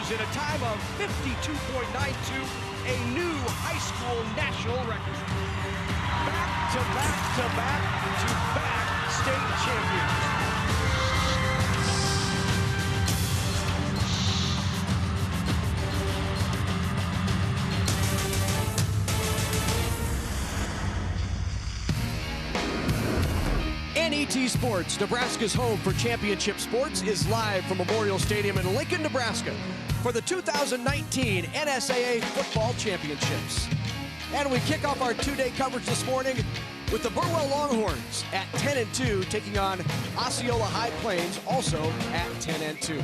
yards in a time of 52.92, a new high school national record. Back to back to back to back state champions. NET Sports, Nebraska's home for championship sports, is live from Memorial Stadium in Lincoln, Nebraska for the 2019 NSAA Football Championships. And we kick off our two-day coverage this morning with the Burwell Longhorns at 10-2 taking on Osceola High Plains, also at 10-2.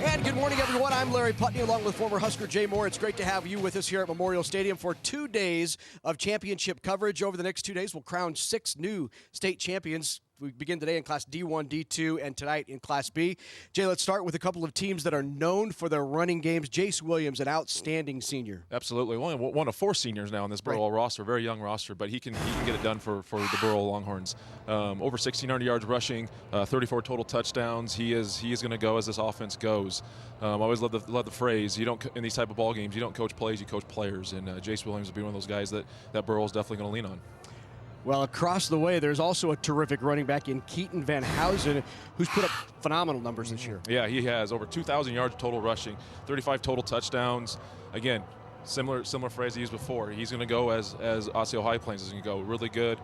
And good morning, everyone. I'm Larry Putney, along with former Husker Jay Moore. It's great to have you with us here at Memorial Stadium for 2 days of championship coverage. Over the next 2 days, we'll crown 6 new state champions. We begin today in Class D1, D2, and tonight in Class B. Jay, let's start with a couple of teams that are known for their running games. Jace Williams, an outstanding senior. Absolutely. Only one of 4 seniors now in this Burwell roster. Very young roster, but he can get it done for the Burwell Longhorns. Over 1,600 yards rushing, 34 total touchdowns. He is going to go as this offense goes. I always love the phrase, you don't, in these type of ball games, you don't coach plays, you coach players. And Jace Williams will be one of those guys that Burwell's definitely going to lean on. Well, across the way, there's also a terrific running back in Keaton Van Housen, who's put up phenomenal numbers this year. Yeah, he has over 2,000 yards total rushing, 35 total touchdowns. Again, similar phrase he used before. He's going to go as Osceola High Plains is going to go. Really good.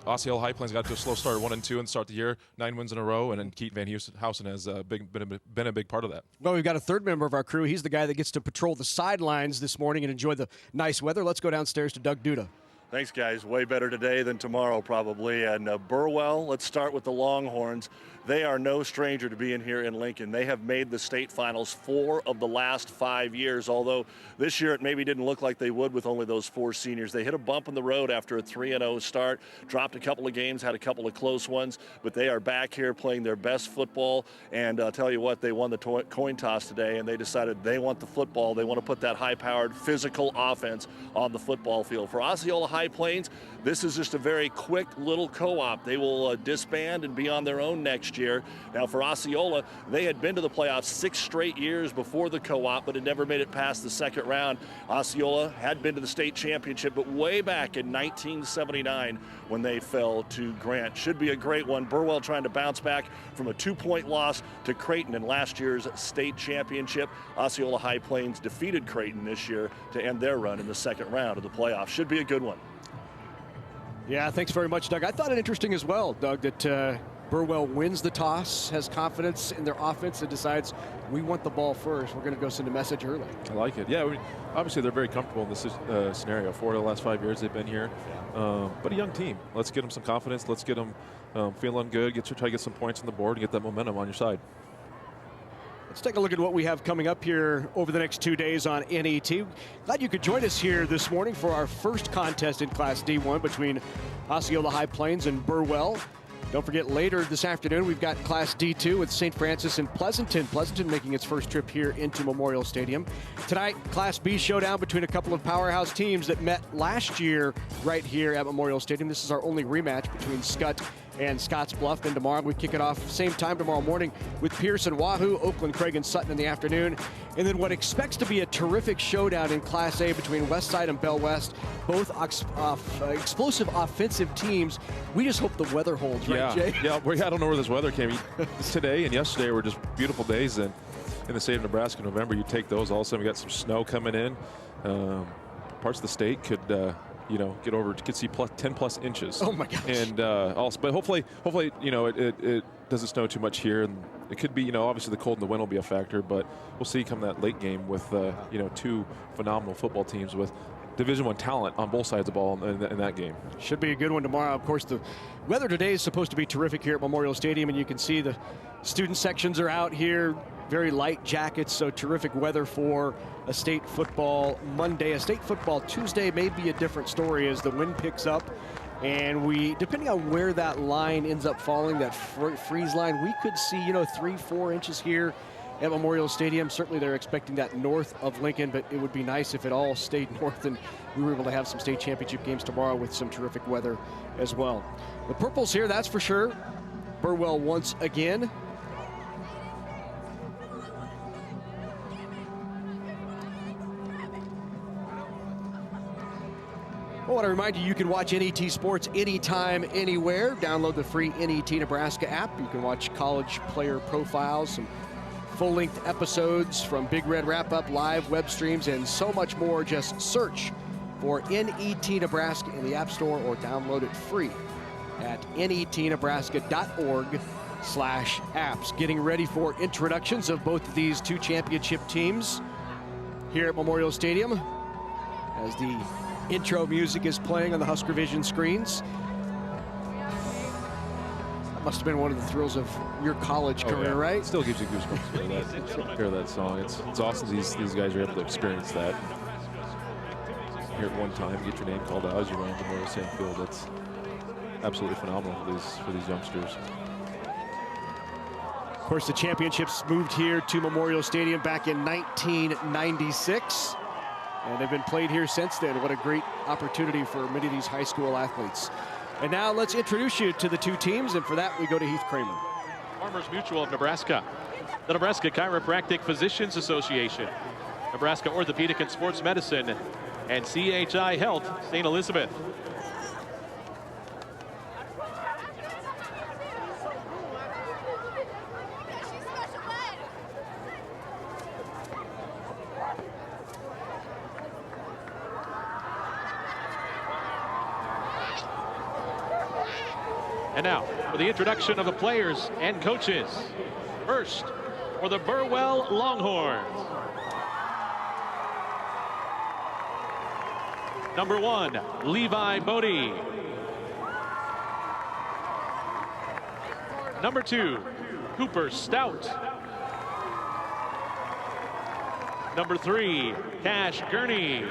Osceola High Plains got to a slow start, 1-2 and start the year, 9 wins in a row, and then Keaton Van Housen has been a big part of that. Well, we've got a third member of our crew. He's the guy that gets to patrol the sidelines this morning and enjoy the nice weather. Let's go downstairs to Doug Duda. Thanks, guys. Way better today than tomorrow, probably. And Burwell, let's start with the Longhorns. They are no stranger to being here in Lincoln. They have made the state finals 4 of the last 5 years, although this year it maybe didn't look like they would with only those 4 seniors. They hit a bump in the road after a 3-0 start, dropped a couple of games, had a couple of close ones, but they are back here playing their best football. And I'll tell you what, they won the coin toss today, and they decided they want the football. They want to put that high-powered physical offense on the football field. For Osceola High Plains, this is just a very quick little co-op. They will disband and be on their own next year. Now for Osceola, they had been to the playoffs 6 straight years before the co-op, but had never made it past the second round. Osceola had been to the state championship, but way back in 1979 when they fell to Grant. Should be a great one. Burwell trying to bounce back from a 2-point loss to Creighton in last year's state championship. Osceola High Plains defeated Creighton this year to end their run in the second round of the playoffs. Should be a good one. Yeah, thanks very much, Doug. I thought it interesting as well, Doug, that Burwell wins the toss, has confidence in their offense, and decides we want the ball first. We're going to go send a message early. I like it. Yeah, obviously they're very comfortable in this scenario. 4 of the last 5 years they've been here. But a young team. Let's get them some confidence. Let's get them feeling good. Try to get some points on the board and get that momentum on your side. Let's take a look at what we have coming up here over the next 2 days on NET. Glad you could join us here this morning for our first contest in Class D1 between Osceola High Plains and Burwell. Don't forget, later this afternoon, we've got Class D2 with St. Francis and Pleasanton. Pleasanton making its first trip here into Memorial Stadium. Tonight, Class B showdown between a couple of powerhouse teams that met last year right here at Memorial Stadium. This is our only rematch between Scott and Scotts Bluff. Then tomorrow we kick it off same time tomorrow morning with Pierce and Wahoo, Oakland, Craig, and Sutton in the afternoon. And then what expects to be a terrific showdown in Class A between Westside and Bell West, both explosive offensive teams. We just hope the weather holds, right, Jay? Yeah, I don't know where this weather came. Today and yesterday were just beautiful days in the state of Nebraska. November, you take those. All of a sudden we got some snow coming in. Parts of the state could could see 10+ inches. Oh my gosh! And but hopefully, it doesn't snow too much here, and it could be, obviously the cold and the wind will be a factor, but we'll see come that late game with 2 phenomenal football teams with Division I talent on both sides of the ball in that game. Should be a good one tomorrow. Of course, the weather today is supposed to be terrific here at Memorial Stadium, and you can see the student sections are out here. Very light jackets, so terrific weather for a state football Monday. A state football Tuesday may be a different story as the wind picks up. And depending on where that line ends up falling, that freeze line, we could see, 3-4 inches here at Memorial Stadium. Certainly they're expecting that north of Lincoln, but it would be nice if it all stayed north and we were able to have some state championship games tomorrow with some terrific weather as well. The purple's here, that's for sure. Burwell once again. want to remind you, you can watch NET Sports anytime, anywhere. Download the free NET Nebraska app. You can watch college player profiles, some full-length episodes from Big Red Wrap-Up, live web streams, and so much more. Just search for NET Nebraska in the App Store or download it free at netnebraska.org/apps. Getting ready for introductions of both of these two championship teams here at Memorial Stadium as the intro music is playing on the Husker Vision screens. That must have been one of the thrills of your college career, right? It still gives you goosebumps hear that song. It's awesome these guys are able to experience that. Hear it one time, get your name called out as you run Memorial Stadium Field. That's absolutely phenomenal for these youngsters. Of course, the championships moved here to Memorial Stadium back in 1996, and they've been played here since then. What a great opportunity for many of these high school athletes. And now let's introduce you to the two teams, and for that we go to Heath Kramer. Farmers Mutual of Nebraska, the Nebraska Chiropractic Physicians Association, Nebraska Orthopedic and Sports Medicine, and CHI Health St. Elizabeth. And now, for the introduction of the players and coaches. First, for the Burwell Longhorns. Number 1, Levi Bodie. Number 2, Cooper Stout. Number 3, Cash Gurney.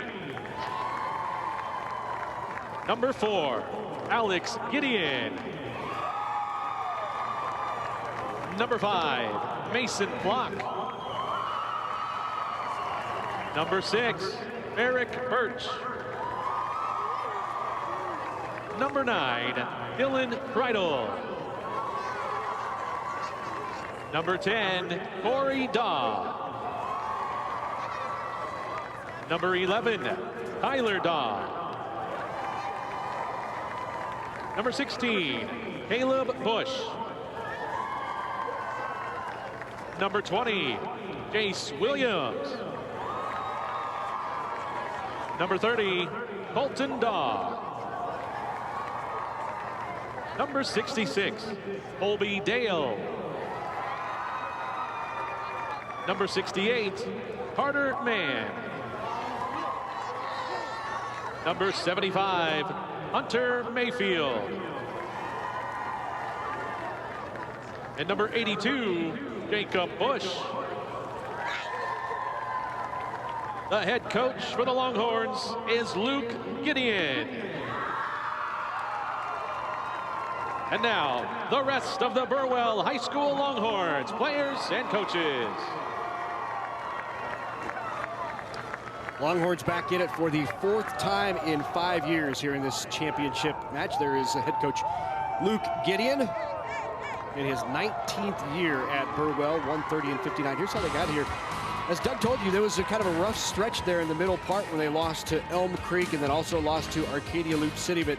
Number 4, Alex Gideon. Number 5, Mason Block. Number 6, Eric Birch. Number 9, Dylan Kreidel. Number 10, Corey Daw. Number 11, Tyler Daw. Number 16, Caleb Bush. Number 20, Jace Williams. Number 30, Colton Daw. Number 66, Colby Dale. Number 68, Carter Mann. Number 75, Hunter Mayfield. And number 82, Jacob Bush. The head coach for the Longhorns is Luke Gideon. And now, the rest of the Burwell High School Longhorns, players and coaches. Longhorns back in it for the 4th time in 5 years here in this championship match. There is head coach Luke Gideon in his 19th year at Burwell, 130-59. Here's how they got here. As Doug told you, there was a kind of a rough stretch there in the middle part when they lost to Elm Creek and then also lost to Arcadia Loop City, but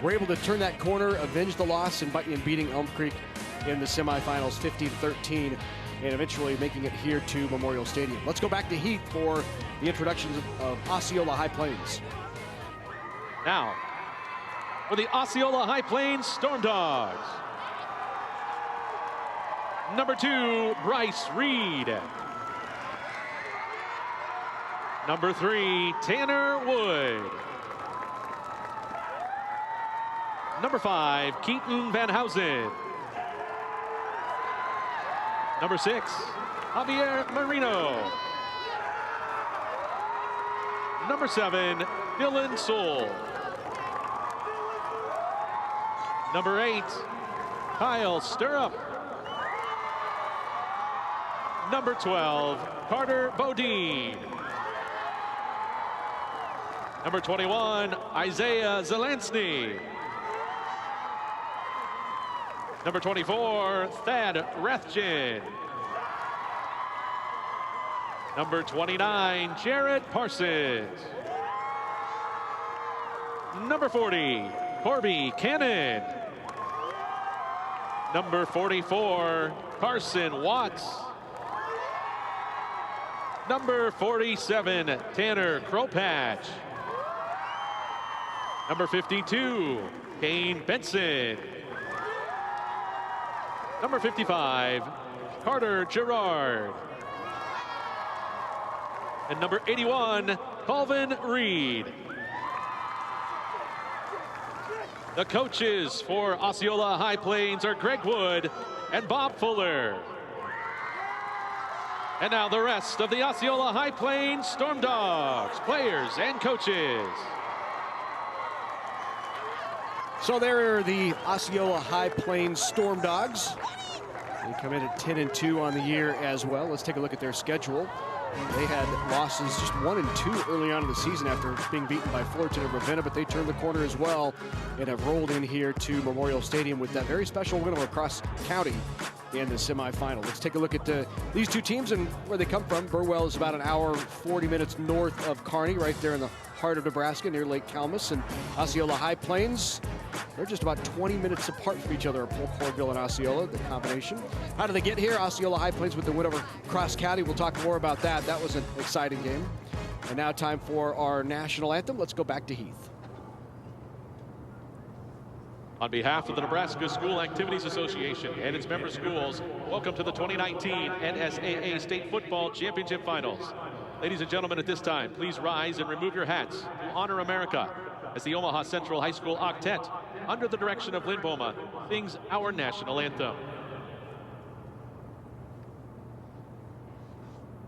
were able to turn that corner, avenge the loss, and beating Elm Creek in the semifinals 15-13, and eventually making it here to Memorial Stadium. Let's go back to Heath for the introductions of Osceola High Plains. Now, for the Osceola High Plains Stormdogs. Number 2, Bryce Reed. Number 3, Tanner Wood. Number 5, Keaton Van Housen. Number 6, Javier Marino. Number 7, Dylan Soul. Number 8, Kyle Stirrup. Number 12, Carter Bodine. Number 21, Isaiah Zelansny. Number 24, Thad Rathjen. Number 29, Jared Parsons. Number 40, Corby Cannon. Number 44, Carson Watts. Number 47, Tanner Kropatch. Number 52, Kane Benson. Number 55, Carter Gerard. And number 81, Colvin Reed. The coaches for Osceola High Plains are Greg Wood and Bob Fuller. And now the rest of the Osceola High Plains Stormdogs, players and coaches. So there are the Osceola High Plains Stormdogs. They come in at 10-2 on the year as well. Let's take a look at their schedule. They had losses just 1 and 2 early on in the season after being beaten by Fullerton and Ravenna, but they turned the corner as well and have rolled in here to Memorial Stadium with that very special win over Cross County in the semifinal. Let's take a look at these two teams and where they come from. Burwell is about an hour, 40 minutes north of Kearney, right there in the heart of Nebraska near Lake Calmus. And Osceola High Plains, they're just about 20 minutes apart from each other, Cornville and Osceola, the combination. How did they get here? Osceola High Plains with the win over Cross County. We'll talk more about that. That was an exciting game. And now time for our national anthem. Let's go back to Heath. On behalf of the Nebraska School Activities Association and its member schools, welcome to the 2019 NSAA State Football Championship Finals. Ladies and gentlemen, at this time, please rise and remove your hats to honor America as the Omaha Central High School Octet, under the direction of Lynn Boma, sings our national anthem.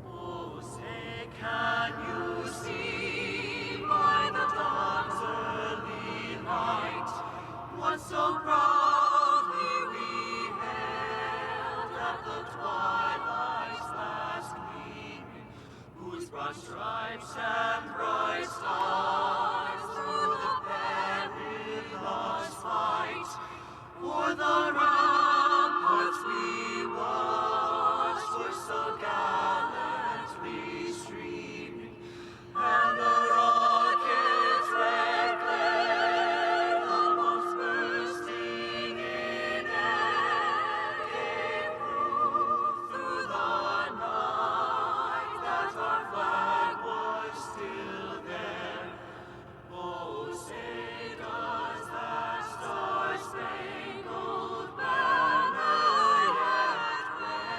Oh, say, can you see by the dawn's early light what so proudly we hailed at the twilight's last gleaming, whose broad stripes and bright stars through the perilous fight o'er the ramparts we watched were so gallantly streaming, and the rocket's red glare almost bursting in air gave proof through the night that our flag was still there. Oh, say does that star-spangled banner yet wave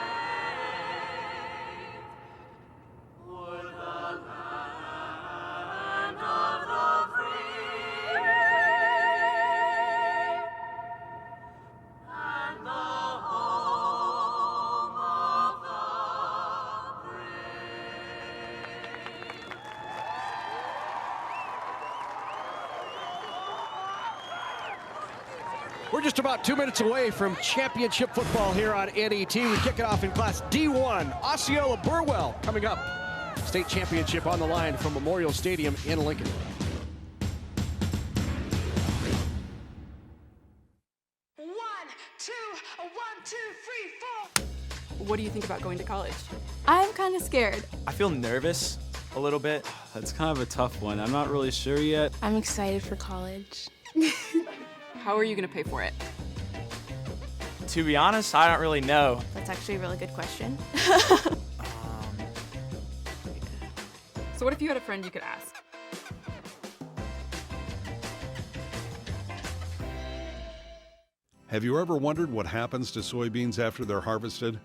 o'er the land of the free and the home of the brave? We're just about 2 minutes away from championship football here on NET. We kick it off in Class D1. Osceola Burwell coming up. State championship on the line from Memorial Stadium in Lincoln. One, two, 3, 4. What do you think about going to college? I'm kind of scared. I feel nervous a little bit. That's kind of a tough one. I'm not really sure yet. I'm excited for college. How are you going to pay for it? To be honest, I don't really know. That's actually a really good question. So what if you had a friend you could ask? Have you ever wondered what happens to soybeans after they're harvested?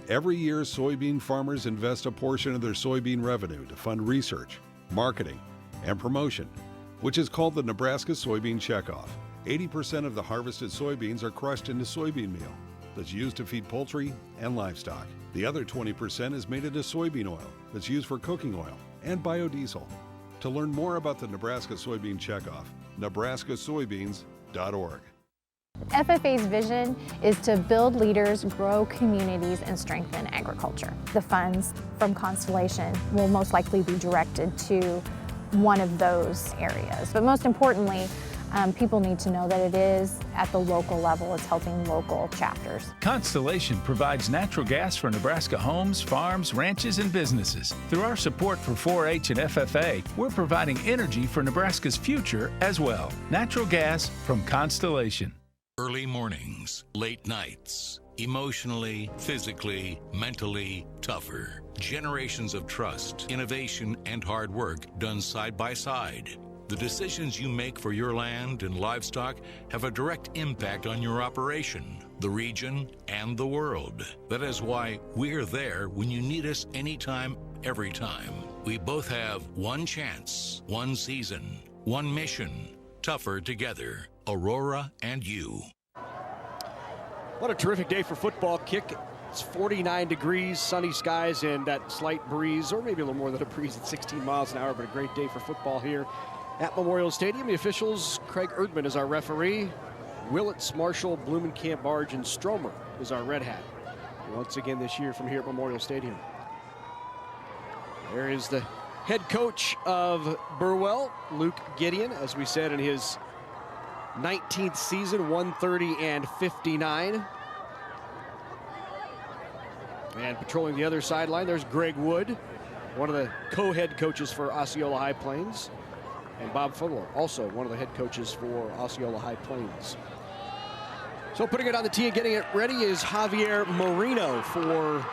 Every year, soybean farmers invest a portion of their soybean revenue to fund research, marketing, and promotion, which is called the Nebraska Soybean Checkoff. 80% of the harvested soybeans are crushed into soybean meal that's used to feed poultry and livestock. The other 20% is made into soybean oil that's used for cooking oil and biodiesel. To learn more about the Nebraska Soybean Checkoff, nebraskasoybeans.org. FFA's vision is to build leaders, grow communities, and strengthen agriculture. The funds from Constellation will most likely be directed to one of those areas. But most importantly, People need to know that it is at the local level. It's helping local chapters. Constellation provides natural gas for Nebraska homes, farms, ranches, and businesses. Through our support for 4-H and FFA, we're providing energy for Nebraska's future as well. Natural gas from Constellation. Early mornings, late nights, emotionally, physically, mentally tougher. Generations of trust, innovation, and hard work done side by side. The decisions you make for your land and livestock have a direct impact on your operation, the region, and the world. That is why we're there when you need us anytime, every time. We both have one chance, one season, one mission. Tougher together. Aurora and you. What a terrific day for football. Kick. It's 49 degrees, sunny skies, and that slight breeze, or maybe a little more than a breeze at 16 miles an hour, but a great day for football here at Memorial Stadium. The officials, Craig Erdman is our referee. Willits, Marshall, Blumenkamp, Barge, and Stromer is our red hat. Once again this year from here at Memorial Stadium. There is the head coach of Burwell, Luke Gideon, as we said, in his 19th season, 130-59. And patrolling the other sideline, there's Greg Wood, one of the co-head coaches for Osceola High Plains. And Bob Fuller, also one of the head coaches for Osceola High Plains. So putting it on the tee and getting it ready is Javier Marino for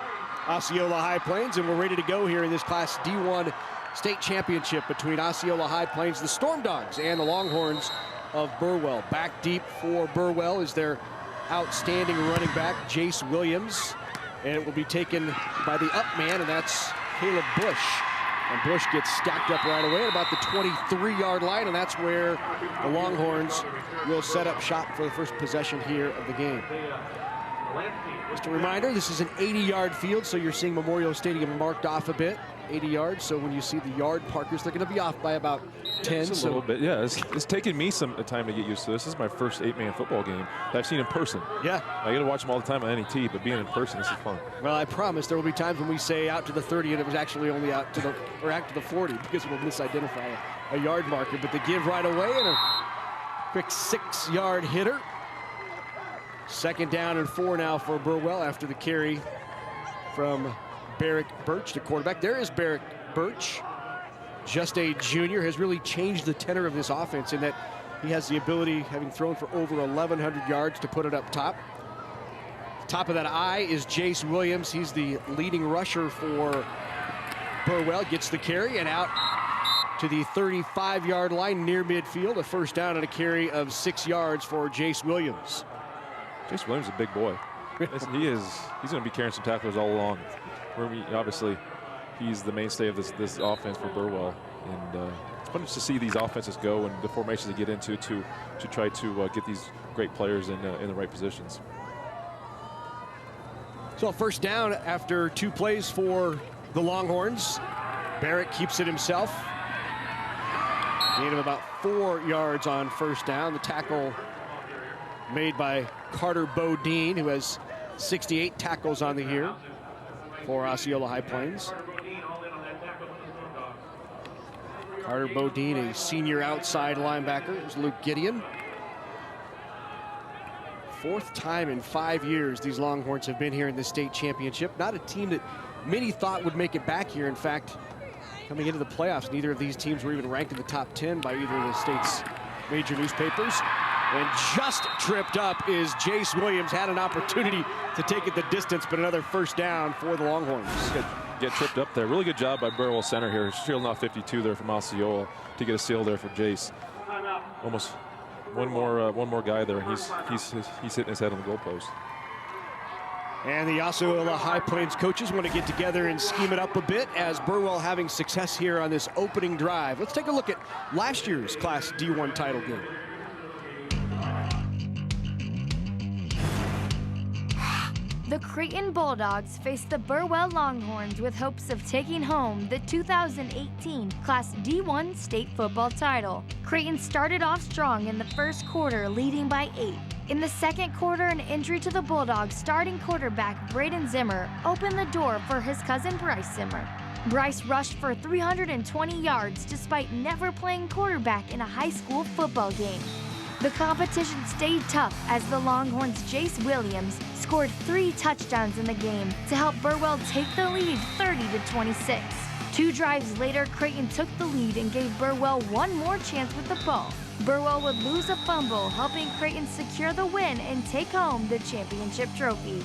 Osceola High Plains, and we're ready to go here in this Class D1 state championship between Osceola High Plains, the Stormdogs, and the Longhorns of Burwell. Back deep for Burwell is their outstanding running back, Jace Williams, and it will be taken by the up man, and that's Caleb Bush. And Bush gets stacked up right away at about the 23-yard line, and that's where the Longhorns will set up shop for the first possession here of the game. Just a reminder, this is an 80-yard field, so you're seeing Memorial Stadium marked off a bit, 80 yards. So when you see the yard parkers, they're going to be off by about 10. Just a little bit, yeah. It's taken me some time to get used to this. This is my first 8-man football game that I've seen in person. Yeah. I get to watch them all the time on NET, but being in person, this is fun. Well, I promise there will be times when we say out to the 30, and it was actually only out to the 40, because we'll misidentify a yard marker. But they give right away, and a quick 6-yard hitter. Second down and 4 now for Burwell after the carry from Barrick Birch, the quarterback. There is Barrick Birch, just a junior, has really changed the tenor of this offense in that he has the ability, having thrown for over 1,100 yards, to put it up top. Top of that eye is Jace Williams. He's the leading rusher for Burwell. Gets the carry and out to the 35-yard line near midfield. A first down and a carry of 6 yards for Jace Williams. Jace Williams is a big boy. He's going to be carrying some tacklers all along. Obviously, he's the mainstay of this offense for Burwell, and it's fun to see these offenses go and the formations they get into to try to get these great players in the right positions. So a first down after 2 plays for the Longhorns. Barrett keeps it himself. Gain of about 4 yards on first down. The tackle made by Carter Bodine, who has 68 tackles on the year for Osceola High Plains. Carter Bodine, a senior outside linebacker. There's Luke Gideon. 4th time in 5 years these Longhorns have been here in the state championship. Not a team that many thought would make it back here. In fact, coming into the playoffs, neither of these teams were even ranked in the top 10 by either of the state's major newspapers. And just tripped up is Jace Williams. Had an opportunity to take it the distance, but another first down for the Longhorns. Get tripped up there. Really good job by Burwell center here. Shielding off 52 there from Osceola to get a steal there for Jace. Almost one more guy there, and he's hitting his head on the goalpost. And the Osceola High Plains coaches want to get together and scheme it up a bit as Burwell having success here on this opening drive. Let's take a look at last year's Class D1 title game. The Creighton Bulldogs faced the Burwell Longhorns with hopes of taking home the 2018 Class D1 state football title. Creighton started off strong in the first quarter, leading by 8. In the second quarter, an injury to the Bulldogs starting quarterback Braden Zimmer opened the door for his cousin Bryce Zimmer. Bryce rushed for 320 yards despite never playing quarterback in a high school football game. The competition stayed tough as the Longhorns' Jace Williams scored 3 touchdowns in the game to help Burwell take the lead 30-26. 2 drives later, Creighton took the lead and gave Burwell one more chance with the ball. Burwell would lose a fumble, helping Creighton secure the win and take home the championship trophy.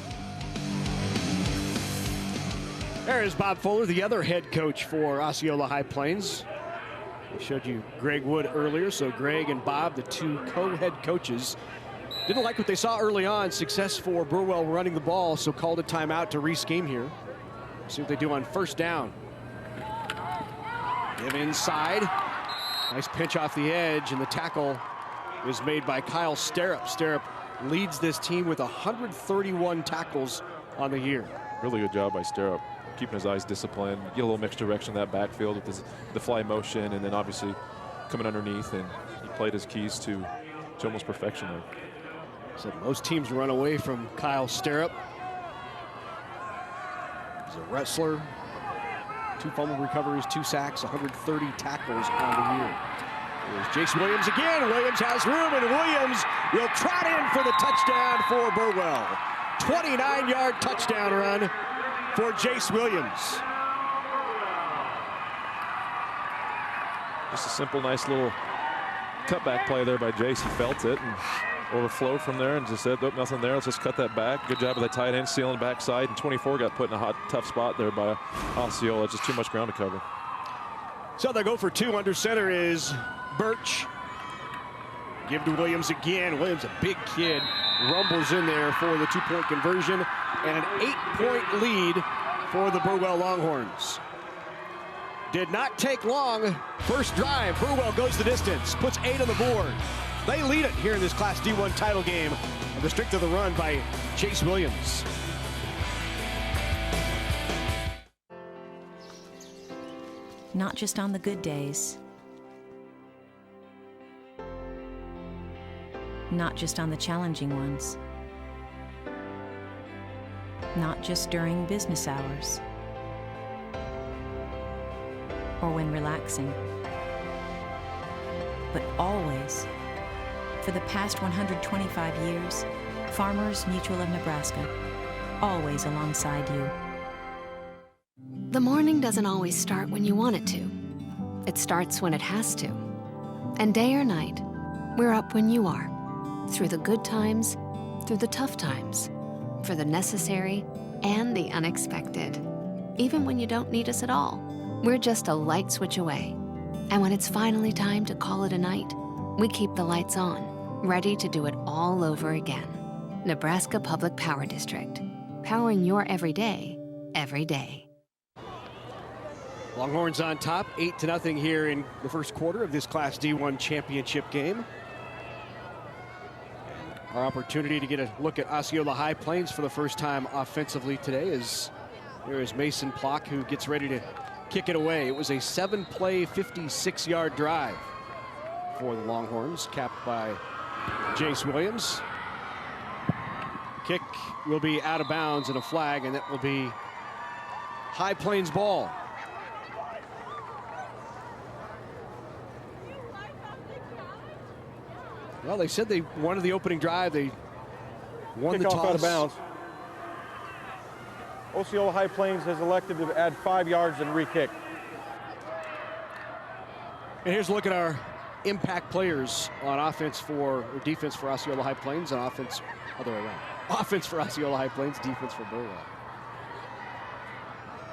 There is Bob Fuller, the other head coach for Osceola High Plains. I showed you Greg Wood earlier, so Greg and Bob, the 2 co-head coaches, didn't like what they saw early on. Success for Burwell running the ball, so called a timeout to re-scheme here. See what they do on first down. Give inside. Nice pinch off the edge, and the tackle is made by Kyle Sterup. Sterup leads this team with 131 tackles on the year. Really good job by Sterup, keeping his eyes disciplined, get a little mixed direction in that backfield with the fly motion, and then obviously coming underneath, and he played his keys to almost perfection there. So most teams run away from Kyle Sterup. He's a wrestler. 2 fumble recoveries, 2 sacks, 130 tackles on the year. Here's Jace Williams again. Williams has room, and Williams will trot in for the touchdown for Burwell. 29-yard touchdown run for Jace Williams. Just a simple, nice little cutback play there by Jace. He felt it and overflowed from there and just said, nope, nothing there. Let's just cut that back. Good job of the tight end sealing the backside. And 24 got put in a hot, tough spot there by Osceola. Just too much ground to cover. So they go for 2. Under center is Birch. Give to Williams again. Williams, a big kid, rumbles in there for the 2-point conversion and an 8-point lead for the Burwell Longhorns. Did not take long. First drive, Burwell goes the distance, puts 8 on the board. They lead it here in this Class D1 title game. And the strict of the run by Jace Williams. Not just on the good days. Not just on the challenging ones. Not just during business hours. Or when relaxing. But always. For the past 125 years, Farmers Mutual of Nebraska, always alongside you. The morning doesn't always start when you want it to. It starts when it has to. And day or night, we're up when you are. Through the good times, through the tough times, for the necessary and the unexpected. Even when you don't need us at all, we're just a light switch away. And when it's finally time to call it a night, we keep the lights on, ready to do it all over again. Nebraska Public Power District, powering your everyday, every day. Longhorns on top, 8-0 here in the first quarter of this Class D1 championship game. Our opportunity to get a look at Osceola High Plains for the first time offensively today is there is Mason Plock, who gets ready to kick it away. It was a 7-play, 56-yard drive for the Longhorns, capped by Jace Williams. Kick will be out of bounds and a flag, and that will be High Plains ball. Well, they said they wanted the opening drive. They won the toss. Kickoff out of bounds. Osceola High Plains has elected to add 5 yards and re-kick. And here's a look at our impact players on offense or defense for Osceola High Plains, and offense, other way around. Offense for Osceola High Plains, defense for Burwell.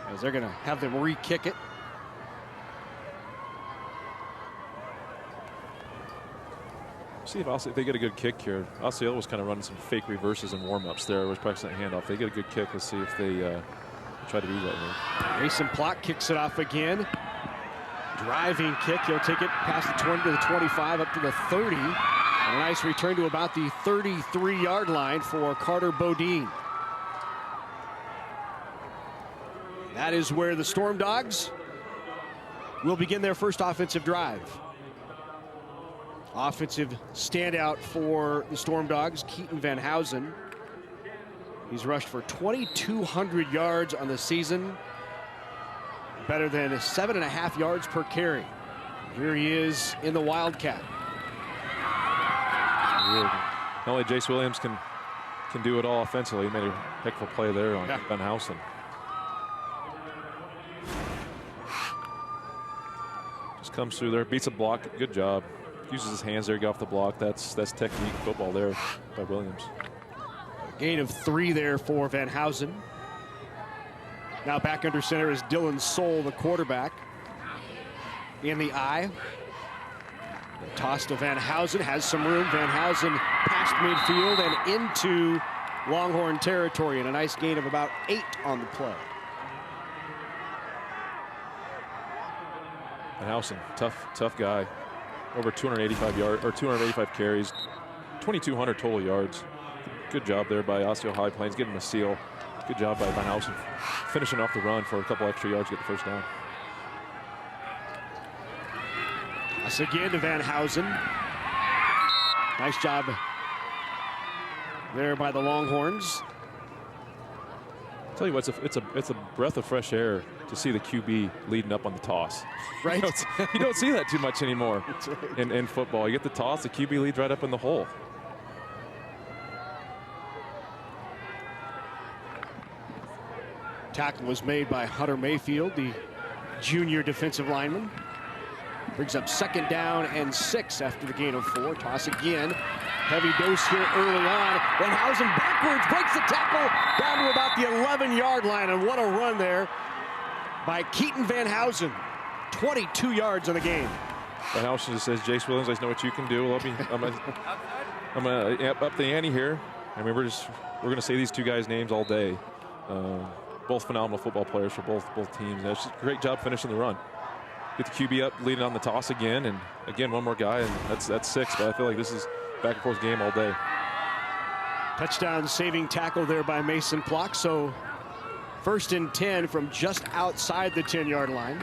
As they're going to have them re-kick it. See if they get a good kick here. Osceola was kind of running some fake reverses and warm-ups there. It was practicing that handoff. They get a good kick. Let's see if they try to do that here. Mason Plock kicks it off again. Driving kick. He'll take it past the 20 to the 25 up to the 30. And a nice return to about the 33-yard line for Carter Bodine. That is where the Stormdogs will begin their first offensive drive. Offensive standout for the Stormdogs, Keaton Van Housen. He's rushed for 2,200 yards on the season. better than 7.5 yards per carry. Here he is in the Wildcat. Not only Jace Williams can do it all offensively, he made a heck of a play there on Van Housen. Just comes through there, beats a block, good job. Uses his hands there to get off the block. That's technique football there by Williams. Gain of 3 there for Van Housen. Now back under center is Dylan Soul, the quarterback. In the eye. The toss to Van Housen, has some room. Van Housen past midfield and into Longhorn territory, and a nice gain of about 8 on the play. Van Housen, tough guy. Over 285 yards or 285 carries, 2,200 total yards. Good job there by Osceola High Plains, getting him a seal. Good job by Van Housen, finishing off the run for a couple extra yards to get the first down. That's again to Van Housen. Nice job there by the Longhorns. I'll tell you what, it's a breath of fresh air to see the QB leading up on the toss. Right. You don't see that too much anymore right. in football. You get the toss, the QB leads right up in the hole. Tackle was made by Hunter Mayfield, the junior defensive lineman. Brings up 2nd down and 6 after the gain of 4. Toss again. Heavy dose here early on. Van Housen backwards, breaks the tackle down to about the 11-yard line. And what a run there by Keaton Van Housen. 22 yards on the game. Van Housen just says, Jace Williams, I know what you can do. I'm gonna up the ante here. I mean, we're gonna say these two guys' names all day. Both phenomenal football players for both teams. And it's just a great job finishing the run. Get the QB up, leading on the toss again, and again one more guy, and that's 6. But I feel like this is back and forth game all day. Touchdown saving tackle there by Mason Plock. So 1st and 10 from just outside the 10-yard line.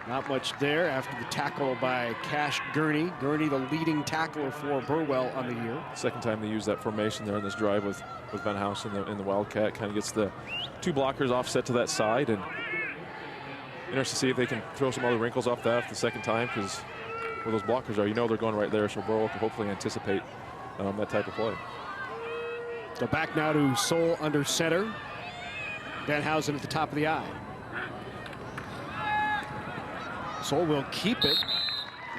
Not much there after the tackle by Cash Gurney. Gurney, the leading tackler for Burwell on the year. Second time they use that formation there in this drive with Van Housen in the Wildcat. Kind of gets the 2 blockers offset to that side, and interested to see if they can throw some other wrinkles off that the second time, because where those blockers are, they're going right there, so Burwell can hopefully anticipate that type of play. So back now to Soul under center. Van Housen at the top of the eye. Soul will keep it.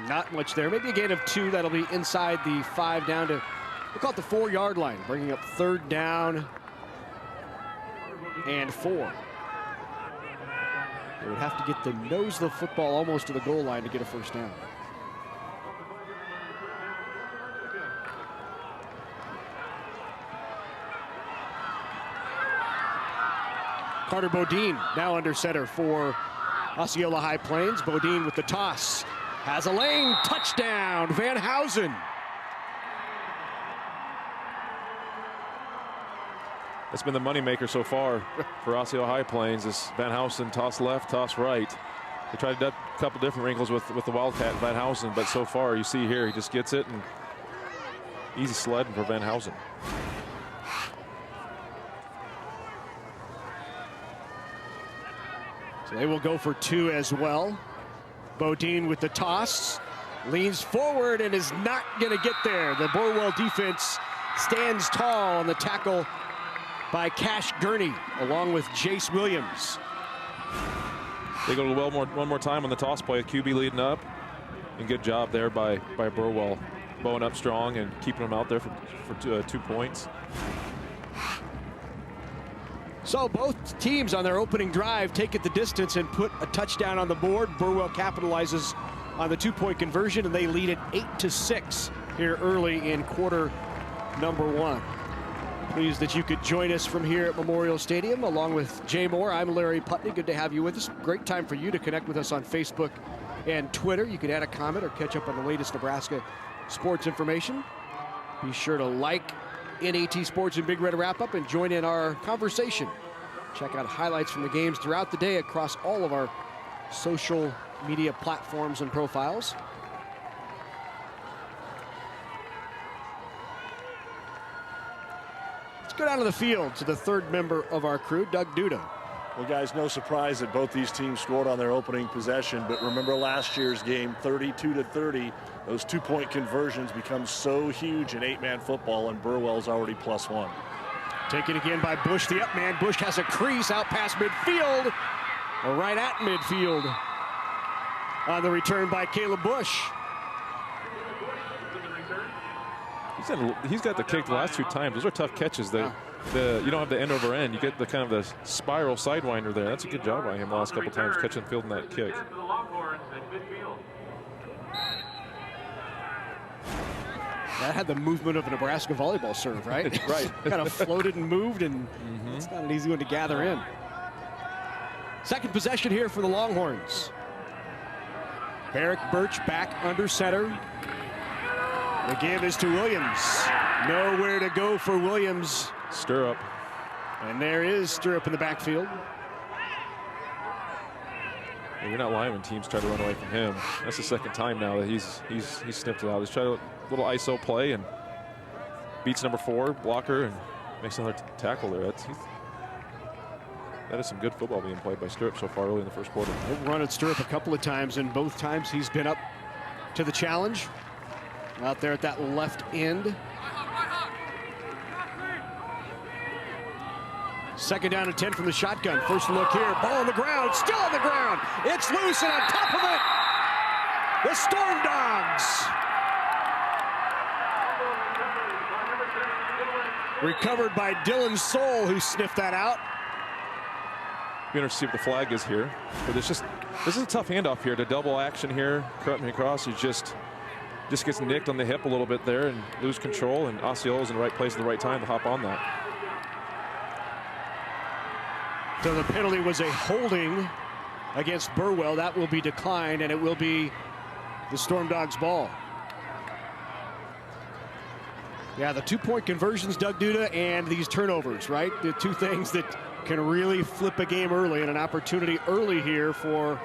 Not much there. Maybe a gain of 2. That'll be inside the 5 down to, we'll call it the 4-yard line, bringing up 3rd down and 4. They would have to get the nose of the football almost to the goal line to get a first down. Carter Bodine now under center for Osceola High Plains. Bodine with the toss. Has a lane. Touchdown, Van Housen. That's been the moneymaker so far for Osceola High Plains. This Van Housen toss left, toss right. They tried a couple different wrinkles with the Wildcat and Van Housen, but so far you see here he just gets it, and easy sledding for Van Housen. So they will go for 2 as well. Bodine with the toss, leans forward and is not going to get there. The Burwell defense stands tall on the tackle by Cash Gurney, along with Jace Williams. They go to one more time on the toss play. QB leading up, and good job there by Burwell, bowing up strong and keeping them out there for 2 points. So both teams on their opening drive take it the distance and put a touchdown on the board. Burwell capitalizes on the 2-point conversion, and they lead it 8-6 here early in quarter number 1. Pleased that you could join us from here at Memorial Stadium along with Jay Moore. I'm Larry Putney. Good to have you with us. Great time for you to connect with us on Facebook and Twitter. You can add a comment or catch up on the latest Nebraska sports information. Be sure to like NAT Sports and Big Red Wrap-Up and join in our conversation. Check out highlights from the games throughout the day across all of our social media platforms and profiles. Let's go down to the field to the third member of our crew, Doug Duda. Well, guys, no surprise that both these teams scored on their opening possession, but remember last year's game, 32-30. Those two-point conversions become so huge in 8-man football, and Burwell's already +1. Taken again by Bush, the up man. Bush has a crease out past midfield, or right at midfield. On the return by Caleb Bush. He's got the kick the last 2 times. Those are tough catches. You don't have the end over end. You get the kind of the spiral sidewinder there. That's a good job by him the last couple times catching the field in that kick. That had the movement of a Nebraska volleyball serve, right? Right. Kind of floated and moved, and it's not an easy one to gather in. Second possession here for the Longhorns. Barrick Birch back under center. The give is to Williams. Nowhere to go for Williams. Stirrup. And there is Stirrup in the backfield. Yeah, you're not lying when teams try to run away from him. That's the second time now that he's sniffed it out. He's tried a little ISO play and beats number 4 blocker and makes another tackle there. That is some good football being played by Stirrup so far early in the first quarter. They've run at Stirrup a couple of times, and both times he's been up to the challenge. Out there at that left end. Second down and 10 from the shotgun. First look here, ball on the ground, still on the ground. It's loose, and on top of it, the Stormdogs. Recovered by Dylan Soul, who sniffed that out. Be interested to see what the flag is here. But this is a tough handoff here to double action here. Cutting across, he just gets nicked on the hip a little bit there and lose control, and Osceola is in the right place at the right time to hop on that. So the penalty was a holding against Burwell. That will be declined, and it will be the Stormdogs' ball. Yeah, the 2-point conversions, Doug Duda, and these turnovers, right? The 2 things that can really flip a game early, and an opportunity early here for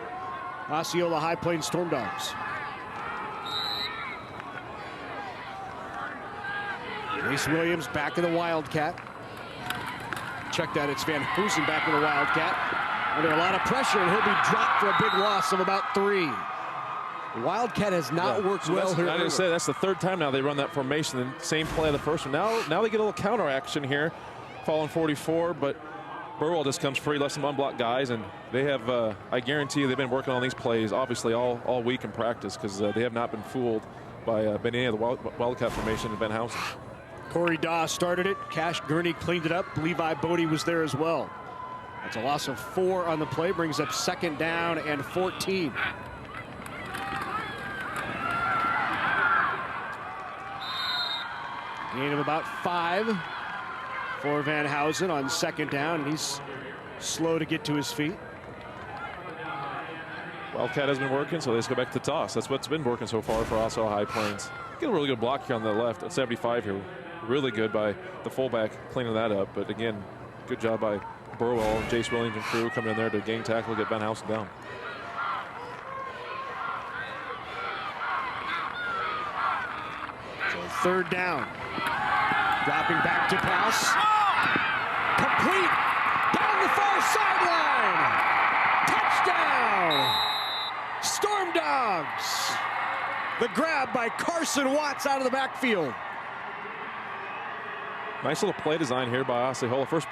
Osceola High Plains Stormdogs. Ace Williams back in the Wildcat. Check that, it's Van Hoosen back in the Wildcat. Under a lot of pressure, and he'll be dropped for a big loss of about 3. The Wildcat has not worked well here. I didn't say that's the 3rd time now they run that formation. The same play of the first one. Now they get a little counter action here, following 44, but Burwell just comes free, lets them unblock guys, and they have, I guarantee you, they've been working on these plays, obviously, all week in practice, because they have not been fooled by any of the Wildcat formation and Ben Housen. Corey Daw started it. Cash Gurney cleaned it up. Levi Bodie was there as well. That's a loss of 4 on the play, brings up 2nd down and 14. Gain of about 5 for Van Housen on 2nd down, and he's slow to get to his feet. Wildcat has been working, so let's go back to the toss. That's what's been working so far for Osceola High Plains. Get a really good block here on the left at 75 here. Really good by the fullback cleaning that up. But again, good job by Burwell, Jace Williams and crew coming in there to gain tackle, get Van Housen down. So 3rd down. Dropping back to pass. Complete. Down the far sideline. Touchdown. Stormdogs. The grab by Carson Watts out of the backfield. Nice little play design here by Osceola. First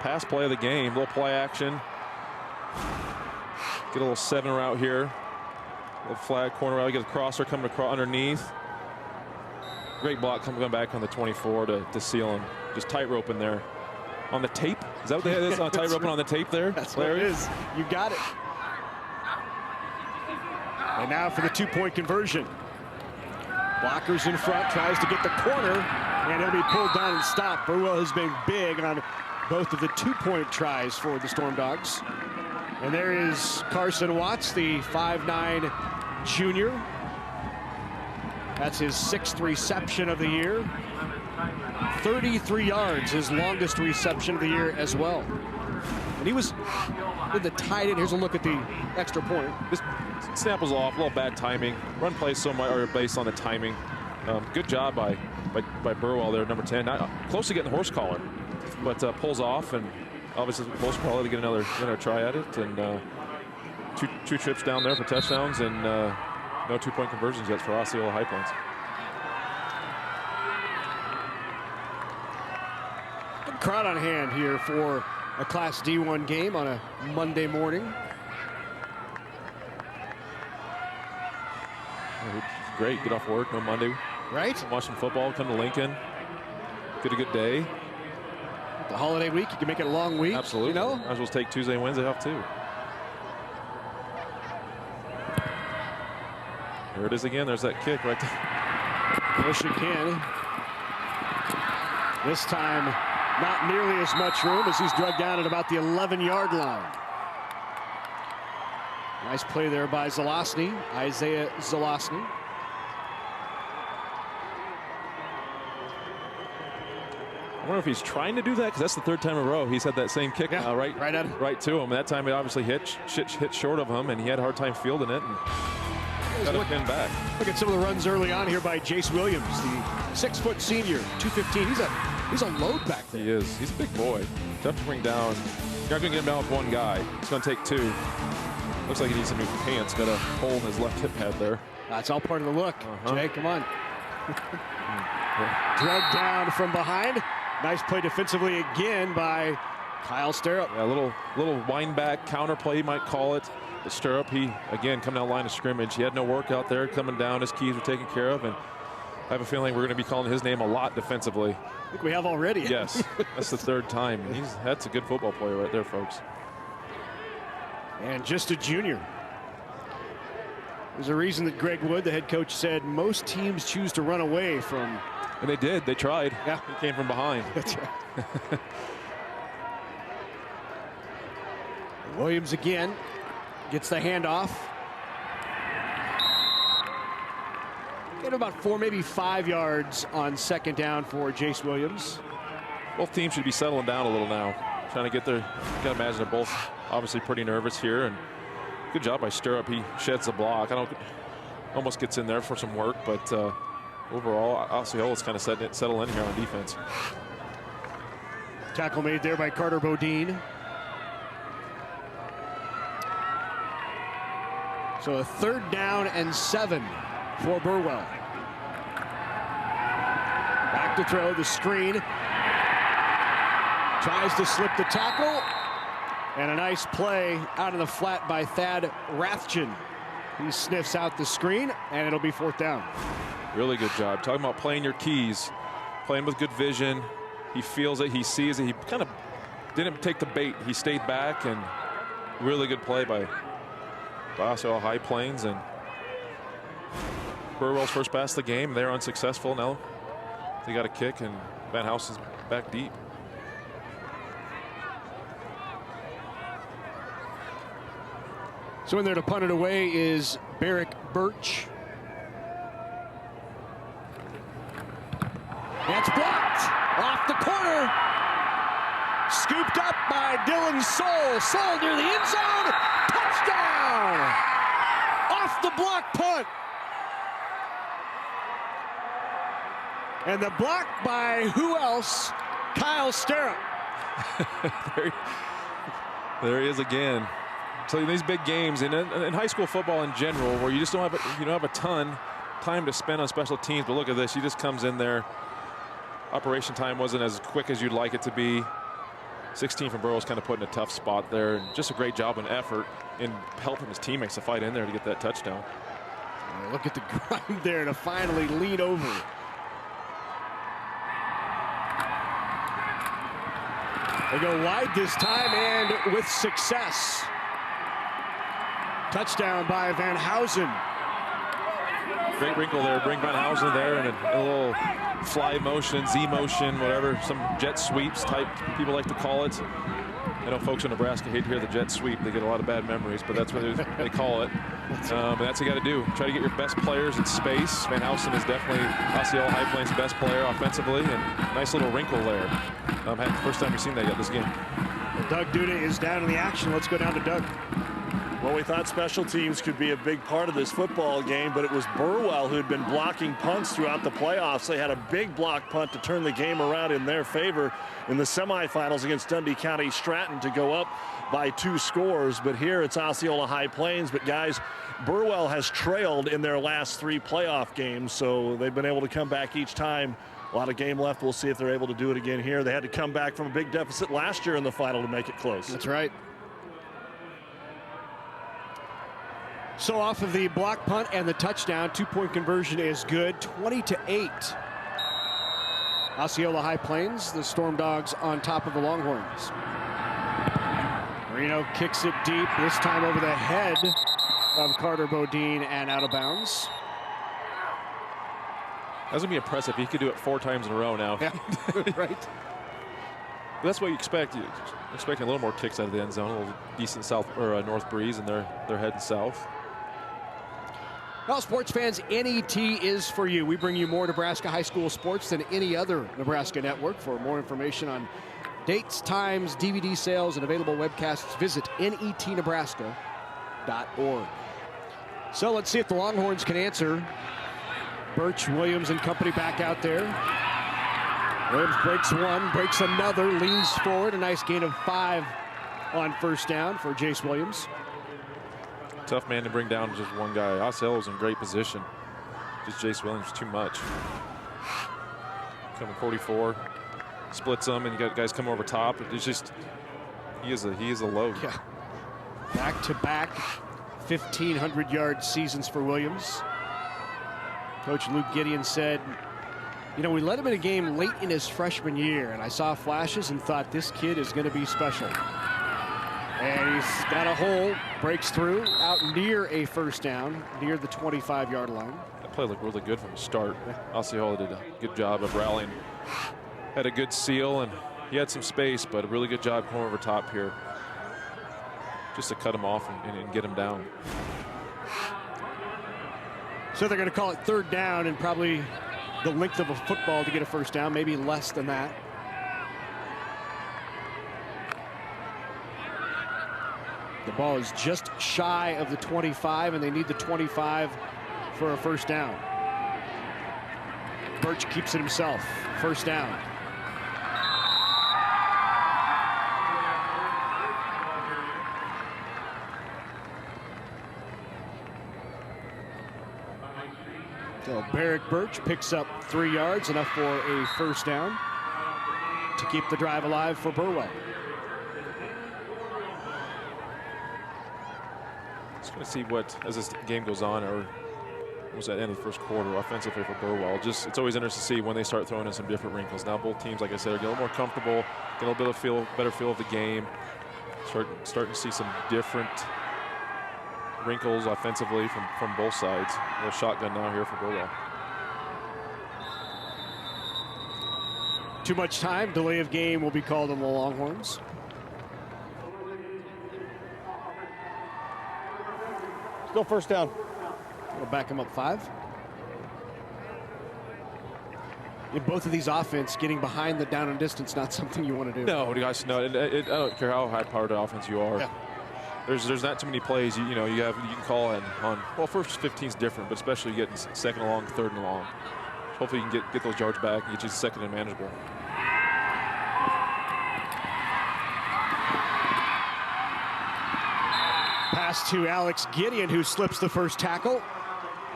pass play of the game. Little play action. Get a little 7 route here. Little flag corner route. Get a crosser coming across underneath. Great block coming back on the 24 to seal him. Just tightrope in there. On the tape? Is that what that is? On tightrope on the tape there? That's what it is. You got it. And now for the 2-point conversion. Blockers in front, tries to get the corner, and he'll be pulled down and stopped. Burwell has been big on both of the 2-point tries for the Stormdogs. And there is Carson Watts, the 5'9" junior. That's his 6th reception of the year. 33 yards, his longest reception of the year as well. And he was in the tight end. Here's a look at the extra point. This snap was off, a little bad timing. Run plays so much are based on the timing. Good job by Burwell there, number 10. Not close to getting the horse collar. but pulls off, and obviously Bulls probably to get another try at it. And two trips down there for touchdowns, and no 2-point conversions yet for Osceola High Plains. Good crowd on hand here for a Class D1 game on a Monday morning. Great, get off work, no Monday. Right. Watch some football, come to Lincoln, get a good day. The holiday week, you can make it a long week. Absolutely. You know? Might as well take Tuesday and Wednesday off too. There it is again. There's that kick right there. Michigan. This time, not nearly as much room as he's drugged down at about the 11-yard line. Nice play there by Zelosny, Isaiah Zelosny. I wonder if he's trying to do that, because that's the third time in a row he's had that same kick right to him. That time it obviously hit short of him, and he had a hard time fielding it. And got it pinned back. Look at some of the runs early on here by Jace Williams, the 6-foot senior, 215. He's a load back there. He is. He's a big boy. Tough to bring down. You're not going to get him down with one guy. It's going to take two. Looks like he needs some new pants. Got a hole in his left hip pad there. That's all part of the look. Jay, come on. Drugged down from behind. Nice play defensively again by Kyle Stirrup. Yeah, a little wind back counter play, you might call it. The Stirrup, he again coming down line of scrimmage. He had no work out there, coming down. His keys were taken care of, and I have a feeling we're going to be calling his name a lot defensively. I think we have already. Yes, that's the third time. That's a good football player right there, folks. And just a junior. There's a reason that Greg Wood, the head coach, said most teams choose to run away from. And they did. They tried. Yeah. He came from behind. That's right. Williams again gets the handoff. Get about 4, maybe 5 yards on second down for Jace Williams. Both teams should be settling down a little now. Trying to get their, you got to imagine they're both obviously pretty nervous here. And good job by Stirrup. He sheds the block. Almost gets in there for some work, but overall, Osceola's kind of settle in here on defense. Tackle made there by Carter Bodine. So a 3rd down and 7 for Burwell. Back to throw, the screen. Tries to slip the tackle. And a nice play out of the flat by Thad Rathjen. He sniffs out the screen, and it'll be 4th down. Really good job. Talking about playing your keys, playing with good vision. He feels it, he sees it. He kind of didn't take the bait. He stayed back, and really good play by Osceola High Plains. And Burwell's first pass of the game. They're unsuccessful. Now they got a kick, and Van House is back deep. So in there to punt it away is Barrick Birch. That's blocked off the corner. Scooped up by Dylan Soul. Soul near the end zone. Touchdown! Off the block punt. And the block by who else? Kyle Stirrup. There he is again. So in these big games, and in high school football in general, where you just don't have a ton time to spend on special teams. But look at this, he just comes in there. Operation time wasn't as quick as you'd like it to be. 16 from Burwell's kind of put in a tough spot there, and just a great job and effort in helping his teammates to fight in there to get that touchdown. Look at the grind there to finally lean over. They go wide this time, and with success. Touchdown by Van Housen. Great wrinkle there. Bring Van Housen there, and a little fly motion, Z motion, whatever. Some jet sweeps type, people like to call it. I know folks in Nebraska hate to hear the jet sweep. They get a lot of bad memories, but that's what they call it. And that's what you got to do. Try to get your best players in space. Van Housen is definitely Osceola High Plains' best player offensively, and nice little wrinkle there. First time we've seen that yet this game. Doug Duda is down in the action. Let's go down to Doug. Well, we thought special teams could be a big part of this football game, but it was Burwell who had been blocking punts throughout the playoffs. They had a big block punt to turn the game around in their favor in the semifinals against Dundee County Stratton to go up by 2 scores. But here it's Osceola High Plains. But guys, Burwell has trailed in their last 3 playoff games, so they've been able to come back each time. A lot of game left. We'll see if they're able to do it again here. They had to come back from a big deficit last year in the final to make it close. That's right. So off of the block punt and the touchdown, 2-point conversion is good, 20-8. Osceola High Plains, the Stormdogs on top of the Longhorns. Marino kicks it deep, this time over the head of Carter Bodine and out of bounds. That's going to be impressive. He could do it 4 times in a row now. Yeah, right. That's what you expect. You're expecting a little more kicks out of the end zone, a little decent south or north breeze, and they're heading south. Well, sports fans, NET is for you. We bring you more Nebraska high school sports than any other Nebraska network. For more information on dates, times, DVD sales, and available webcasts, visit netnebraska.org. So let's see if the Longhorns can answer. Birch, Williams, and company back out there. Williams breaks 1, breaks another, leans forward. A nice gain of 5 on first down for Jace Williams. Tough man to bring down just one guy. Osceola's in great position. Just Jace Williams too much. Coming 44, splits them, and you got guys come over top. It's just he is a load. Yeah. Back-to-back 1,500-yard seasons for Williams. Coach Luke Gideon said, you know, we let him in a game late in his freshman year, and I saw flashes and thought this kid is going to be special. And he's got a hole, breaks through, out near a first down, near the 25-yard line. That play looked really good from the start. Osceola did a good job of rallying. Had a good seal, and he had some space, but a really good job coming over top here. Just to cut him off and get him down. So they're going to call it 3rd down and probably the length of a football to get a first down, maybe less than that. The ball is just shy of the 25, and they need the 25 for a first down. Birch keeps it himself. First down. So Barrick Birch picks up 3 yards, enough for a first down to keep the drive alive for Burwell. Just going to see what, as this game goes on, or was at the end of the first quarter, offensively for Burwell. Just, it's always interesting to see when they start throwing in some different wrinkles. Now both teams, like I said, are getting a little more comfortable, getting a little bit of better feel of the game. Starting to see some different wrinkles offensively from both sides. A little shotgun now here for Burwell. Too much time. Delay of game will be called on the Longhorns. Still first down. We'll back them up 5. In both of these offense, getting behind the down and distance, not something you want to do. No, guys, no. I don't care how high-powered offense you are. Yeah. There's not too many plays. You can call on well, first 15 is different, but especially getting 2nd and long, 3rd and long. Hopefully you can get those yards back and get you 2nd and manageable. Pass to Alex Gideon, who slips the first tackle.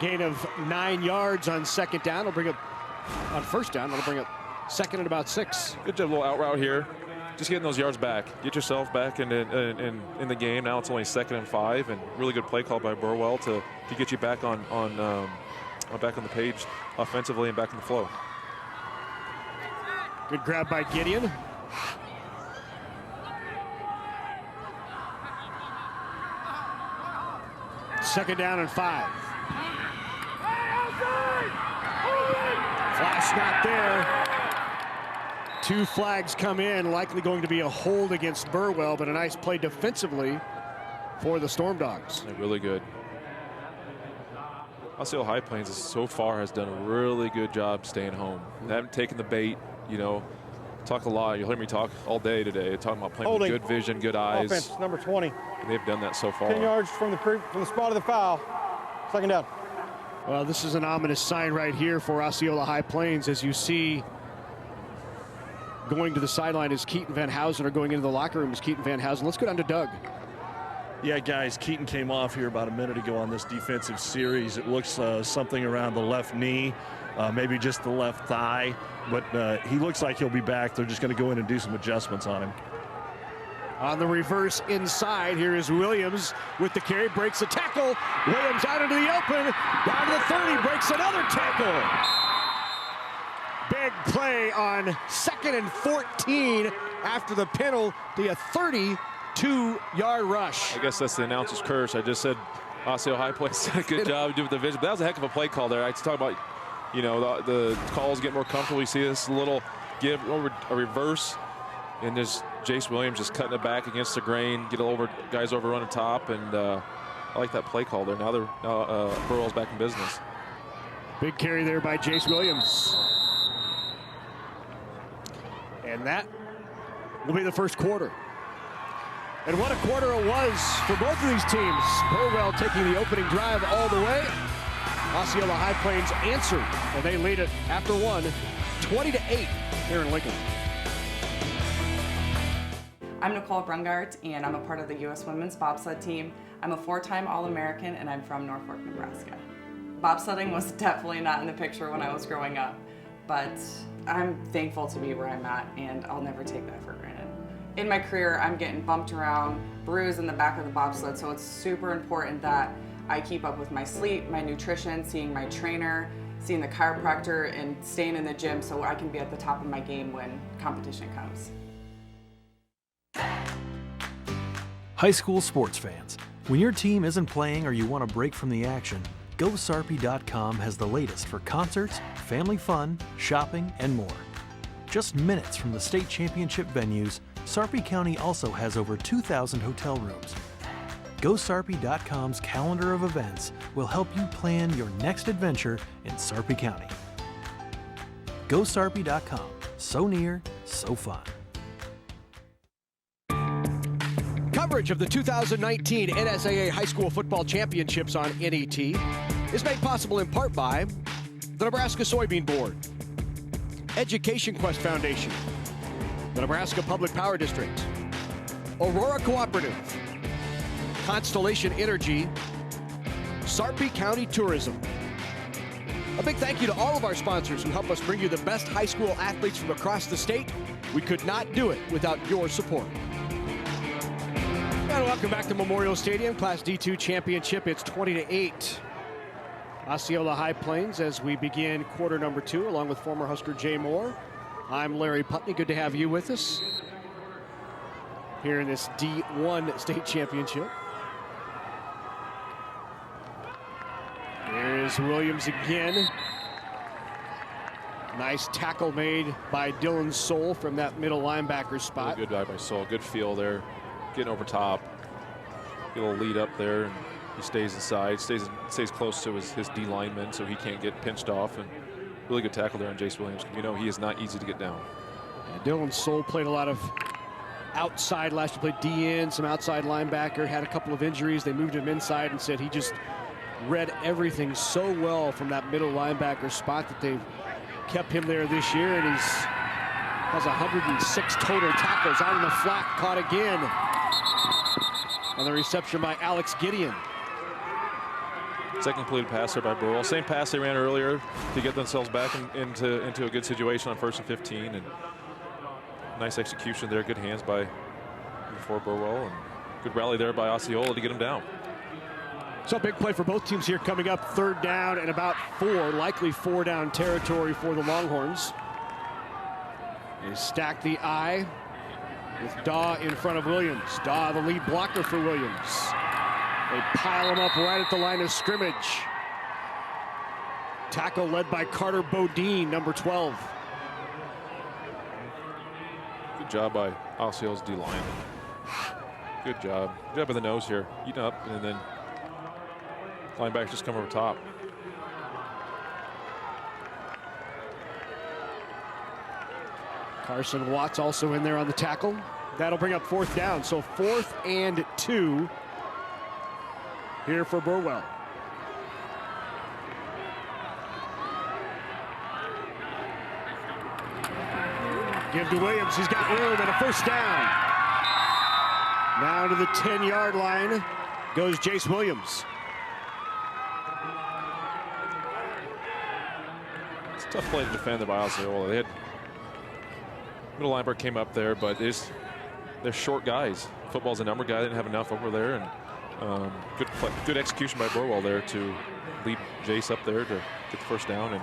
Gain of 9 yards on 2nd down. Will bring up on first down. It'll bring up 2nd and about 6. Good job, little out route here. Just getting those yards back. Get yourself back in the game. Now it's only 2nd and 5, and really good play call by Burwell to get you back on back on the page offensively and back in the flow. Good grab by Gideon. Second down and 5. Flash not there. 2 flags come in, likely going to be a hold against Burwell, but a nice play defensively for the Stormdogs. Yeah, really good. Osceola High Plains so far has done a really good job staying home. They haven't taken the bait, Talk a lot. You'll hear me talk all day today, talking about playing with good vision, good eyes. Offense, number 20. And they've done that so far. 10 yards from the spot of the foul. Second down. Well, this is an ominous sign right here for Osceola High Plains, as you see going to the sideline is Keaton Van Housen, or going into the locker room is Keaton Van Housen. Let's go down to Doug. Yeah, guys, Keaton came off here about a minute ago on this defensive series. It looks something around the left knee, maybe just the left thigh, but he looks like he'll be back. They're just going to go in and do some adjustments on him. On the reverse inside, here is Williams with the carry, breaks a tackle. Williams out into the open, down to the 30, breaks another tackle. Big play on 2nd and 14 after the penalty, a 32-yard rush. I guess that's the announcer's curse. I just said Osceola High Plains did a good job doing the vision. But that was a heck of a play call there. I talk about, you know, the calls get more comfortable. You see this little give over a reverse, and there's Jace Williams just cutting it back against the grain, get over guys overrun the top, and I like that play call there. Now Burwell's back in business. Big carry there by Jace Williams. And that will be the first quarter. And what a quarter it was for both of these teams. Burwell taking the opening drive all the way. Osceola High Plains answered, and they lead it after one, 20-8 here in Lincoln. I'm Nicole Brungart, and I'm a part of the U.S. Women's Bobsled team. I'm a 4-time All-American, and I'm from Norfolk, Nebraska. Bobsledding was definitely not in the picture when I was growing up, but I'm thankful to be where I'm at, and I'll never take that for granted. In my career, I'm getting bumped around, bruised in the back of the bobsled, so it's super important that I keep up with my sleep, my nutrition, seeing my trainer, seeing the chiropractor, and staying in the gym so I can be at the top of my game when competition comes. High school sports fans, when your team isn't playing or you want a break from the action, GoSarpy.com has the latest for concerts, family fun, shopping, and more. Just minutes from the state championship venues, Sarpy County also has over 2,000 hotel rooms. GoSarpy.com's calendar of events will help you plan your next adventure in Sarpy County. GoSarpy.com, so near, so fun. Coverage of the 2019 NSAA High School Football Championships on NET is made possible in part by the Nebraska Soybean Board, Education Quest Foundation, the Nebraska Public Power District, Aurora Cooperative, Constellation Energy, Sarpy County Tourism. A big thank you to all of our sponsors who help us bring you the best high school athletes from across the state. We could not do it without your support. And welcome back to Memorial Stadium, Class D2 Championship. It's 20-8. Osceola High Plains as we begin quarter number 2, along with former Husker Jay Moore. I'm Larry Putney. Good to have you with us here in this D1 state championship. Here's Williams again. Nice tackle made by Dylan Soul from that middle linebacker spot. Really good dive by Soul. Good feel there. Getting over top. Get a little lead up there, and he stays inside, stays close to his D lineman so he can't get pinched off. And really good tackle there on Jace Williams. You know he is not easy to get down. And Dylan Soul played a lot of outside last year, played D-end, some outside linebacker, had a couple of injuries. They moved him inside and said he just read everything so well from that middle linebacker spot that they've kept him there this year, and has 106 total tackles out in the flat, caught again on the reception by Alex Gideon. Second completed pass there by Burwell. Same pass they ran earlier to get themselves back into a good situation on 1st and 15. And nice execution there. Good hands by Burwell. And good rally there by Osceola to get him down. So a big play for both teams here coming up. 3rd down and about 4, likely 4 down territory for the Longhorns. They stack the I with Daw in front of Williams. Daw, the lead blocker for Williams. They pile him up right at the line of scrimmage. Tackle led by Carter Bodine, number 12. Good job by Osceola's D line. Good job. Good job by the nose here. Eating up, and then linebackers just come over top. Carson Watts also in there on the tackle. That'll bring up 4th down. So 4th and 2 here for Burwell. Give to Williams. He's got room and a 1st down. Now to the 10-yard line goes Jace Williams. It's a tough play to defend by Osceola. They had middle linebacker came up there, but they're short guys. Football's a number guy. They didn't have enough over there, and good execution by Burwell there to lead Jace up there to get the 1st down and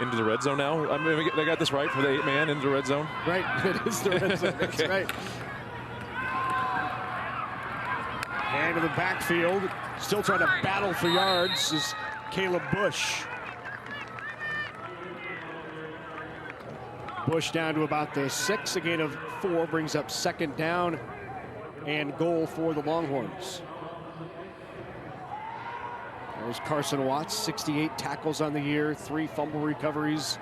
into the red zone now. I mean, they got this right for the 8-man into the red zone. Right, it is the red zone. That's Okay. right. And to the backfield, still trying to battle for yards is Caleb Bush. Bush down to about the 6, a gain of 4, brings up 2nd down and goal for the Longhorns. There's Carson Watts, 68 tackles on the year, 3 fumble recoveries.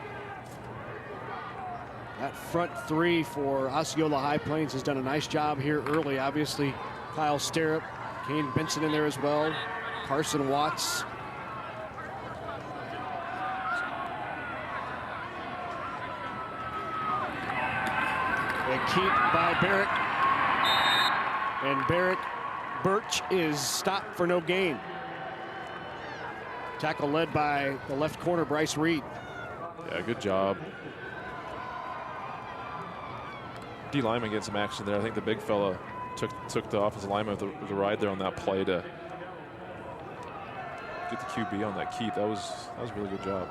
That front 3 for Osceola High Plains has done a nice job here early. Obviously, Kyle Sterrup, Kane Benson in there as well, Carson Watts. A keep by Barrick. And Barrick Birch is stopped for no gain. Tackle led by the left corner, Bryce Reed. Yeah, good job. D lineman getting some action there. I think the big fella took the offensive lineman with the ride there on that play to get the QB on that keep. That was a really good job.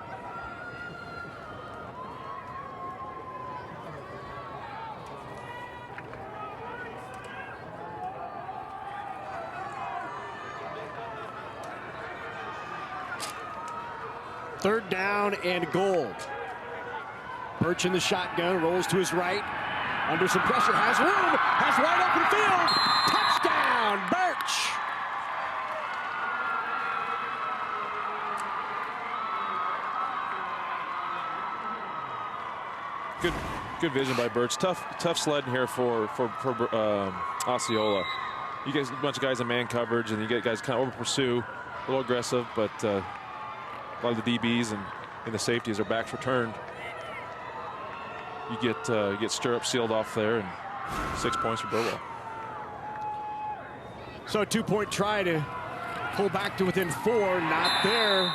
Third down and goal. Birch in the shotgun, rolls to his right. Under some pressure, has room, has wide open field. Touchdown, Birch. Good vision by Birch. Tough sledding here for Osceola. You guys, a bunch of guys in man coverage, and you get guys kind of over pursue, a little aggressive, but a lot of the DBs and the safeties, their backs returned. You get Stirrup sealed off there, and 6 points for Burwell. So a 2-point try to pull back to within 4, not there.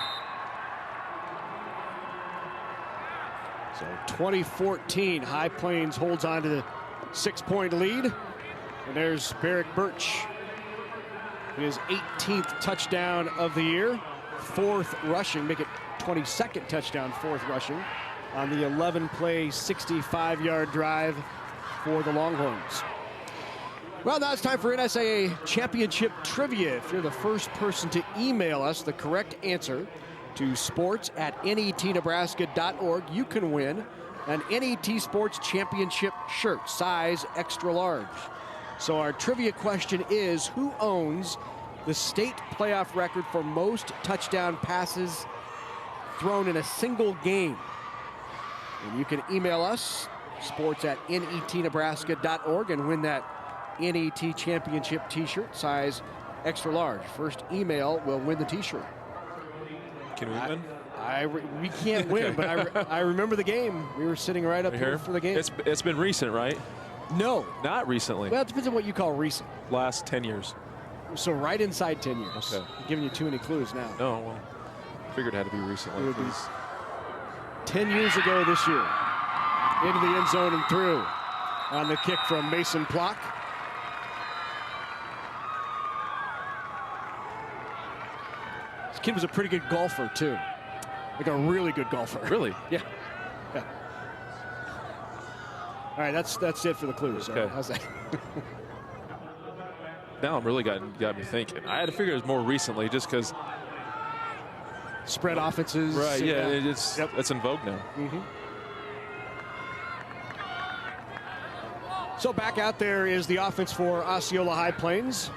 So 2014, High Plains holds on to the 6-point lead. And there's Barrick Birch. His 18th touchdown of the year. 4th rushing, make it 22nd touchdown, 4th rushing on the 11-play, 65-yard drive for the Longhorns. Well, now it's time for NSAA Championship Trivia. If you're the first person to email us the correct answer to sports@netnebraska.org, you can win an NET Sports Championship shirt, size extra large. So our trivia question is, who owns the state playoff record for most touchdown passes thrown in a single game? And you can email us, sports@netnebraska.org, and win that NET Championship t-shirt, size extra large. First email will win the t-shirt. Can we win? We can't win, but I remember the game. We were sitting right up here for the game. It's been recent, right? No. Not recently. Well, it depends on what you call recent. Last 10 years. So right inside 10 years. Okay. I'm giving you too many clues now. No, well, figured it had to be recently. It would be 10 years ago this year. Into the end zone and through on the kick from Mason Plock. This kid was a pretty good golfer, too. Like a really good golfer. Really? Yeah. All right, that's it for the clues. Okay. How's that? Now I'm really got me thinking. I had to figure it was more recently just because. Spread offenses. Right, yeah, it's in vogue now. Mm-hmm. So back out there is the offense for Osceola High Plains.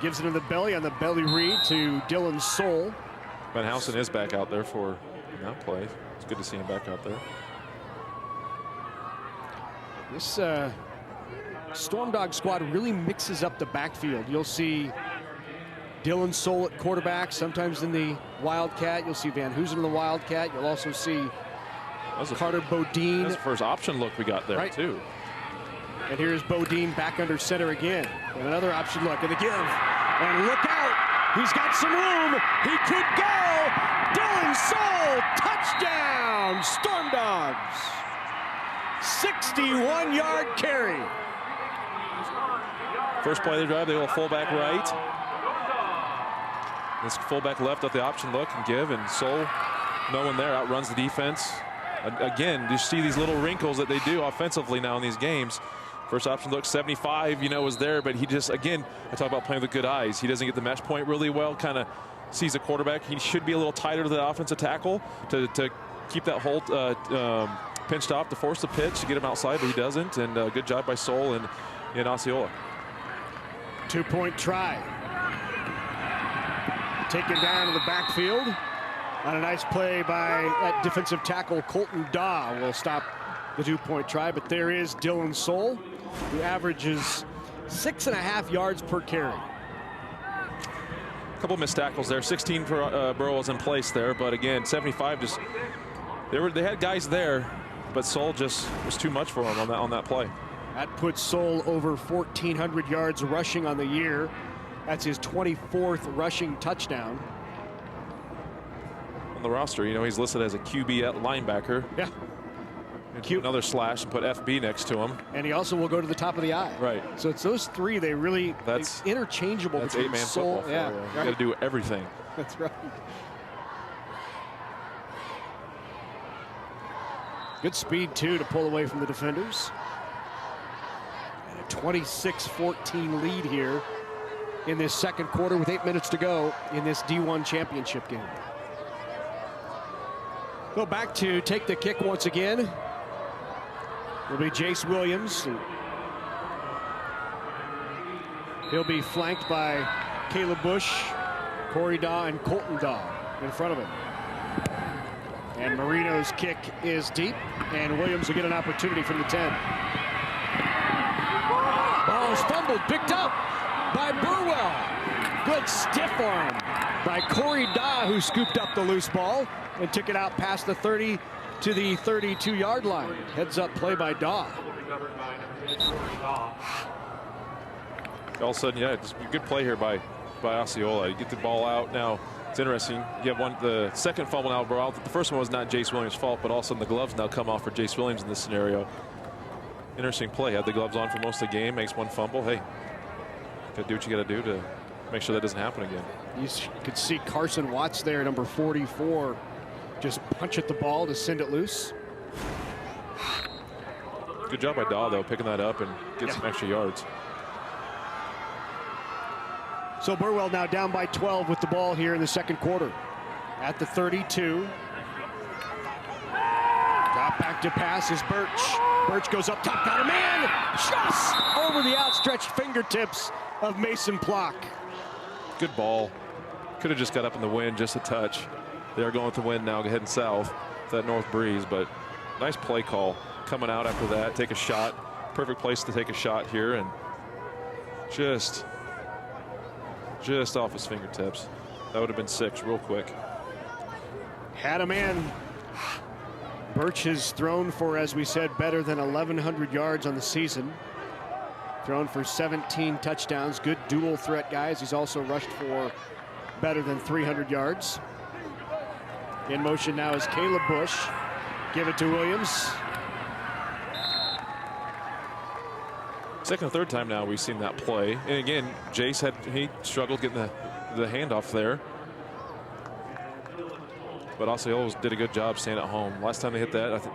Gives it in the belly on the belly read to Dylan Soul. Van Housen is back out there for that play. It's good to see him back out there. This Stormdog squad really mixes up the backfield. You'll see Dylan Soul at quarterback, sometimes in the Wildcat. You'll see Van Hoosen in the Wildcat. You'll also see Carter Bodine. That's the first option look we got there, too. And here's Bodine back under center again. And another option look and the give. And look out. He's got some room. He could go. Dylan Soul, touchdown, Stormdogs. 61-yard carry. First play of the drive, they go fullback right. This fullback left at the option look and give, and Soul, no one there, outruns the defense. Again, you see these little wrinkles that they do offensively now in these games. First option look, 75, was there, but he just, again, I talk about playing with good eyes. He doesn't get the mesh point really well, kind of sees the quarterback. He should be a little tighter to the offensive tackle to keep that hold pinched off, to force the pitch, to get him outside, but he doesn't, and good job by Soul in Osceola. 2-point try. Taken down to the backfield on a nice play by that defensive tackle, Colton Daw, will stop the 2-point try, but there is Dylan Soul, who averages 6.5 yards per carry. A couple missed tackles there. 16 for Burwell's in place there, but again, 75 just they had guys there, but Soul just was too much for him on that play. That puts Soul over 1,400 yards rushing on the year. That's his 24th rushing touchdown. On the roster, he's listed as a QB at linebacker. Yeah. Another slash and put FB next to him. And he also will go to the top of the eye. Right. So it's those three, that's interchangeable. That's 8-man football. Yeah. You got to do everything. That's right. Good speed, too, to pull away from the defenders. And a 26-14 lead here in this second quarter with 8 minutes to go in this D1 championship game. Go back to take the kick once again. Will be Jace Williams. He'll be flanked by Caleb Bush, Corey Daw, and Colton Daw in front of him. And Marino's kick is deep, and Williams will get an opportunity from the 10. Ball is fumbled, picked up by Burwell. Good stiff arm by Corey Daw, who scooped up the loose ball and took it out past the 30 to the 32-yard line. Heads up play by Daw. All of a sudden, yeah, just a good play here by Osceola. You get the ball out now. It's interesting. You have the second fumble now. The first one was not Jace Williams' fault, but all of a sudden the gloves now come off for Jace Williams in this scenario. Interesting play. Had the gloves on for most of the game. Makes one fumble. Hey, gotta do what you gotta do to make sure that doesn't happen again. You could see Carson Watts there, number 44, just punch at the ball to send it loose. Good job by Daw, though, picking that up and getting some extra yards. So Burwell now down by 12 with the ball here in the second quarter. At the 32. Drop back to pass is Birch. Birch goes up top, got a man, just over the outstretched fingertips of Mason Plock. Good ball. Could have just got up in the wind just a touch. They're going with the wind now, heading south, that north breeze, but nice play call. Coming out after that, take a shot. Perfect place to take a shot here, and just off his fingertips. That would have been 6 real quick. Had a man. Birch has thrown for, as we said, better than 1,100 yards on the season. Thrown for 17 touchdowns. Good dual threat guys. He's also rushed for better than 300 yards. In motion now is Caleb Bush. Give it to Williams. Second or third time now we've seen that play. And again, Jace he struggled getting the handoff there. But Osceola did a good job staying at home. Last time they hit that, I think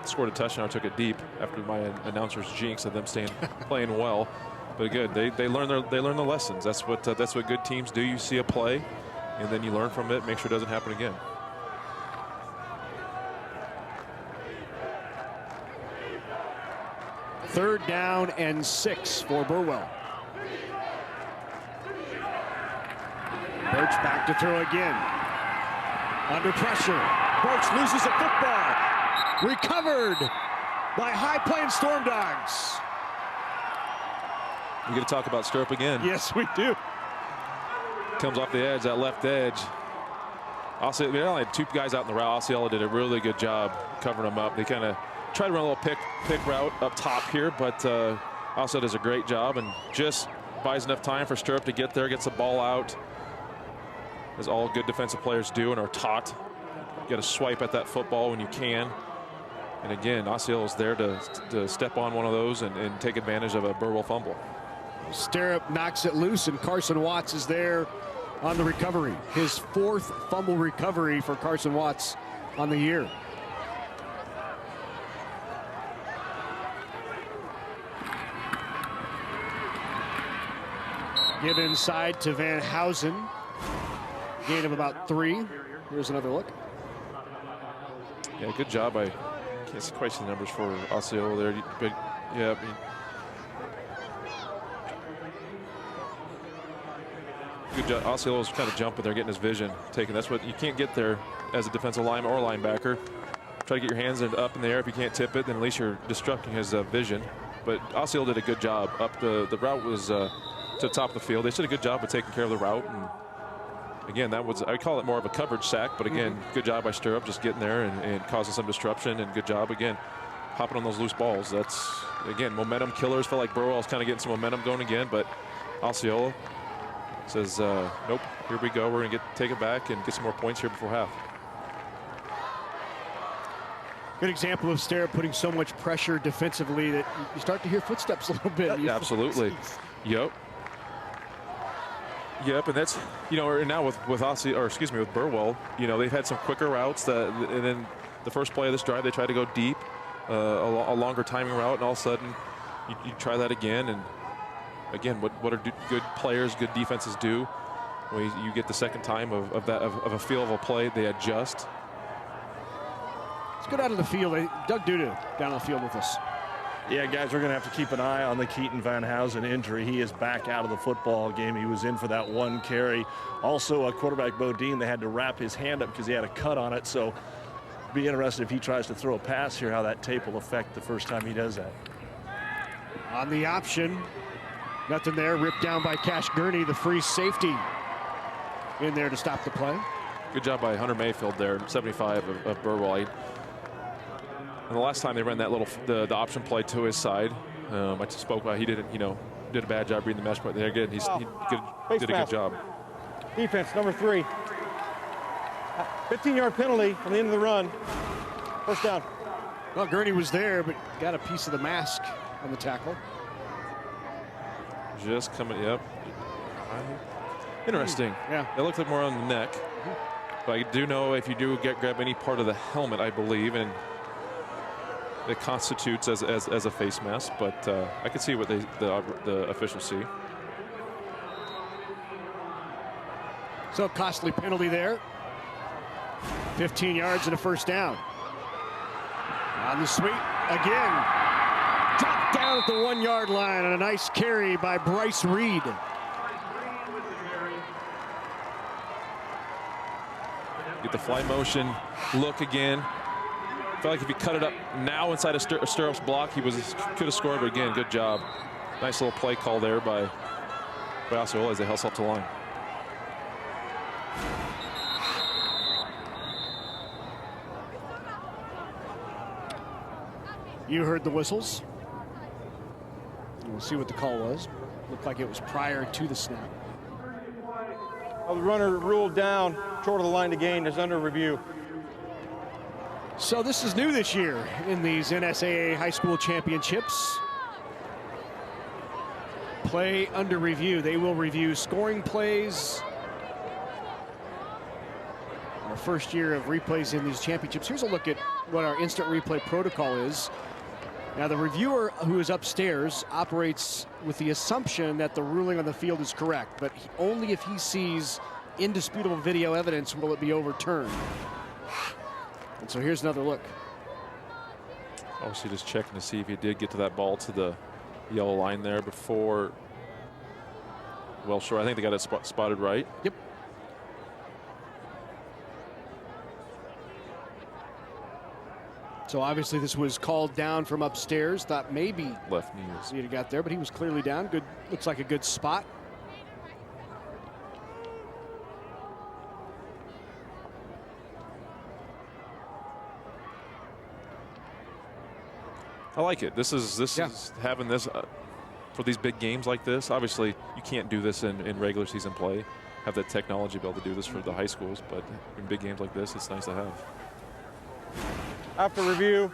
scored a touchdown, took it deep after my announcer's jinx of them playing well. But good, they learn the lessons. That's what good teams do. You see a play, and then you learn from it, make sure it doesn't happen again. Third down and 6 for Burwell. Birch back to throw again. Under pressure. Birch loses the football. Recovered by High Plains Stormdogs. We got to talk about Stirrup again. Yes, we do. Comes off the edge, that left edge. Osceola, they only had 2 guys out in the route. Osceola did a really good job covering them up. They kind of tried to run a little pick route up top here, but Osceola does a great job and just buys enough time for Stirrup to get there, gets the ball out, as all good defensive players do and are taught. You got to swipe at that football when you can. And again, Osceola is there to step on one of those and take advantage of a Burwell fumble. Stirrup knocks it loose, and Carson Watts is there on the recovery. His 4th fumble recovery for Carson Watts on the year. Give inside to Van Housen. Gain of about 3. Here's another look. Yeah, good job. I can't quite see the numbers for Osceola there, but yeah, I mean, good job. Osceola's kind of jumping there, getting his vision taken. That's what you can't get there as a defensive lineman or linebacker. Try to get your hands up in the air. If you can't tip it, then at least you're disrupting his vision. But Osceola did a good job. Up the route was to the top of the field. They did a good job of taking care of the route. And again, that was, I call it more of a coverage sack, but again, good job by Stirrup just getting there and causing some disruption, and good job again hopping on those loose balls. That's, again, momentum killers. Felt like Burwell's kind of getting some momentum going again, but Osceola says, nope, here we go. We're going to take it back and get some more points here before half. Good example of Stirrup putting so much pressure defensively that you start to hear footsteps a little bit. Yeah, absolutely. Yep. Yep, and that's, you know, now with Osceola, or excuse me, with Burwell, you know, they've had some quicker routes and then the first play of this drive, they try to go deep, a longer timing route, and all of a sudden you try that again. And again, what are good players, good defenses do? When you get the second time of a feel of a play, they adjust. Let's go down to the field. Doug Duda down on the field with us. Yeah, guys, we're going to have to keep an eye on the Keaton Van Housen injury. He is back out of the football game. He was in for that 1 carry. Also, quarterback Bodine, they had to wrap his hand up because he had a cut on it. So be interested if he tries to throw a pass here, how that tape will affect the first time he does that. On the option, nothing there. Ripped down by Cash Gurney, the free safety in there to stop the play. Good job by Hunter Mayfield there, 75 of Burwell. And the last time they ran that the option play to his side, I just spoke about he didn't, you know, did a bad job reading the mesh, but there again, he did a good job. Defense, number 3. 15-yard penalty from the end of the run. First down. Well, Gurney was there, but got a piece of the mask on the tackle. Just coming, yep. Interesting. Yeah. It looked like more on the neck. But I do know if you do grab any part of the helmet, I believe, and it constitutes as a face mask, but I can see what the officials see. So costly penalty there. 15 yards and a first down. On the sweep again. Dropped down at the 1 yard line on a nice carry by Bryce Reed. Get the fly motion look again. Felt like if he cut it up now inside of Stirrup's block, he could have scored, but again, good job. Nice little play call there by Osceola as they hustle up to the line. You heard the whistles. We'll see what the call was. Looked like it was prior to the snap. Well, the runner ruled down short of the line to gain is under review. So this is new this year in these NSAA high school championships. Play under review. They will review scoring plays. Our first year of replays in these championships. Here's a look at what our instant replay protocol is. Now, the reviewer who is upstairs operates with the assumption that the ruling on the field is correct, but only if he sees indisputable video evidence will it be overturned. And so here's another look. Obviously just checking to see if he did get to that ball to the yellow line there before. Well, sure, I think they got it spotted right. Yep. So obviously this was called down from upstairs. Thought maybe left knee was. He'd have got there, but he was clearly down. Good, looks like a good spot. I like it. This is having this for these big games like this. Obviously, you can't do this in regular season play. Have that technology to be able to do this for the high schools, but in big games like this, it's nice to have. After review,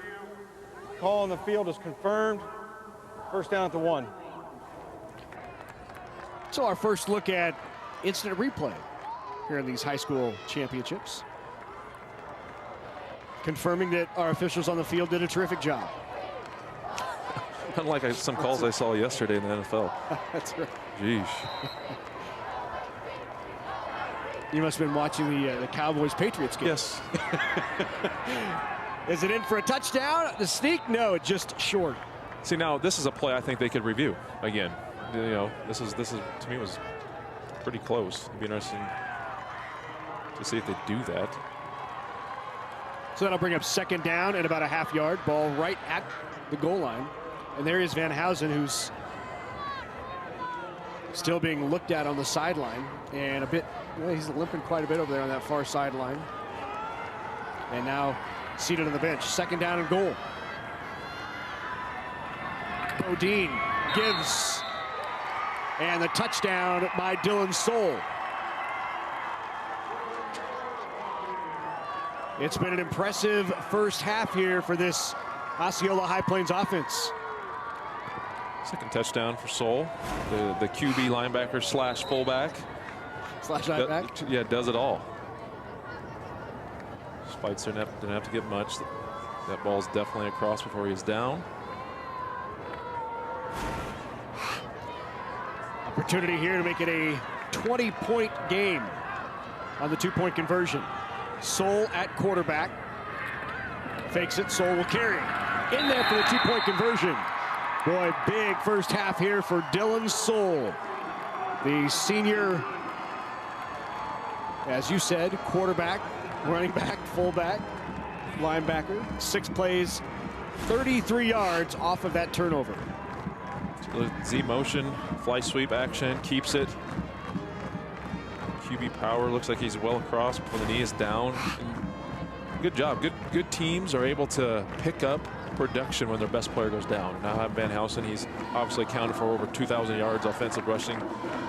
call on the field is confirmed. First down at the 1. So our first look at instant replay here in these high school championships. Confirming that our officials on the field did a terrific job. Unlike some calls I saw yesterday in the NFL. That's right. Jeez. You must have been watching the Cowboys-Patriots game. Yes. Is it in for a touchdown? The sneak? No, just short. See, now this is a play I think they could review again. You know, this is to me was pretty close. It'd be interesting to see if they do that. So that'll bring up second down and about a half yard. Ball right at the goal line. And there is Van Housen, who's still being looked at on the sideline. And a bit, he's limping quite a bit over there on that far sideline. And now seated on the bench. Second down and goal. Bodine gives. And the touchdown by Dylan Soule. It's been an impressive first half here for this Osceola High Plains offense. Second touchdown for Soule, the QB linebacker slash fullback. Slash linebacker? Yeah, does it all. Spitzer didn't have to get much. That ball's definitely across before he's down. Opportunity here to make it a 20-point game on the 2-point conversion. Soule at quarterback. Fakes it. Soule will carry. In there for the 2-point conversion. Boy, big first half here for Dylan Soule. The senior, as you said, quarterback, running back, fullback, linebacker. 6 plays, 33 yards off of that turnover. Z motion, fly sweep action, keeps it. QB power, looks like he's well across before the knee is down. Good job. Good teams are able to pick up production when their best player goes down. Now have Van Housen, he's obviously accounted for over 2,000 yards offensive rushing,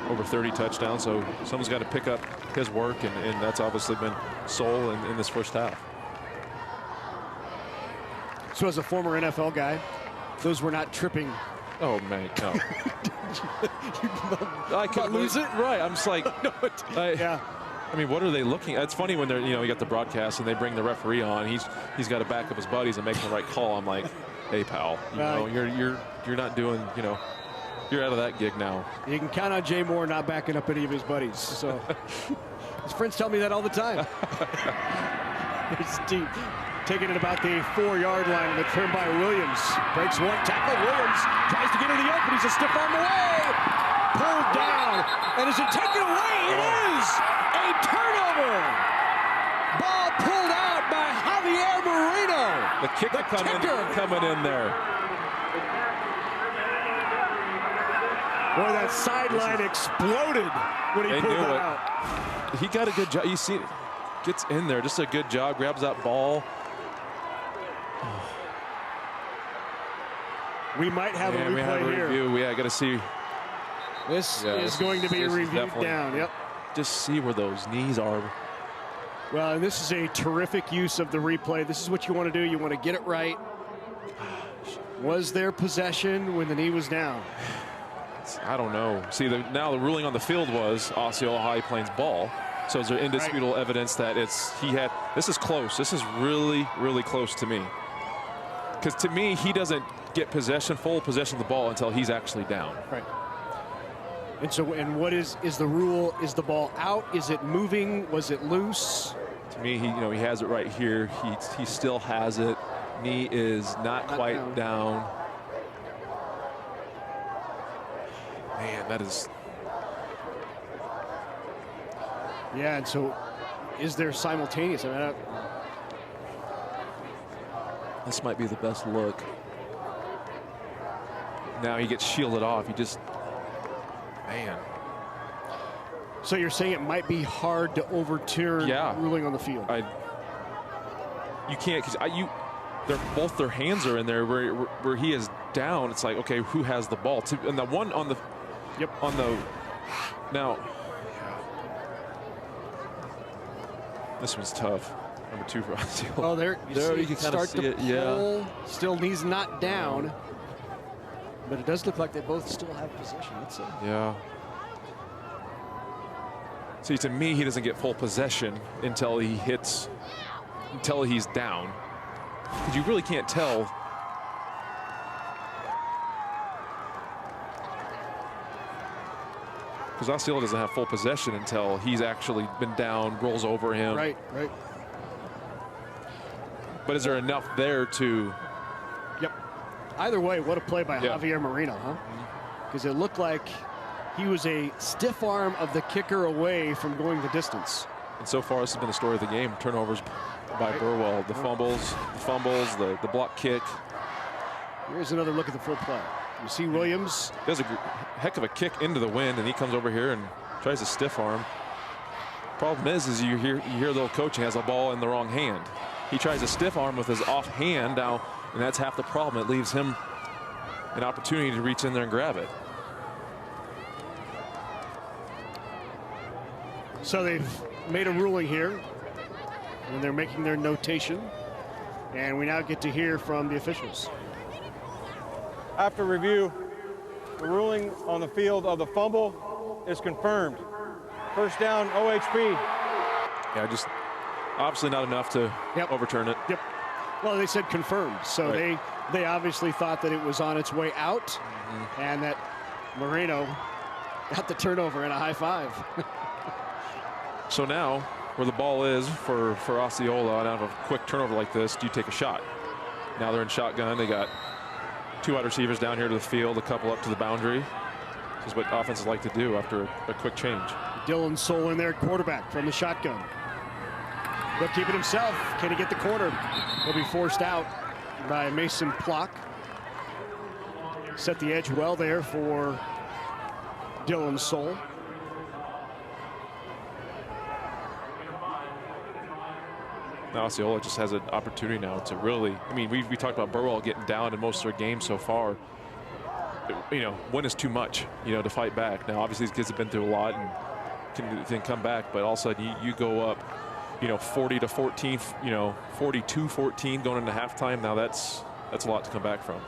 over 30 touchdowns, so someone's got to pick up his work, and that's obviously been Soule in this first half. So as a former NFL guy, those were not tripping. Oh man, no. I could lose it? Right, I'm just like, no, yeah. I mean, what are they looking at? It's funny when they're, you got the broadcast and they bring the referee on. He's got to back up his buddies and make the right call. I'm like, hey pal, you're not doing, you're out of that gig now. You can count on Jay Moore not backing up any of his buddies. So his friends tell me that all the time. It's deep. Taking it about the 4-yard line, and the trim by Williams. Breaks one tackle. Williams tries to get in the open. He's a stiff arm away. Pulled down. And is it taken away? It is a turnover. Ball pulled out by Javier Moreno. The kicker coming in there. Boy, that sideline exploded when he pulled it out. He got a good job. You see, gets in there. Just a good job. Grabs that ball. We might have a replay here. Yeah, I got to see. This is going to be reviewed down. Yep. Just see where those knees are. Well, and this is a terrific use of the replay. This is what you want to do. You want to get it right. Was there possession when the knee was down? I don't know. See, now the ruling on the field was Osceola High Plains ball. So is there indisputable evidence that this is close. This is really, really close to me. Because to me, he doesn't get full possession of the ball until he's actually down. Right. And so, and what is the rule? Is the ball out? Is it moving? Was it loose? To me, he has it right here. He still has it. Knee is not quite down. Man, that is. Yeah, and so is there simultaneous? I mean, This might be the best look. Now he gets shielded off. He just, man. So you're saying it might be hard to overturn ruling on the field? You can't, because both their hands are in there where he is down. It's like, okay, who has the ball? And the one on the, now, this one's tough. Number 2 for Osceola. Oh, there you can kind of see it. Yeah. Still knees not down, but it does look like they both still have possession. Let's see. Yeah. See, to me, he doesn't get full possession until he's down. Because you really can't tell. Because Osceola doesn't have full possession until he's actually been down, rolls over him. Right. But is there enough there to? Yep. Either way, what a play by Javier Moreno, huh? Because it looked like he was a stiff arm of the kicker away from going the distance. And so far, this has been the story of the game. Turnovers by Burwell. The fumbles, the block kick. Here's another look at the full play. You see Williams. Does a heck of a kick into the wind, and he comes over here and tries to stiff arm. Problem is you hear a little coaching has a ball in the wrong hand. He tries to stiff arm with his off hand now, and that's half the problem. It leaves him an opportunity to reach in there and grab it. So they've made a ruling here, and they're making their notation. And we now get to hear from the officials. After review, the ruling on the field of the fumble is confirmed. First down, OHP. Yeah, just obviously not enough to overturn it. Yep. Well, they said confirmed, so they obviously thought that it was on its way out, and that Moreno got the turnover and a high five. So now, where the ball is for Osceola, and out of a quick turnover like this, do you take a shot? Now they're in shotgun. They got 2 wide receivers down here to the field, a couple up to the boundary. This is what offenses like to do after a quick change. Dylan Soul in there, quarterback from the shotgun. He'll keep it himself. Can he get the corner? He'll be forced out by Mason Plock. Set the edge well there for Dylan Soul. Now Osceola just has an opportunity now to really, I mean, we talked about Burwell getting down in most of their games so far. You know, one is too much, to fight back. Now, obviously, these kids have been through a lot and can come back, but all of a sudden you go up, 40 to 14, 42-14 going into halftime. Now that's a lot to come back from.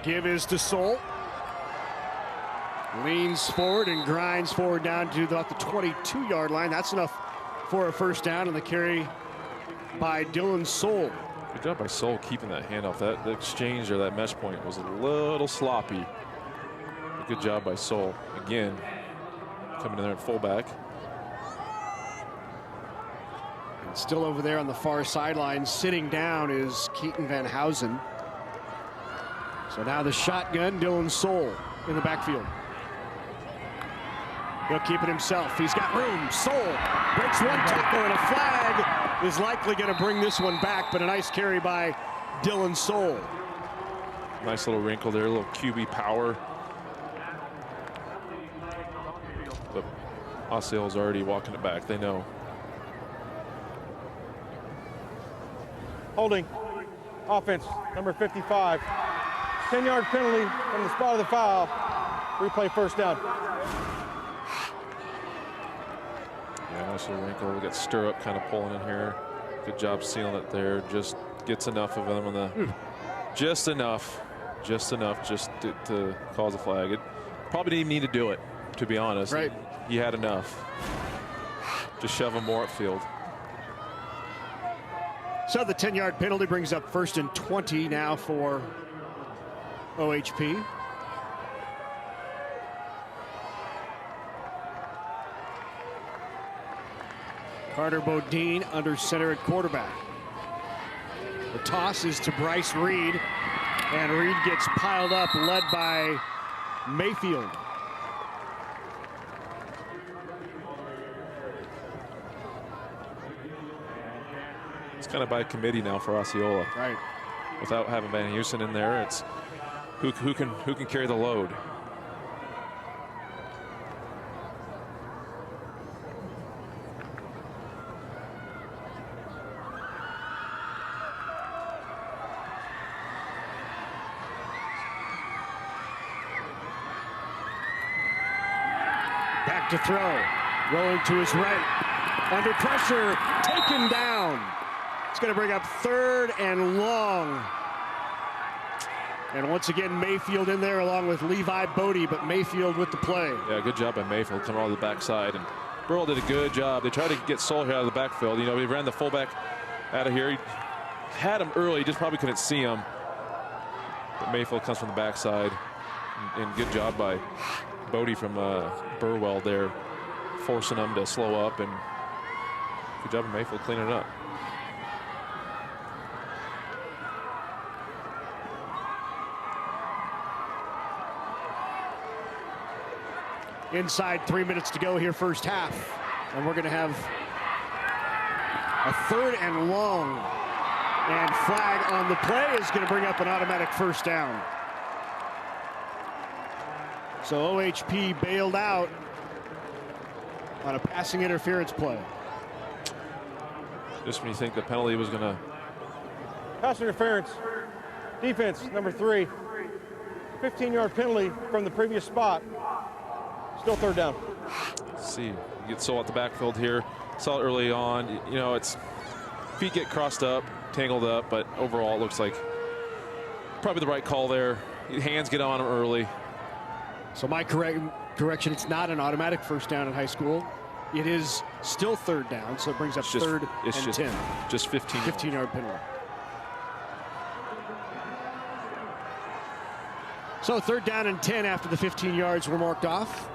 Give is to Soul. Leans forward and grinds forward down to about the 22-yard line. That's enough for a first down, and the carry by Dylan Soul. Good job by Soul keeping that handoff. That exchange or that mesh point was a little sloppy. But good job by Soul. Again, coming in there at fullback. And still over there on the far sideline, sitting down is Keaton Van Housen. So now the shotgun, Dylan Soul in the backfield. He'll keep it himself. He's got room. Soul breaks one tackle, and a flag is likely going to bring this one back, but a nice carry by Dylan Soul. Nice little wrinkle there, a little QB power. But Osceola's already walking it back. They know. Holding. Offense, number 55. 10-yard penalty from the spot of the foul. Replay first down. Yeah, nice little wrinkle. We got stirrup kind of pulling in here. Good job sealing it there. Just gets enough of them on the, just enough to cause a flag. It probably didn't even need to do it, to be honest. Right. He had enough. Just shove him more upfield. So the 10-yard penalty brings up 1st and 20 now for OHP. Carter Bodine under center at quarterback. The toss is to Bryce Reed, and Reed gets piled up, led by Mayfield. It's kind of by committee now for Osceola. Right. Without having Van Heusen in there, it's who can carry the load. Back to throw. Rolling to his right. Under pressure. Taken down. It's going to bring up 3rd and long. And once again, Mayfield in there along with Levi Bodie, but Mayfield with the play. Yeah, good job by Mayfield coming on the backside. And Burwell did a good job. They tried to get Soul here out of the backfield. You know, he ran the fullback out of here. He had him early, just probably couldn't see him. But Mayfield comes from the backside. And good job by Bodie from Burwell there, forcing him to slow up. And good job of Mayfield cleaning it up. Inside 3 minutes to go here, first half. And we're going to have a 3rd and long. And flag on the play is going to bring up an automatic first down. So OHP bailed out on a passing interference play. Just when you think the penalty was going to. Pass interference. Defense, number 3. 15-yard penalty from the previous spot. Still 3rd down. Let's see, you get Soul at the backfield here. Saw it early on. You know, it's feet get crossed up, tangled up, but overall it looks like probably the right call there. Hands get on him early. So my correction, it's not an automatic first down in high school. It is still 3rd down, so it brings up 3rd and 10. Just 15. 15-yard penalty. So 3rd down and 10 after the 15 yards were marked off.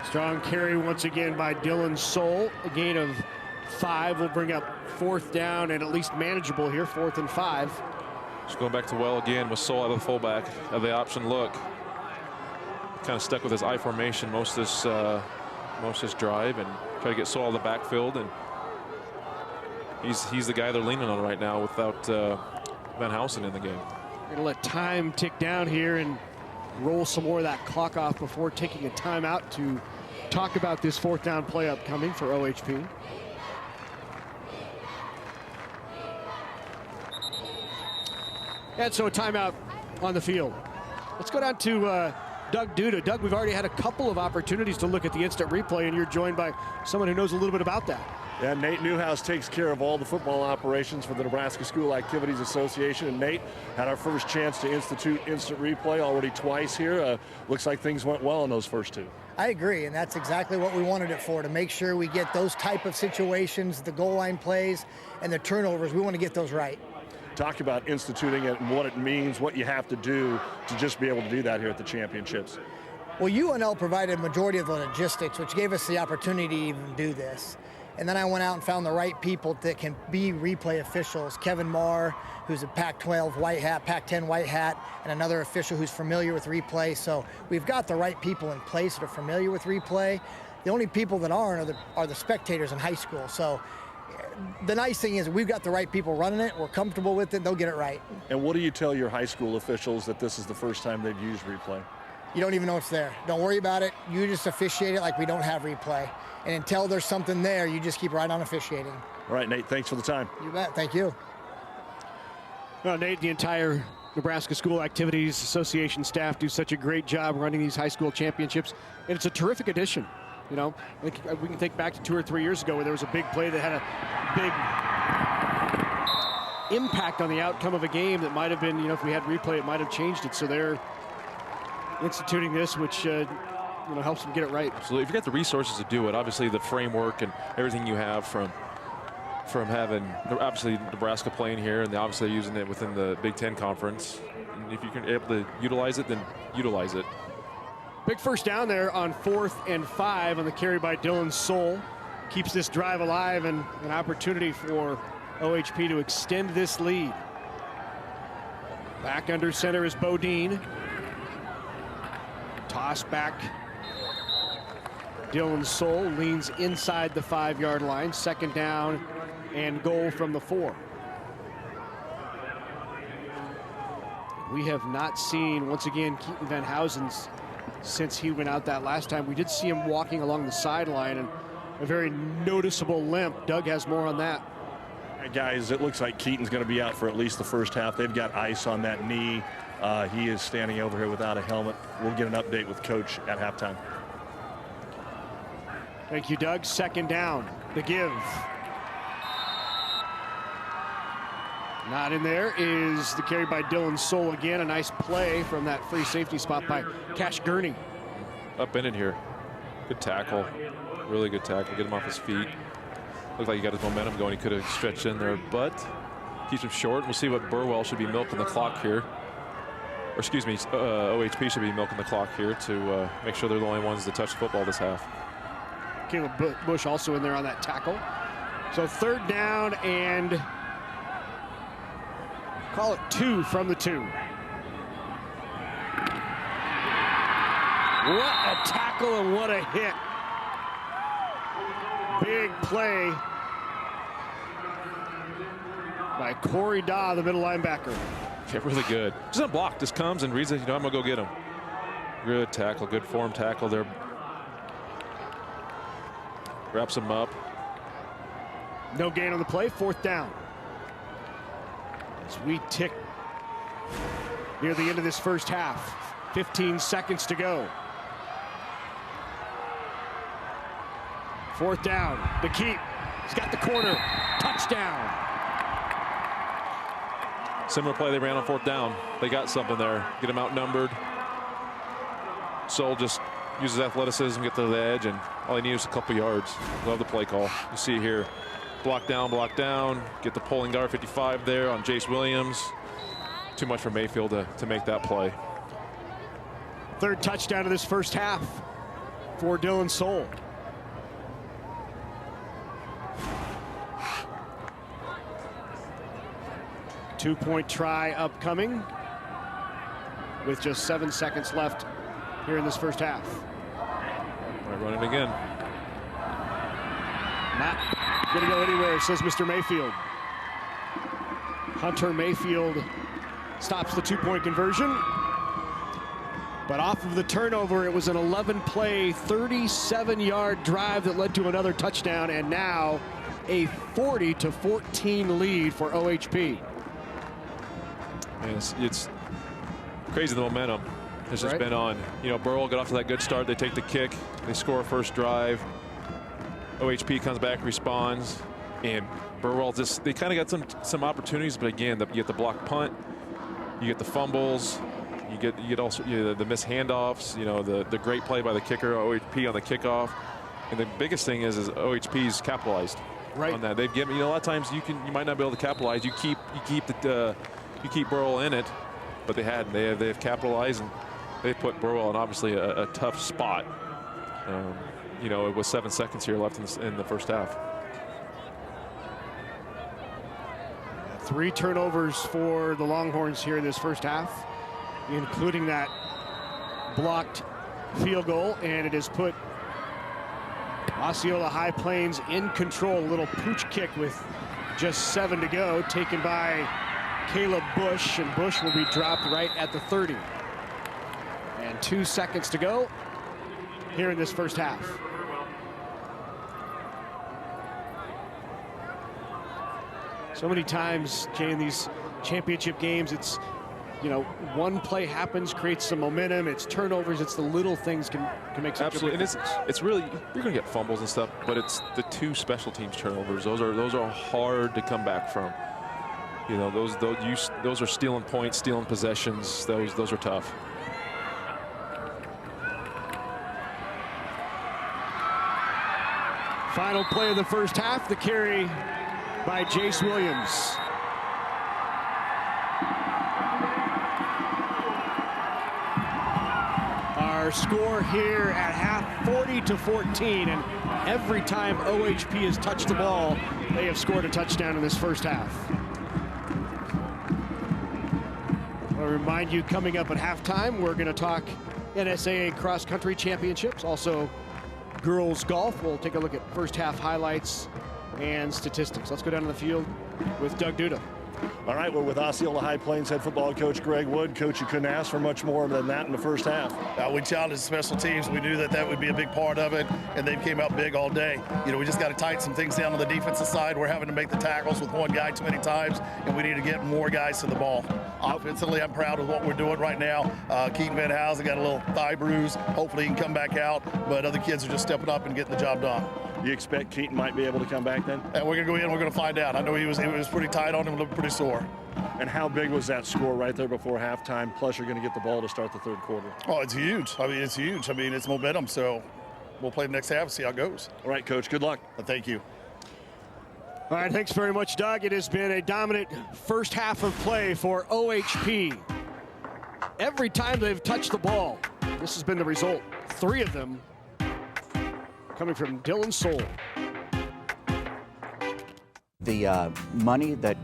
Strong carry once again by Dylan Soul. A gain of 5 will bring up 4th down and at least manageable here, 4th and 5. Just going back to Well again with Soul out of the fullback of the option look. Kind of stuck with his I formation most of this drive and try to get Soul out of the backfield, and he's the guy they're leaning on right now without Van Heusen in the game. We're gonna let time tick down here and roll some more of that clock off before taking a timeout to talk about this 4th down play upcoming for OHP. And so a timeout on the field. Let's go down to Doug Duda. Doug, we've already had a couple of opportunities to look at the instant replay, and you're joined by someone who knows a little bit about that. Yeah, Nate Newhouse takes care of all the football operations for the Nebraska School Activities Association. And Nate had our first chance to institute instant replay already twice here. Looks like things went well in those first 2. I agree, and that's exactly what we wanted it for, to make sure we get those type of situations, the goal line plays and the turnovers. We want to get those right. Talk about instituting it and what it means, what you have to do to just be able to do that here at the championships. Well, UNL provided a majority of the logistics, which gave us the opportunity to even do this. And then I went out and found the right people that can be replay officials. Kevin Marr, who's a Pac-12 white hat, Pac-10 white hat, and another official who's familiar with replay. So we've got the right people in place that are familiar with replay. The only people that aren't are the spectators in high school. So the nice thing is we've got the right people running it. We're comfortable with it. They'll get it right. And what do you tell your high school officials that this is the first time they've used replay? You don't even know it's there. Don't worry about it. You just officiate it like we don't have replay. And until there's something there, you just keep right on officiating. All right, Nate, thanks for the time. You bet. Thank you. Well, Nate, the entire Nebraska School Activities Association staff do such a great job running these high school championships, and it's a terrific addition. You know, I think we can think back to 2 or 3 years ago where there was a big play that had a big impact on the outcome of a game that might have been, you know, if we had replay, it might have changed it. So they're instituting this, which you know, helps them get it right. Absolutely. If you got the resources to do it, obviously the framework and everything you have from having obviously Nebraska playing here, and obviously using it within the Big Ten Conference. And if you can able to utilize it, then utilize it. Big first down there on 4th and 5 on the carry by Dylan Soul. Keeps this drive alive and an opportunity for OHP to extend this lead. Back under center is Bodine. Toss back Dylan Soul leans inside the 5-yard line. 2nd down and goal from the 4. We have not seen, once again, Keaton Van Housen's since he went out that last time. We did see him walking along the sideline and a very noticeable limp. Doug has more on that. Right, guys, it looks like Keaton's going to be out for at least the first half. They've got ice on that knee. He is standing over here without a helmet. We'll get an update with Coach at halftime. Thank you, Doug. 2nd down. The give. Not in there is the carry by Dylan Soul again. A nice play from that free safety spot by Cash Gurney. Up in here. Good tackle. Really good tackle. Get him off his feet. Looked like he got his momentum going. He could have stretched in there, but keeps him short. We'll see what Burwell should be milking the clock here. Or excuse me, OHP should be milking the clock here to make sure they're the only ones that touch the football this half. Caleb Bush also in there on that tackle. So 3rd down and call it 2 from the 2. What a tackle and what a hit. Big play by Corey Daw, the middle linebacker. Yeah, really good. Just unblocked, just comes and reads it. You know, I'm gonna go get him. Good tackle, good form tackle there. Wraps him up. No gain on the play, 4th down. As we tick near the end of this first half, 15 seconds to go. 4th down, the keep. He's got the corner, touchdown. Similar play they ran on 4th down. They got something there. Get him outnumbered. Soul just uses athleticism, get to the edge, and all he needs is a couple yards. Love the play call. You see here, block down, get the pulling guard 55 there on Jace Williams. Too much for Mayfield to make that play. 3rd touchdown of this first half for Dylan Soul. Two-point try upcoming with just 7 seconds left here in this first half. Right, running again. Not going to go anywhere, says Mr. Mayfield. Hunter Mayfield stops the 2-point conversion. But off of the turnover, it was an 11-play, 37-yard drive that led to another touchdown, and now a 40-14 lead for OHP. And it's crazy the momentum has just been on. You know, Burwell got off to that good start. They take the kick. They score a first drive. OHP comes back, responds, and Burwell just, they kind of got some opportunities, but again, you get the block punt, you get the fumbles, you get also the missed handoffs, you know, the great play by the kicker, OHP on the kickoff. And the biggest thing is OHP's capitalized on that. They've given, you know, a lot of times you might not be able to capitalize. You keep Burwell in it, but they have capitalized, and they put Burwell in obviously a tough spot. You know, it was 7 seconds here left in the first half. 3 turnovers for the Longhorns here in this first half, including that blocked field goal, and it has put Osceola High Plains in control. A little pooch kick with just 7 to go, taken by Caleb Bush, and Bush will be dropped right at the 30. And 2 seconds to go here in this first half. So many times, Jay, in these championship games, it's, you know, one play happens, creates some momentum. It's turnovers. It's the little things can make such a big difference. And it's really, you're going to get fumbles and stuff, but it's the 2 special teams turnovers. Those are hard to come back from. You know, those are stealing points, stealing possessions. Those are tough. Final play of the first half, the carry by Jace Williams. Our score here at half, 40-14, and every time OHP has touched the ball, they have scored a touchdown in this first half. I'll remind you, coming up at halftime, we're going to talk NSAA cross-country championships, also girls golf. We'll take a look at first half highlights and statistics. Let's go down to the field with Doug Duda. All right, we're with Osceola High Plains head football coach Greg Wood. Coach, you couldn't ask for much more than that in the first half. We challenged special teams. We knew that would be a big part of it, and they came out big all day. We just got to tighten some things down on the defensive side. We're having to make the tackles with one guy too many times, and we need to get more guys to the ball. Offensively, I'm proud of what we're doing right now. Keaton Van Housen got a little thigh bruise. Hopefully he can come back out, but other kids are just stepping up and getting the job done. You expect Keaton might be able to come back then? We're going to go in, we're going to find out. I know he was pretty tight on him, looked pretty sore. And how big was that score right there before halftime? Plus, you're going to get the ball to start the third quarter. Oh, it's huge. It's huge. It's momentum, so we'll play the next half and see how it goes. All right, Coach, good luck. Thank you. All right, thanks very much, Doug. It has been a dominant first half of play for OHP. Every time they've touched the ball, this has been the result. 3 of them coming from Dylan Soul. The money that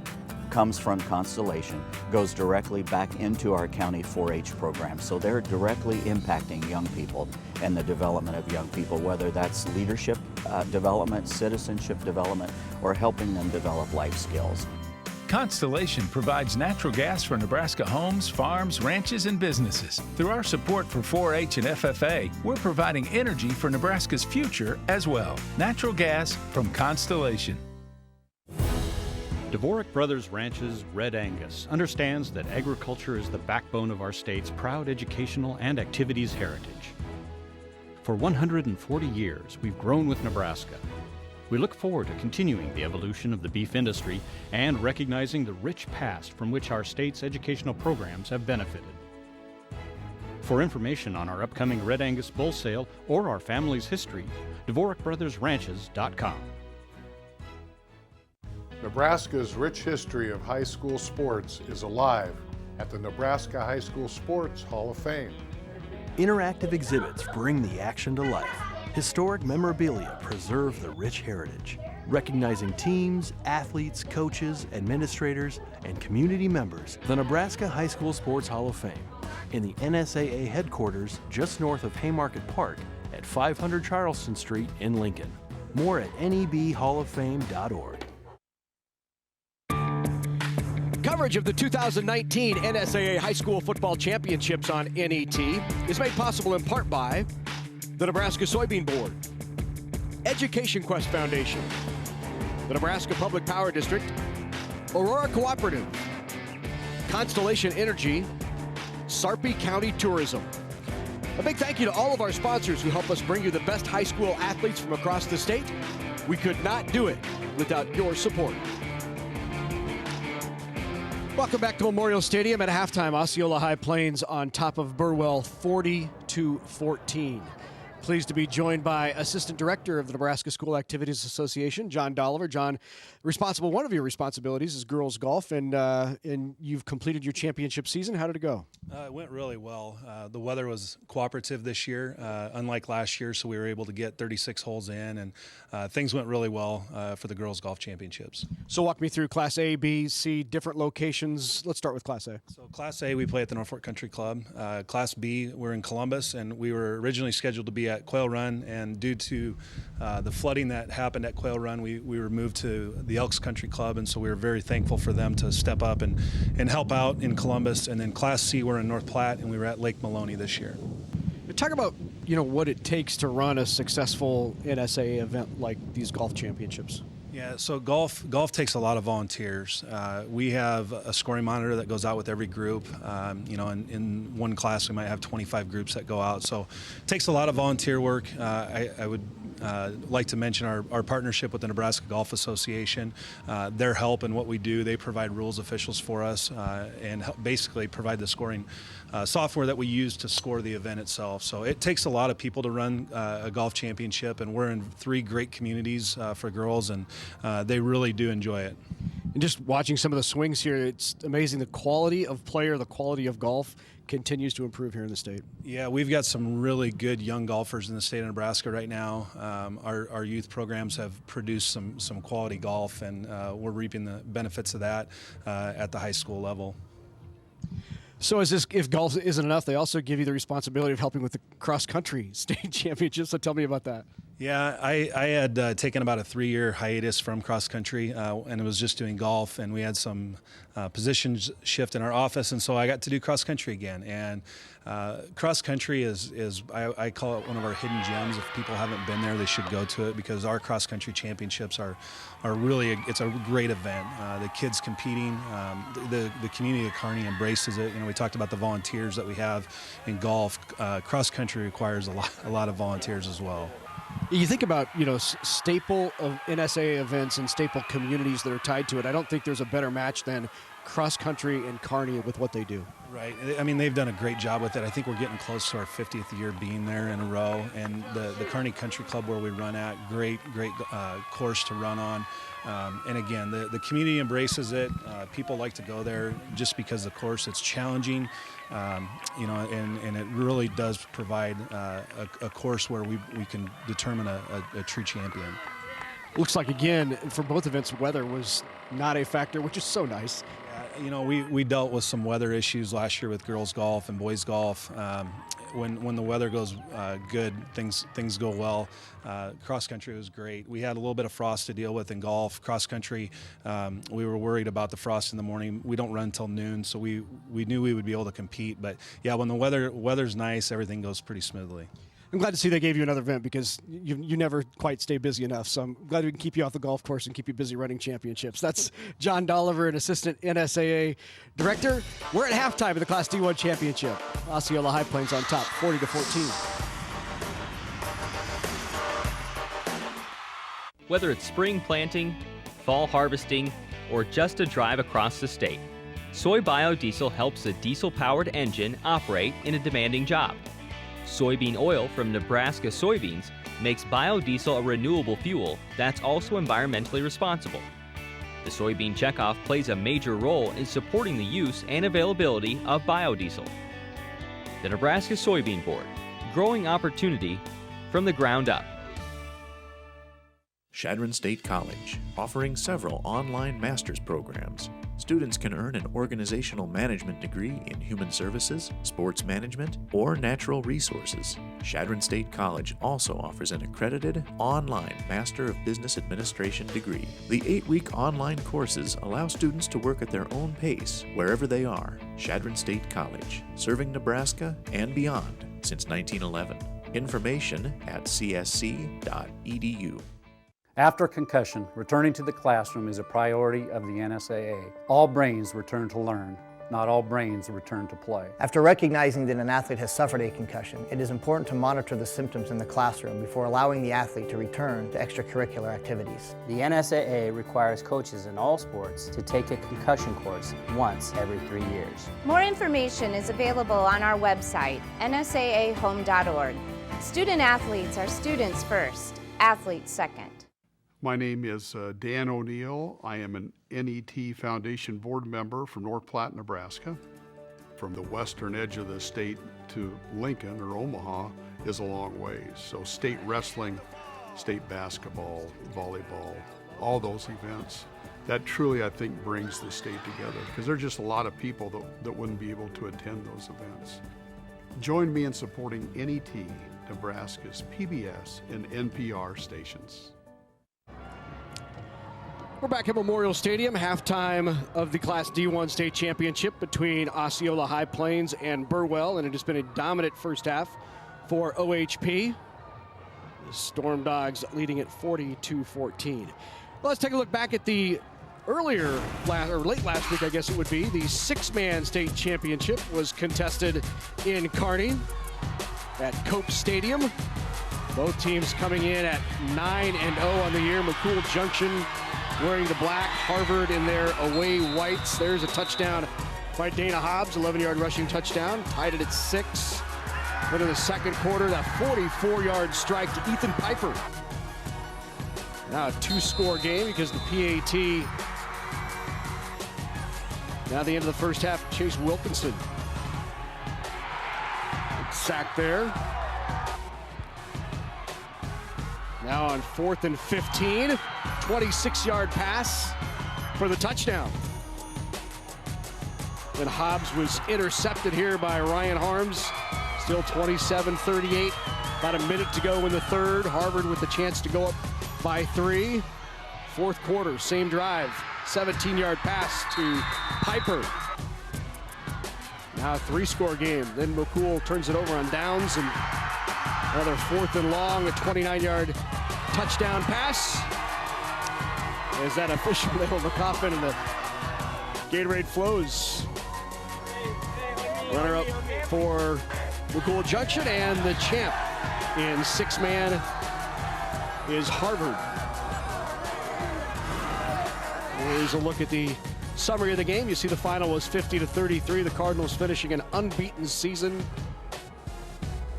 comes from Constellation goes directly back into our county 4-H program. So they're directly impacting young people and the development of young people, whether that's leadership development, citizenship development, or helping them develop life skills. Constellation provides natural gas for Nebraska homes, farms, ranches, and businesses. Through our support for 4-H and FFA, we're providing energy for Nebraska's future as well. Natural gas from Constellation. Dvorak Brothers Ranch's Red Angus understands that agriculture is the backbone of our state's proud educational and activities heritage. For 140 years, we've grown with Nebraska. We look forward to continuing the evolution of the beef industry and recognizing the rich past from which our state's educational programs have benefited. For information on our upcoming Red Angus bull sale or our family's history, DvorakBrothersRanches.com. Nebraska's rich history of high school sports is alive at the Nebraska High School Sports Hall of Fame. Interactive exhibits bring the action to life. Historic memorabilia preserve the rich heritage, recognizing teams, athletes, coaches, administrators, and community members. The Nebraska High School Sports Hall of Fame in the NSAA headquarters just north of Haymarket Park at 500 Charleston Street in Lincoln. More at nebhalloffame.org. Coverage of the 2019 NSAA High School Football Championships on NET is made possible in part by the Nebraska Soybean Board, Education Quest Foundation, the Nebraska Public Power District, Aurora Cooperative, Constellation Energy, Sarpy County Tourism. A big thank you to all of our sponsors who help us bring you the best high school athletes from across the state. We could not do it without your support. Welcome back to Memorial Stadium. At halftime, Osceola High Plains on top of Burwell 40-14. Pleased to be joined by Assistant Director of the Nebraska School Activities Association, John Dolliver. John, one of your responsibilities is girls golf, and you've completed your championship season. How did it go? It went really well. The weather was cooperative this year, unlike last year, so we were able to get 36 holes in, and things went really well for the girls golf championships. So walk me through Class A, B, C, different locations. Let's start with Class A. So Class A, we play at the Norfolk Country Club. Class B, we're in Columbus, and we were originally scheduled to be at Quail Run, and due to the flooding that happened at Quail Run, we were moved to the Elks Country Club, and so we were very thankful for them to step up and help out in Columbus. And then Class C, we're in North Platte, and we were at Lake Maloney this year. Talk about what it takes to run a successful NSAA event like these golf championships. Yeah, so golf takes a lot of volunteers. We have a scoring monitor that goes out with every group. In one class we might have 25 groups that go out, so it takes a lot of volunteer work. I would like to mention our partnership with the Nebraska Golf Association. Their help in what we do, they provide rules officials for us and basically provide the scoring software that we use to score the event itself. So it takes a lot of people to run a golf championship, and we're in 3 great communities for girls, and they really do enjoy it. And just watching some of the swings here, it's amazing the quality of player, the quality of golf continues to improve here in the state. Yeah, we've got some really good young golfers in the state of Nebraska right now. Our youth programs have produced some quality golf, and we're reaping the benefits of that at the high school level. So if golf isn't enough, they also give you the responsibility of helping with the cross-country state championship. So tell me about that. Yeah, I had taken about a 3-year hiatus from cross country, and it was just doing golf, and we had some positions shift in our office, and so I got to do cross country again. And cross country is I call it one of our hidden gems. If people haven't been there, they should go to it, because our cross country championships are really it's a great event. The kids competing, the community of Kearney embraces it. You know, we talked about the volunteers that we have in golf. Cross country requires a lot of volunteers as well. You think about, staple of NSAA events and staple communities that are tied to it. I don't think there's a better match than cross country and Kearney with what they do. Right. I mean, they've done a great job with it. I think we're getting close to our 50th year being there in a row. And the Kearney Country Club where we run at, great course to run on. And again, the community embraces it. People like to go there just because the course, it's challenging. And it really does provide a course where we can determine a true champion. Looks like, again, for both events, weather was not a factor, which is so nice. We dealt with some weather issues last year with girls golf and boys golf. When the weather goes good, things go well. Cross country was great. We had a little bit of frost to deal with in golf. Cross country, we were worried about the frost in the morning. We don't run till noon, so we knew we would be able to compete. But yeah, when the weather's nice, everything goes pretty smoothly. I'm glad to see they gave you another event, because you never quite stay busy enough. So I'm glad we can keep you off the golf course and keep you busy running championships. That's John Dolliver, an assistant NSAA director. We're at halftime of the Class D1 championship. Osceola High Plains on top, 40-14. Whether it's spring planting, fall harvesting, or just a drive across the state, soy biodiesel helps a diesel-powered engine operate in a demanding job. Soybean oil from Nebraska soybeans makes biodiesel a renewable fuel that's also environmentally responsible. The soybean checkoff plays a major role in supporting the use and availability of biodiesel. The Nebraska Soybean Board, growing opportunity from the ground up. Chadron State College, offering several online master's programs. Students can earn an organizational management degree in human services, sports management, or natural resources. Chadron State College also offers an accredited online Master of Business Administration degree. The 8-week online courses allow students to work at their own pace wherever they are. Chadron State College, serving Nebraska and beyond since 1911. Information at csc.edu. After concussion, returning to the classroom is a priority of the NSAA. All brains return to learn, not all brains return to play. After recognizing that an athlete has suffered a concussion, it is important to monitor the symptoms in the classroom before allowing the athlete to return to extracurricular activities. The NSAA requires coaches in all sports to take a concussion course once every 3 years. More information is available on our website, nsaahome.org. Student athletes are students first, athletes second. My name is Dan O'Neill. I am an NET Foundation board member from North Platte, Nebraska. From the western edge of the state to Lincoln or Omaha is a long ways. So state wrestling, state basketball, volleyball, all those events, that truly I think brings the state together, because there are just a lot of people that wouldn't be able to attend those events. Join me in supporting NET, Nebraska's PBS and NPR stations. We're back at Memorial Stadium, halftime of the Class D1 state championship between Osceola High Plains and Burwell, and it has been a dominant first half for OHP. The Stormdogs leading at 40-14. Well, let's take a look back at the late last week, I guess it would be. The 6-man state championship was contested in Kearney at Cope Stadium. Both teams coming in at 9-0 on the year. McCool Junction wearing the black, Harvard in their away whites. There's a touchdown by Dana Hobbs, 11-yard rushing touchdown. Tied it at 6. Into the second quarter, that 44-yard strike to Ethan Piper. Now a 2-score game because the PAT, now the end of the first half, Chase Wilkinson. Sack there. Now on 4th and 15, 26-yard pass for the touchdown. And Hobbs was intercepted here by Ryan Harms. Still 27-38. About a minute to go in the third. Harvard with the chance to go up by 3. Fourth quarter, same drive. 17-yard pass to Piper. Now a 3-score game. Then McCool turns it over on downs, and another 4th and long, a 29-yard touchdown pass. Is that official Nail McCoffin, and the Gatorade flows. Runner up for McCool Junction, and the champ in 6-man is Harvard. Here's a look at the summary of the game. You see the final was 50-33. The Cardinals finishing an unbeaten season.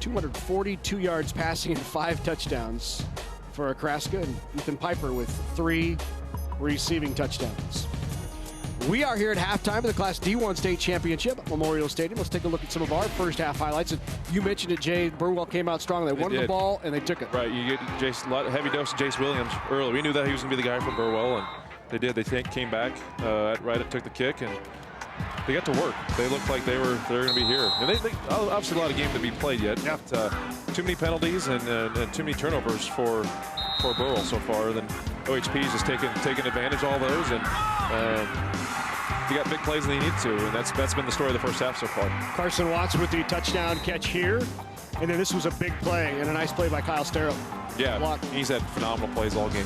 242 yards passing and 5 touchdowns for Nebraska, and Ethan Piper with 3 receiving touchdowns. We are here at halftime of the Class D1 State Championship at Memorial Stadium. Let's take a look at some of our first half highlights. And you mentioned it, Jay. Burwell came out strong. They won the ball, and they took it. Right, you get Jace, a lot, heavy dose of Jace Williams early. We knew that he was going to be the guy from Burwell, and they did. They came back right and took the kick, and they got to work. They looked like they were going to be here. And they obviously a lot of game to be played yet. Yeah. Too many penalties and too many turnovers for Burwell so far. Then OHP's just taking advantage of all those, and he got big plays than he needed to, and that's been the story of the first half so far. Carson Watts with the touchdown catch here, and then this was a big play and a nice play by Kyle Sterling. Yeah, he's had phenomenal plays all game.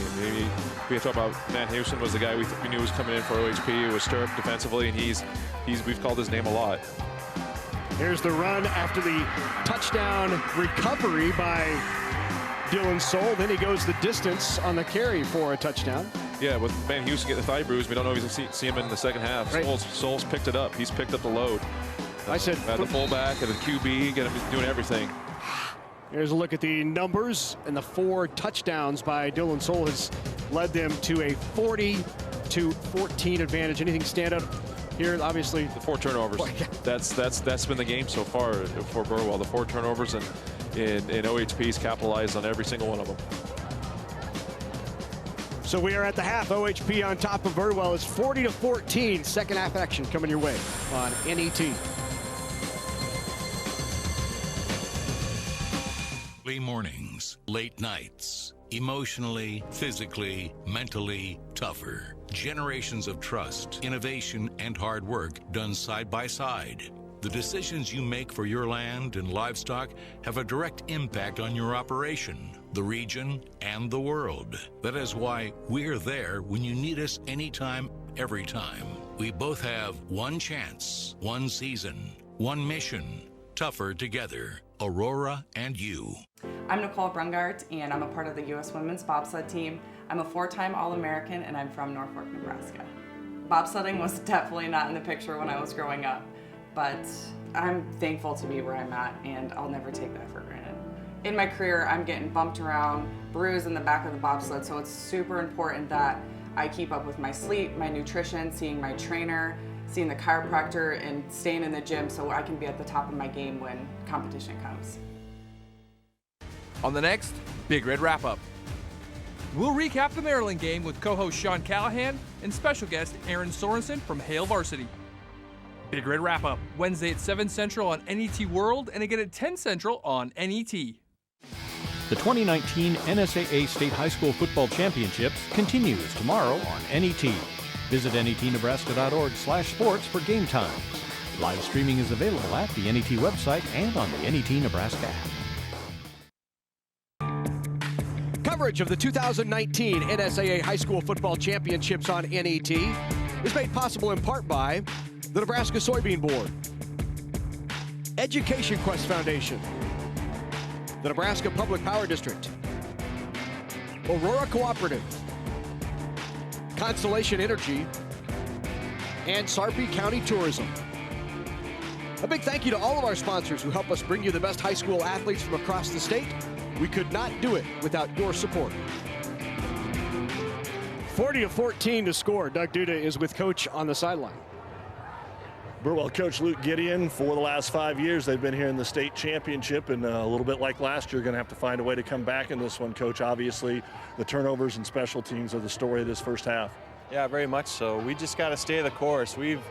We talk about Matt Houston was the guy we knew was coming in for OHP. It was stirred defensively, and we've called his name a lot. Here's the run after the touchdown recovery by Dylan Soul. Then he goes the distance on the carry for a touchdown. Yeah, with Van Houston getting the thigh bruise, we don't know if he's going to see him in the second half. Right. Souls picked it up. He's picked up the load. I said the fullback and the QB, get him doing everything. Here's a look at the numbers, and the 4 touchdowns by Dylan Soul has led them to a 40-14 advantage. Anything stand out here? Obviously, the 4 turnovers. That's been the game so far for Burwell. The 4 turnovers, and OHP's capitalized on every single one of them. So we are at the half. OHP on top of Burwell is 40-14. Second half action coming your way on NET. Early mornings, late nights, emotionally, physically, mentally tougher. Generations of trust, innovation, and hard work done side by side. The decisions you make for your land and livestock have a direct impact on your operation, the region, and the world. That is why we're there when you need us anytime, every time. We both have one chance, one season, one mission. Tougher together. Aurora and you. I'm Nicole Brungart, and I'm a part of the U.S. Women's Bobsled team. I'm a 4-time All-American, and I'm from Norfolk, Nebraska. Bobsledding was definitely not in the picture when I was growing up, but I'm thankful to be where I'm at, and I'll never take that for granted. In my career, I'm getting bumped around, bruised in the back of the bobsled, so it's super important that I keep up with my sleep, my nutrition, seeing my trainer, seeing the chiropractor, and staying in the gym so I can be at the top of my game when competition comes. On the next Big Red Wrap-Up, we'll recap the Maryland game with co-host Sean Callahan and special guest Aaron Sorensen from Hale Varsity. Big Red Wrap-Up, Wednesday at 7 Central on NET World and again at 10 Central on NET. The 2019 NSAA State High School Football Championships continues tomorrow on NET. Visit netnebraska.org/sports for game times. Live streaming is available at the NET website and on the NET Nebraska app. Coverage of the 2019 NSAA High School Football Championships on NET is made possible in part by the Nebraska Soybean Board, Education Quest Foundation, the Nebraska Public Power District, Aurora Cooperative, Constellation Energy, and Sarpy County Tourism. A big thank you to all of our sponsors who help us bring you the best high school athletes from across the state. We could not do it without your support. 40-14 to score. Doug Duda is with Coach on the sideline. Burwell coach Luke Gideon, for the last 5 years, they've been here in the state championship, and a little bit like last year, going to have to find a way to come back in this one, Coach. Obviously, the turnovers and special teams are the story of this first half. Yeah, very much so. We just got to stay the course. We've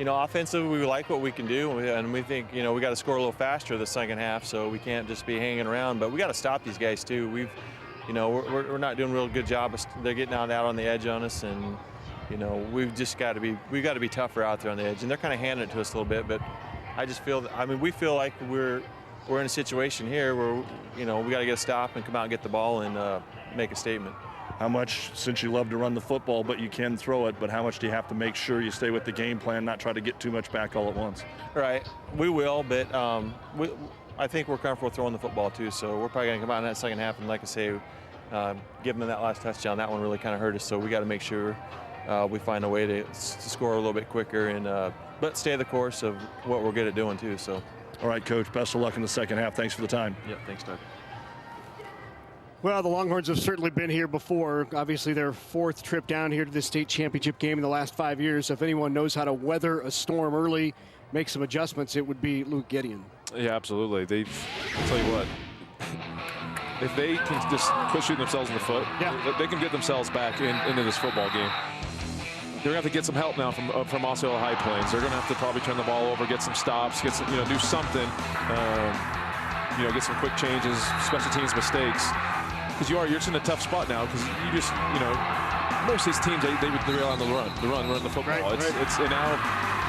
offensively, we like what we can do, and we think, we got to score a little faster the second half, so we can't just be hanging around. But we got to stop these guys too. We're not doing a real good job. They're getting out on the edge on us, and we've got to be tougher out there on the edge. And they're kind of handing it to us a little bit, but I just feel we feel like we're in a situation here where we got to get a stop and come out and get the ball and make a statement. How much, since you love to run the football, but you can throw it, but how much do you have to make sure you stay with the game plan, not try to get too much back all at once? Right, we will, but I think we're comfortable throwing the football too, so we're probably going to come out in that second half, and like I say, give them that last touchdown. That one really kind of hurt us, so we got to make sure we find a way to score a little bit quicker, and but stay the course of what we're good at doing too. So, all right, Coach, best of luck in the second half. Thanks for the time. Yeah, thanks, Doug. Well, the Longhorns have certainly been here before. Obviously, their fourth trip down here to the state championship game in the last 5 years. So if anyone knows how to weather a storm early, make some adjustments, it would be Luke Gideon. Yeah, absolutely. I'll tell you what, if they can just quit shooting themselves in the foot, they can get themselves back into this football game. They're going to have to get some help now from Osceola High Plains. They're going to have to probably turn the ball over, get some stops, get some, do something, get some quick changes, special teams mistakes. Because you're in a tough spot now, because you just, most of these teams, they rely on the run the football. Right, and now,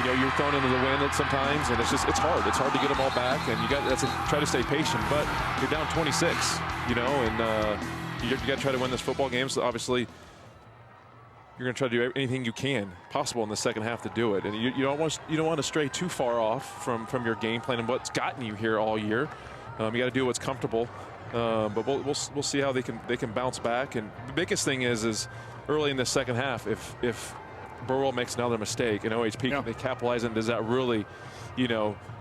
you're thrown into the wind sometimes, and it's hard. It's hard to get them all back, and you got to try to stay patient. But you're down 26, and you got to try to win this football game. So obviously, you're going to try to do anything you can possible in the second half to do it. And you don't want to stray too far off from your game plan and what's gotten you here all year. You got to do what's comfortable. But we'll see how they can bounce back. And the biggest thing is early in the second half, if Burwell makes another mistake and OHP they capitalize, and does that really,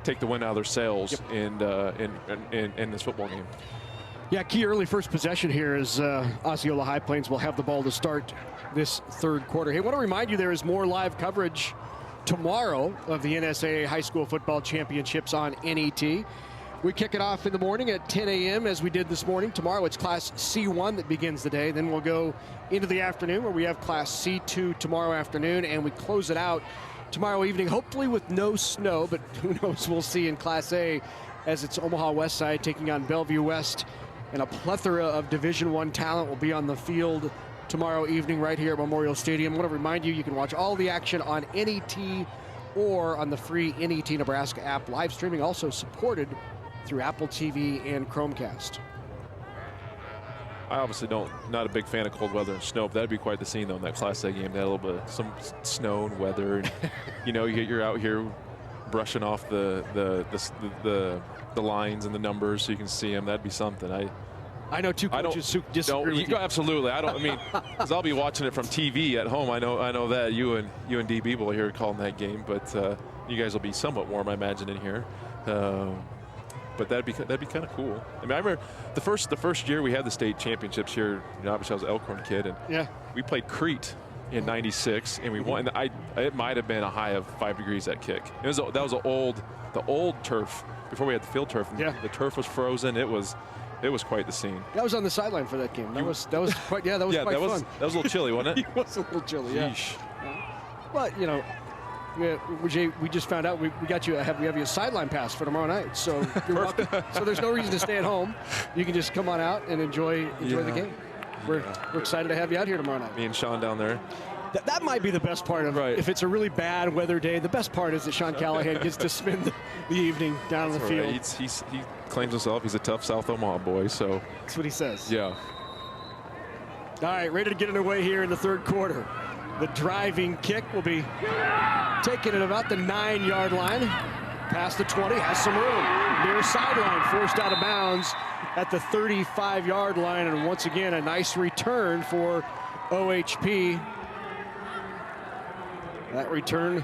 take the wind out of their sails in this football game? Yeah, key early first possession here is Osceola High Plains will have the ball to start this third quarter. Hey, I want to remind you there is more live coverage tomorrow of the NSAA High School Football Championships on NET. We kick it off in the morning at 10 a.m. as we did this morning. Tomorrow it's Class C1 that begins the day. Then we'll go into the afternoon where we have Class C2 tomorrow afternoon, and we close it out tomorrow evening, hopefully with no snow, but who knows, we'll see in Class A as it's Omaha West Side taking on Bellevue West, and a plethora of Division I talent will be on the field tomorrow evening right here at Memorial Stadium. I want to remind you, you can watch all the action on NET or on the free NET Nebraska app. Live streaming also supported through Apple TV and Chromecast. I obviously not a big fan of cold weather and snow, but that'd be quite the scene though in that Class A game. They had a little bit of some snow and weather, and you're out here brushing off the lines and the numbers so you can see them. That'd be something. I know two coaches who disagree with you. Absolutely. Because I'll be watching it from TV at home. I know that you and DB will here calling that game, but you guys will be somewhat warm, I imagine, in here. But that'd be kind of cool. I mean, I remember the first year we had the state championships here. Obviously, I was an Elkhorn kid, and we played Crete in '96, and we won. And it might have been a high of 5 degrees that kick. That was the old turf before we had the field turf. And the turf was frozen. It was quite the scene. That was on the sideline for that game. That was quite quite fun. That was a little chilly, wasn't it? It was a little chilly. Yeesh. But we just found out we have you a sideline pass for tomorrow night, so you're welcome. So there's no reason to stay at home. You can just come on out and enjoy the game. We're excited to have you out here tomorrow night. Me and Sean down there. That might be the best part of it. If it's a really bad weather day, the best part is that Sean Callahan gets to spend the evening down on the field. Right. He claims himself he's a tough South Omaha boy, so that's what he says. Yeah. All right, ready to get underway here in the third quarter. The driving kick will be taken at about the 9-yard line. Past the 20, has some room. Near sideline, forced out of bounds at the 35-yard line. And once again, a nice return for OHP. That return,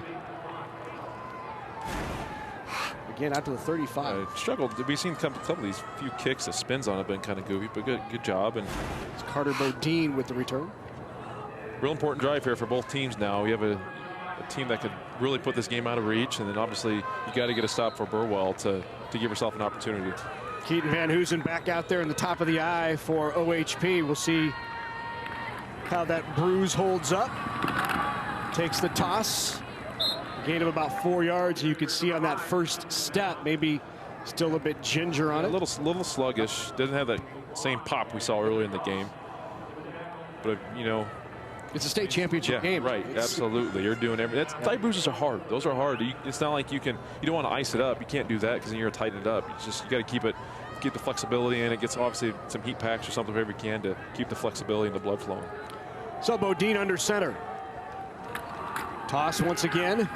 again, out to the 35. I struggled. We've seen a couple of these few kicks, the spins on it have been kind of goofy, but good job. And it's Carter Bodine with the return. Real important drive here for both teams now. We have a team that could really put this game out of reach, and then obviously you got to get a stop for Burwell to give yourself an opportunity. Keaton Van Hoosen back out there in the top of the eye for OHP. We'll see how that bruise holds up. Takes the toss. Gain of about 4 yards. You can see on that first step, maybe still a bit ginger on it. A little sluggish. Doesn't have that same pop we saw earlier in the game. But, you know, it's a state championship game. Right, absolutely. You're doing everything. Thigh bruises are hard. Those are hard. It's not like you don't want to ice it up. You can't do that because then you're going to tighten it up. You got to keep the flexibility in. It gets obviously some heat packs or something wherever you can to keep the flexibility and the blood flowing. So Bodine under center. Toss once again.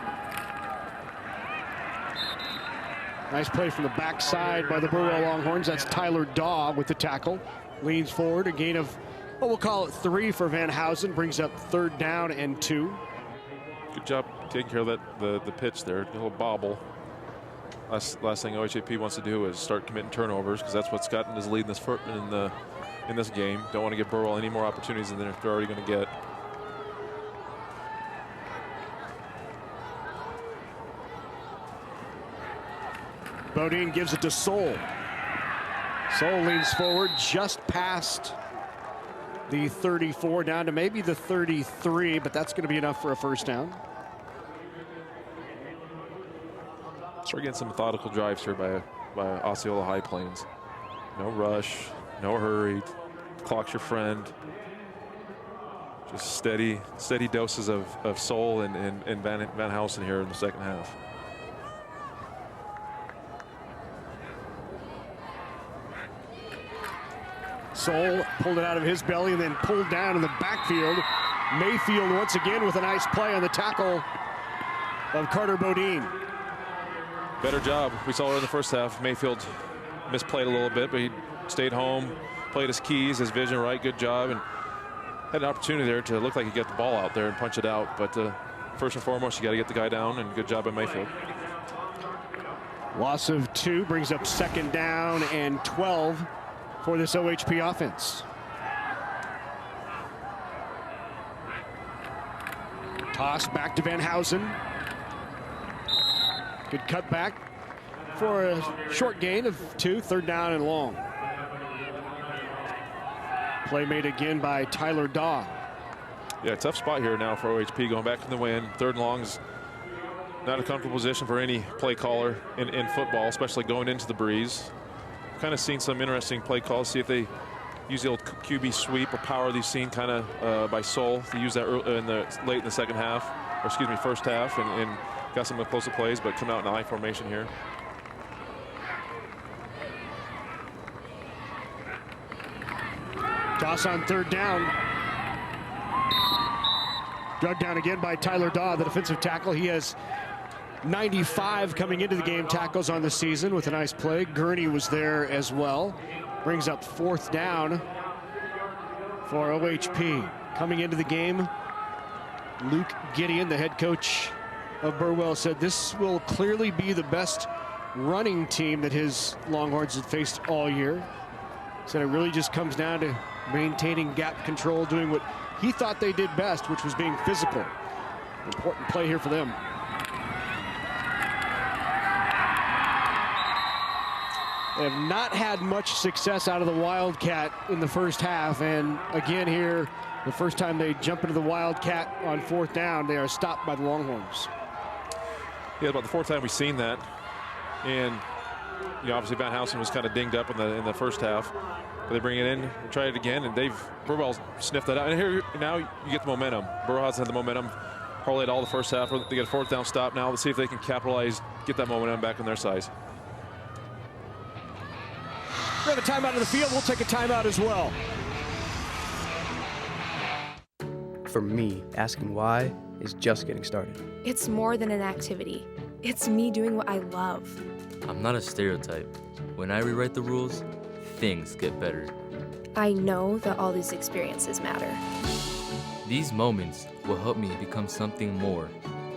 Nice play from the backside by the Burwell Longhorns. That's Tyler Daw with the tackle. Leans forward, a gain of, well, we'll call it 3 for Van Housen. Brings up 3rd down and 2. Good job taking care of the pitch there. A little bobble. Last thing OHAP wants to do is start committing turnovers because that's what's gotten his lead in this game. Don't want to give Burwell any more opportunities than they're already going to get. Bodine gives it to Soul. Soul leans forward just past the 34 down to maybe the 33, but that's going to be enough for a first down. Start getting some methodical drives here by Osceola High Plains. No rush, no hurry. Clock's your friend. Just steady doses of Soul and Van Housen here in the second half. Soul pulled it out of his belly and then pulled down in the backfield. Mayfield once again with a nice play on the tackle of Carter Bodine. Better job. We saw it in the first half. Mayfield misplayed a little bit, but he stayed home, played his keys, his vision right. Good job, and had an opportunity there to look like he got the ball out there and punch it out. But first and foremost, you got to get the guy down, and good job by Mayfield. Loss of 2 brings up 2nd down and 12 for this OHP offense. Toss back to Van Housen. Good cutback for a short gain of 2, 3rd down and long. Play made again by Tyler Daw. Yeah, tough spot here now for OHP going back in the win. 3rd and long is not a comfortable position for any play caller in football, especially going into the breeze. Kind of seen some interesting play calls. See if they use the old QB sweep or power they've seen kind of by Soul. They use that late in the second half, or excuse me, first half, and got some explosive plays, but come out in I formation here. Toss on 3rd down. Drugged down again by Tyler Daw, the defensive tackle. He has 95 coming into the game tackles on the season with a nice play. Gurney was there as well. Brings up 4th down for OHP. Coming into the game, Luke Gideon, the head coach of Burwell, said this will clearly be the best running team that his Longhorns have faced all year. Said it really just comes down to maintaining gap control, doing what he thought they did best, which was being physical. Important play here for them. They have not had much success out of the Wildcat in the first half, and again here, the first time they jump into the Wildcat on 4th down, they are stopped by the Longhorns. Yeah, about the 4th time we've seen that, and you know, obviously Van Housen was kind of dinged up in the first half, but they bring it in, try it again, and Burwell sniffed that out. And here now you get the momentum. Burwell has had the momentum, parlayed all the first half. They get a 4th down stop now. Let's see if they can capitalize, get that momentum back on their side. We have a timeout in the field. We'll take a timeout as well. For me, asking why is just getting started. It's more than an activity. It's me doing what I love. I'm not a stereotype. When I rewrite the rules, things get better. I know that all these experiences matter. These moments will help me become something more.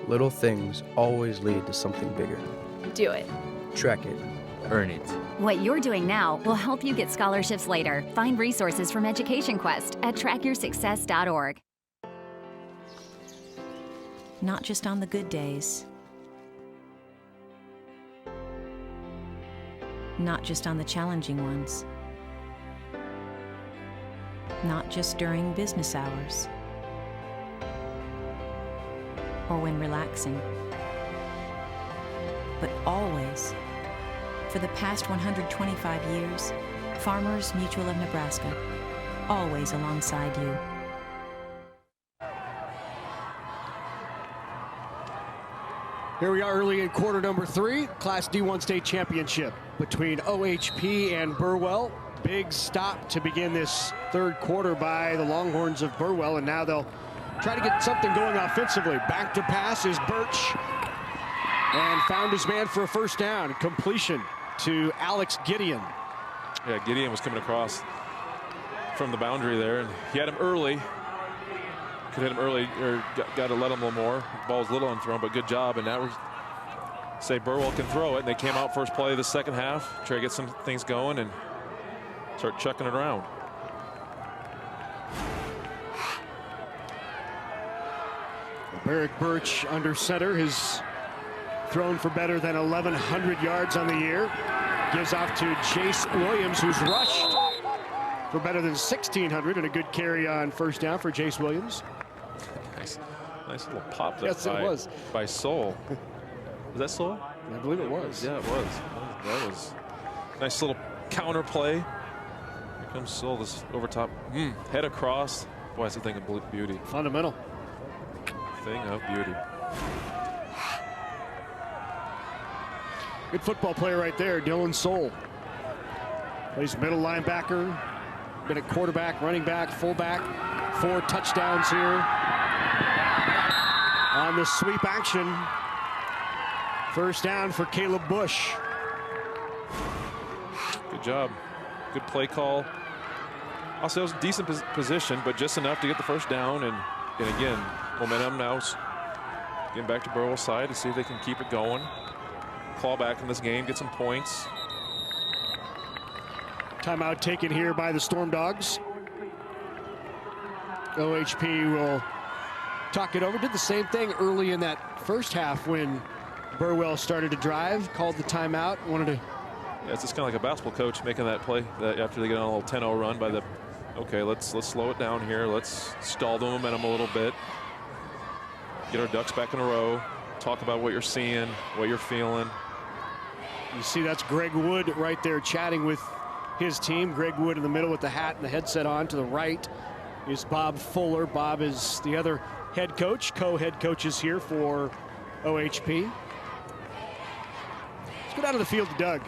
Little things always lead to something bigger. Do it. Track it. Earn it. What you're doing now will help you get scholarships later. Find resources from Education Quest at trackyoursuccess.org. Not just on the good days. Not just on the challenging ones. Not just during business hours. Or when relaxing. but always. For the past 125 years, Farmers Mutual of Nebraska, always alongside you. Here we are early in quarter number 3, Class D1 state championship between OHP and Burwell. Big stop to begin this third quarter by the Longhorns of Burwell, and now they'll try to get something going offensively. Back to pass is Birch, and found his man for a first down. Completion to Alex Gideon. Yeah, Gideon was coming across from the boundary there, and he had him early. Could hit him early, or got to let him a little more. Ball's a little unthrown, but good job. And now say Burwell can throw it. And they came out first play of the second half, try to get some things going and start chucking it around. Barrick Birch under center has thrown for better than 1,100 yards on the year. Gives off to Jace Williams, who's rushed for better than 1,600, and a good carry on first down for Jace Williams. Nice little pop there. Yes, it was. By Soul. Was that Soul? I believe it was. Yeah, it was. That was nice little counter play. Here comes Soul, this over top. Head across. Boy, that's a thing of beauty. Fundamental. Thing of beauty. Good football player right there, Dylan Soul. Plays middle linebacker, been a quarterback, running back, fullback. 4 touchdowns here on the sweep action. First down for Caleb Bush. Good job. Good play call. Also, it was a decent position, but just enough to get the first down. And again, momentum now getting back to Burwell's side to see if they can keep it going. Claw back in this game, get some points. Timeout taken here by the Stormdogs. OHP will talk it over. Did the same thing early in that first half when Burwell started to drive, called the timeout, wanted to. Yeah, it's just kind of like a basketball coach making that play after they get on a little 10-0 run by the. Okay, let's slow it down here. Let's stall the momentum a little bit. Get our ducks back in a row. Talk about what you're seeing, what you're feeling. You see, that's Greg Wood right there chatting with his team. Greg Wood in the middle with the hat and the headset on. To the right is Bob Fuller. Bob is the other head coach, co-head coaches here for OHP. Let's go down to the field to Doug.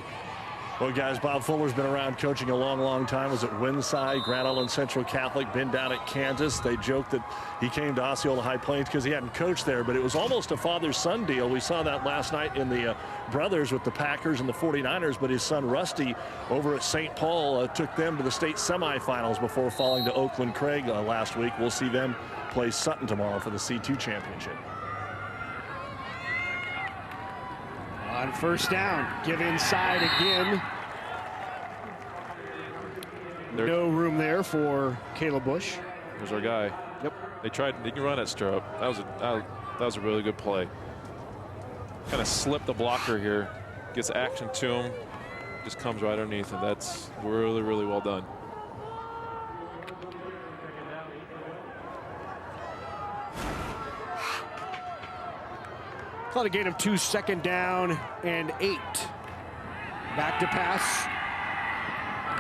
Well, guys, Bob Fuller's been around coaching a long, long time. Was at Winside, Grand Island Central Catholic, been down at Kansas. They joked that he came to Osceola High Plains because he hadn't coached there, but it was almost a father-son deal. We saw that last night in the brothers with the Packers and the 49ers, but his son Rusty over at St. Paul took them to the state semifinals before falling to Oakland Craig last week. We'll see them play Sutton tomorrow for the C2 championship. On first down, give inside again. No room there for Caleb Bush. There's our guy. Yep. They can run at Stirrup. That was a really good play. Kind of slipped the blocker here. Gets action to him. Just comes right underneath him. That's really, really well done. Caught a gain of 2, second down and 8. Back to pass.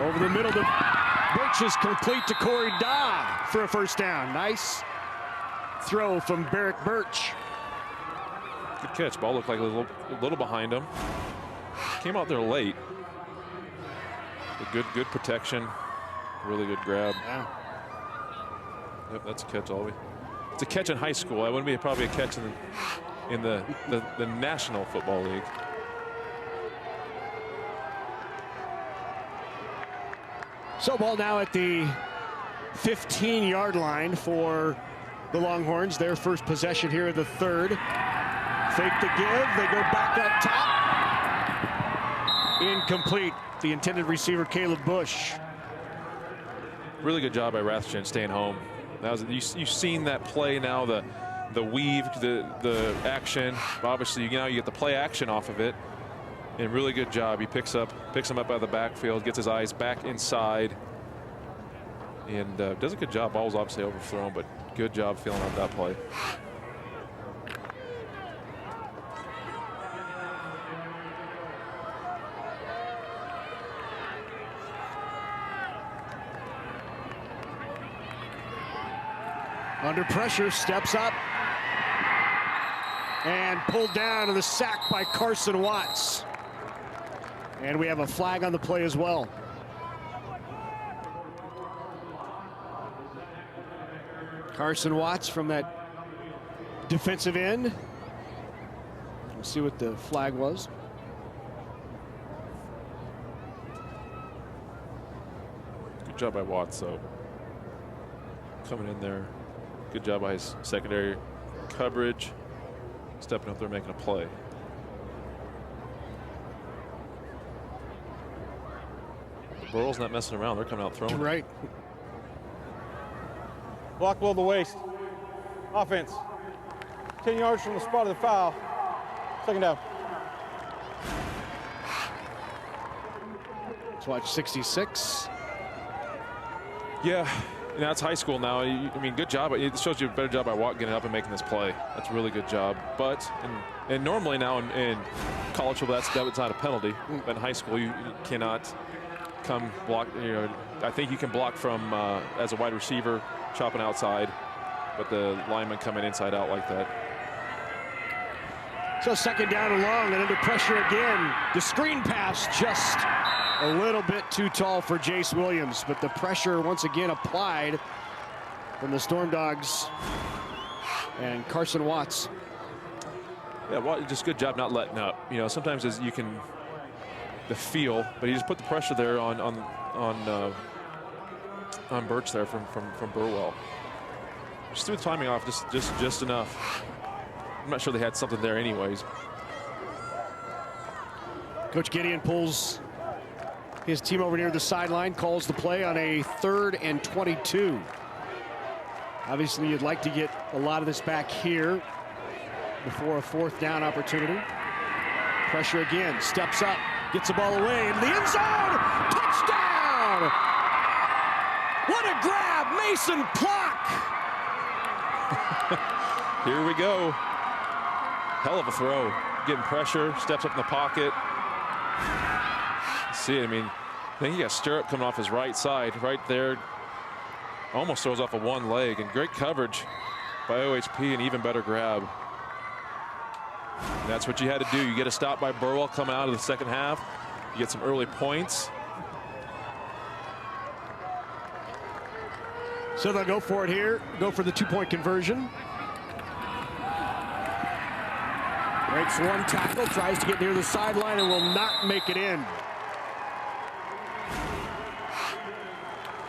Over the middle to Birch is complete to Corey Daw for a first down. Nice throw from Barrick Birch. Good catch. Ball looked like a little behind him. Came out there late. But good protection. Really good grab. Yeah. Yep, that's a catch, Albie. It's a catch in high school. That wouldn't be probably a catch in the National Football League. So ball now at the 15-yard line for the Longhorns. Their first possession here of the third. Fake the give. They go back up top. Incomplete. The intended receiver, Caleb Bush. Really good job by Rathjen staying home. That was you've seen that play now. The weave, the action. Obviously, now you get the play action off of it. And really good job. He picks him up out of the backfield, gets his eyes back inside, and does a good job. Ball's obviously overthrown, but good job feeling out that play. Under pressure, steps up. And pulled down to the sack by Carson Watts. And we have a flag on the play as well. Carson Watts from that defensive end. We'll see what the flag was. Good job by Watts, though. Coming in there. Good job by his secondary coverage. Stepping up there, making a play. Burrell's not messing around. They're coming out throwing. Right. Block below the waist. Offense. 10 yards from the spot of the foul. Second down. Let's watch 66. Yeah, you know, it's high school now. I mean, good job. It shows you a better job by Watt getting up and making this play. That's a really good job. But, and normally now in college football, that's not a penalty. But in high school, you cannot come block. You know, I think you can block from as a wide receiver, chopping outside, but the lineman coming inside out like that. So second down and long, and under pressure again. The screen pass just a little bit too tall for Jace Williams, but the pressure once again applied from the Stormdogs and Carson Watts. Yeah, well, just good job not letting up. You know, sometimes as you can the feel, but he just put the pressure there on Birch there from Burwell. Just threw the timing off just enough. I'm not sure they had something there anyways. Coach Gideon pulls his team over near the sideline, calls the play on a 3rd and 22. Obviously, you'd like to get a lot of this back here before a 4th down opportunity. Pressure again, steps up, gets the ball away into the end zone. Touchdown! What a grab, Mason Plock! Here we go. Hell of a throw. Getting pressure, steps up in the pocket. See it, I mean, I think he got Stirrup coming off his right side, right there. Almost throws off of one leg, and great coverage by OHP, and even better grab. And that's what you had to do. You get a stop by Burwell coming out of the second half. You get some early points. So they'll go for it here, go for the 2-point conversion. Breaks one tackle, tries to get near the sideline and will not make it in.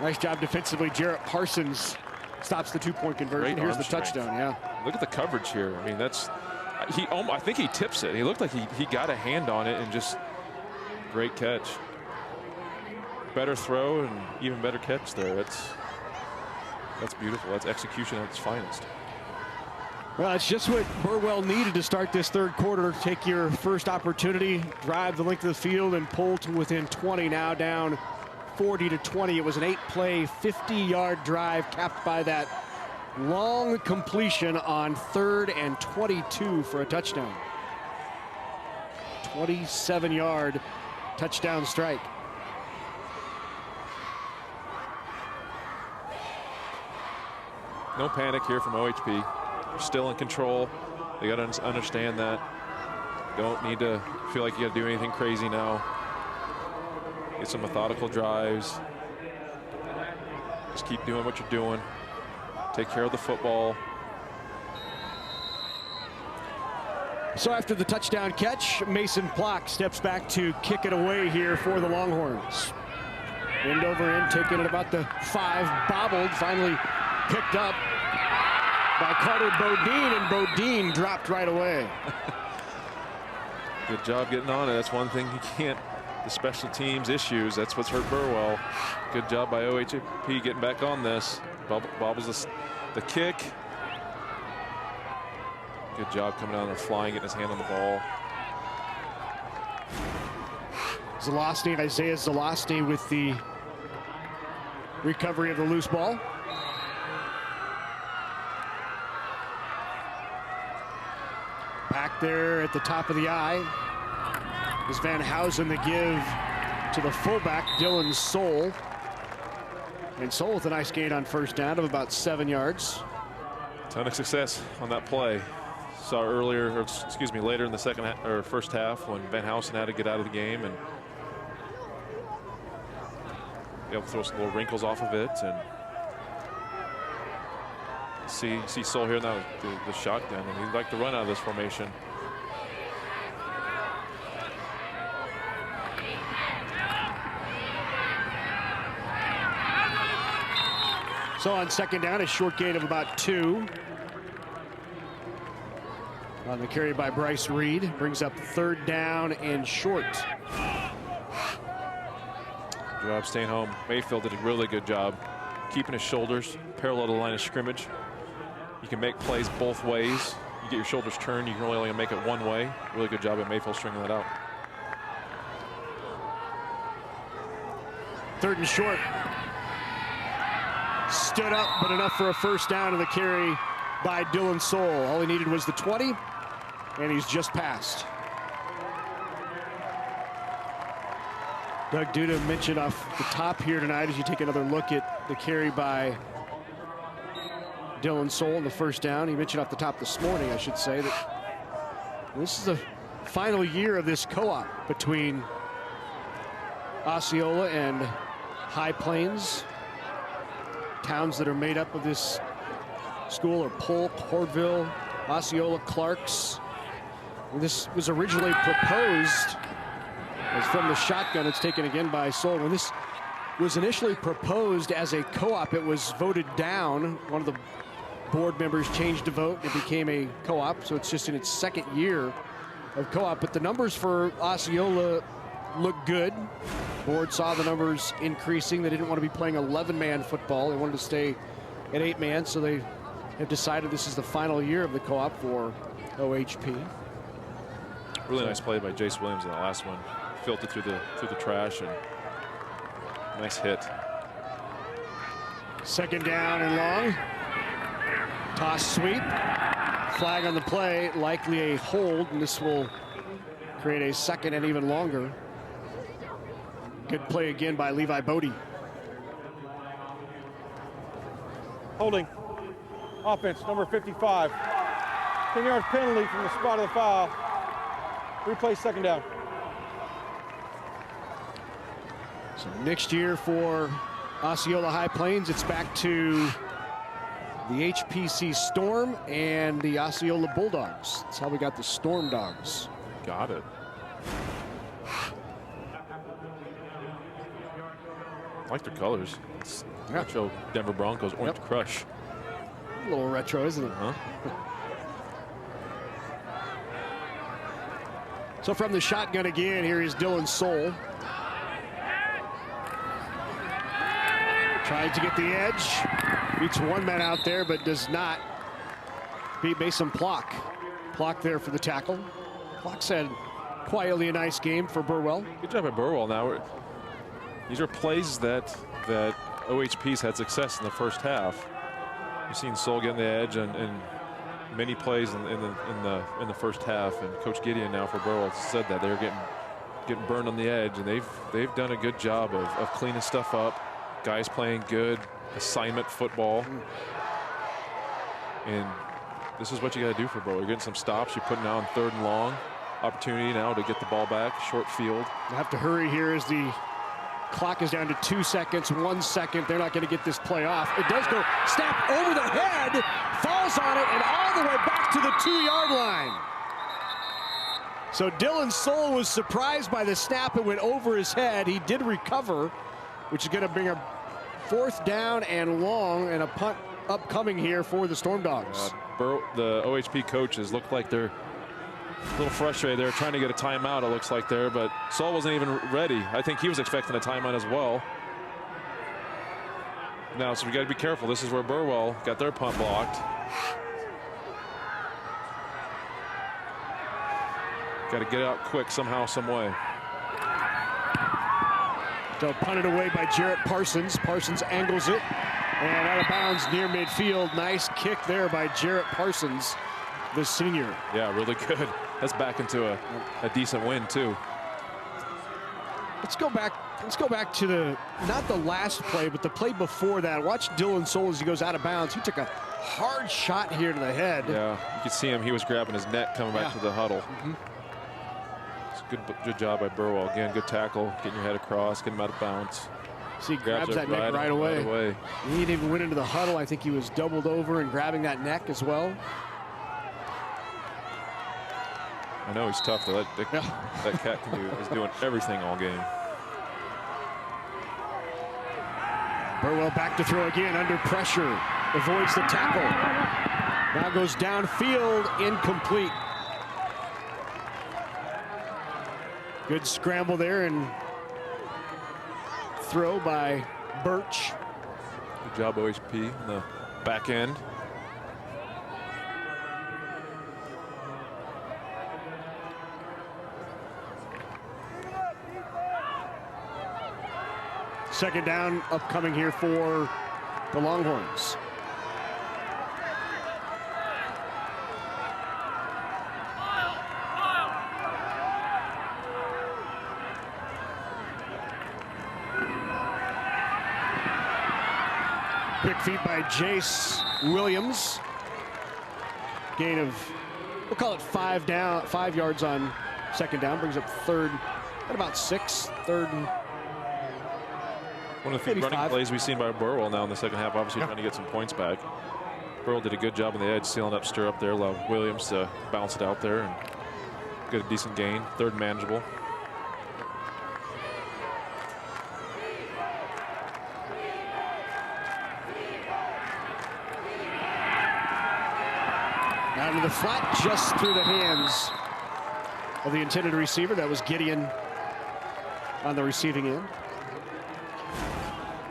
Nice job defensively. Jarrett Parsons stops the 2-point conversion. Here's the touchdown, yeah. Look at the coverage here. I mean, that's, I think he tips it. He looked like he got a hand on it and just great catch. Better throw and even better catch there. That's beautiful. That's execution at its finest. Well, it's just what Burwell needed to start this 3rd quarter. Take your first opportunity, drive the length of the field, and pull to within 20. Now down 40-20. It was an 8-play, 50-yard drive capped by that long completion on 3rd and 22 for a touchdown. 27-yard touchdown strike. No panic here from OHP. Still in control. They got to understand that. Don't need to feel like you got to do anything crazy now. Get some methodical drives. Just keep doing what you're doing. Take care of the football. So after the touchdown catch, Mason Plock steps back to kick it away here for the Longhorns. End over end, taking it about the 5, bobbled, finally picked up by Carter Bodine, and Bodine dropped right away. Good job getting on it. That's one thing you can't, the special teams issues, that's what's hurt Burwell. Good job by OHP getting back on this. Bobbles the kick. Good job coming down there, flying, getting his hand on the ball. Zelosny, Isaiah Zelosny with the recovery of the loose ball. Back there at the top of the eye is Van Housen, the give to the fullback, Dylan Soul. And Soul with a nice gain on 1st down of about 7 yards. Ton of success on that play. Saw earlier, or excuse me, later in the second or first half when Van Housen had to get out of the game and be able to throw some little wrinkles off of it. And see Sol here now, the shotgun, and he'd like to run out of this formation. So on second down, a short gain of about 2. On the carry by Bryce Reed, brings up third down and short. Good job staying home. Mayfield did a really good job keeping his shoulders parallel to the line of scrimmage. You can make plays both ways. You get your shoulders turned, you can only make it one way. Really good job at Mayfield stringing that out. Third and short. Stood up, but enough for a first down in the carry by Dylan Sol. All he needed was the 20, and he's just passed. Doug Duda mentioned off the top here tonight as you take another look at the carry by Dylan Sol in the first down. He mentioned off the top this morning, I should say, that this is the final year of this co-op between Osceola and High Plains. Towns that are made up of this school are Polk, Hortville, Osceola, Clarks. And this was originally proposed as from the shotgun. It's taken again by Sol. When this was initially proposed as a co-op, it was voted down. One of the board members changed the vote. It became a co-op, so it's just in its second year of co-op. But the numbers for Osceola look good. Board saw the numbers increasing. They didn't want to be playing 11-man football. They wanted to stay at 8-man, so they have decided this is the final year of the co-op for OHP. Really nice play by Jace Williams in that last one. Filtered through the trash, and nice hit. Second down and long. Toss sweep. Flag on the play, likely a hold, and this will create a second and even longer. Good play again by Levi Bodie. Holding. Offense, number 55. 10 yards penalty from the spot of the foul. Replay second down. So next year for Osceola High Plains, it's back to the HPC Storm and the Osceola Bulldogs. That's how we got the Stormdogs. Got it. I like their colors. It's retro Denver Broncos Orange Crush. A little retro, isn't it? Huh? So from the shotgun again, here is Dylan Sol. Tried to get the edge. Beats one man out there, but does not beat Mason Plock. Plock there for the tackle. Plock said quietly a nice game for Burwell. Good job at Burwell now. These are plays that OHP's had success in the first half. You've seen Sol getting the edge and many plays in the first half, and Coach Gideon now for Burwell said that they're getting burned on the edge, and they've done a good job of cleaning stuff up. Guys playing good assignment football, and this is what you got to do for Burwell. You're getting some stops. You're putting out on third and long. Opportunity now to get the ball back. Short field. They have to hurry here as the clock is down to 2 seconds, 1 second. They're not going to get this play off. It does go snap over the head, falls on it, and all the way back to the 2-yard line. So Dylan Sol was surprised by the snap. It went over his head. He did recover, which is going to bring a fourth down and long, and a punt upcoming here for the Stormdogs. The OHP coaches look like they're a little frustrated. They're trying to get a timeout, it looks like there, but Sol wasn't even ready. I think he was expecting a timeout as well. Now, so we got to be careful. This is where Burwell got their punt blocked. Got to get out quick somehow, some way. So punted away by Jarrett Parsons. Parsons angles it, and out of bounds near midfield. Nice kick there by Jarrett Parsons, the senior. Yeah, really good. That's back into a decent win, too. Let's go back Let's go back to not the last play, but the play before that. Watch Dylan Soul as he goes out of bounds. He took a hard shot here to the head. Yeah, you could see him. He was grabbing his neck coming back to the huddle. It's a good job by Burwell. Again, good tackle, getting your head across, getting him out of bounds. See, he grabs that neck right away. He didn't even went into the huddle. I think he was doubled over and grabbing that neck as well. I know he's tough though. That cat is doing everything all game. Burwell back to throw again under pressure. Avoids the tackle. Now goes downfield, incomplete. Good scramble there and throw by Birch. Good job, OHP, on the back end. Second down upcoming here for the Longhorns. Quick feed by Jace Williams. Gain of, we'll call it 5 yards on second down. Brings up third at about 6, third and one of the few running plays we've seen by Burwell now in the second half, obviously trying to get some points back. Burwell did a good job on the edge, sealing up Stirrup there. Allowed Williams to bounce it out there and get a decent gain. Third manageable. Out of the flat, just through the hands of the intended receiver. That was Gideon on the receiving end.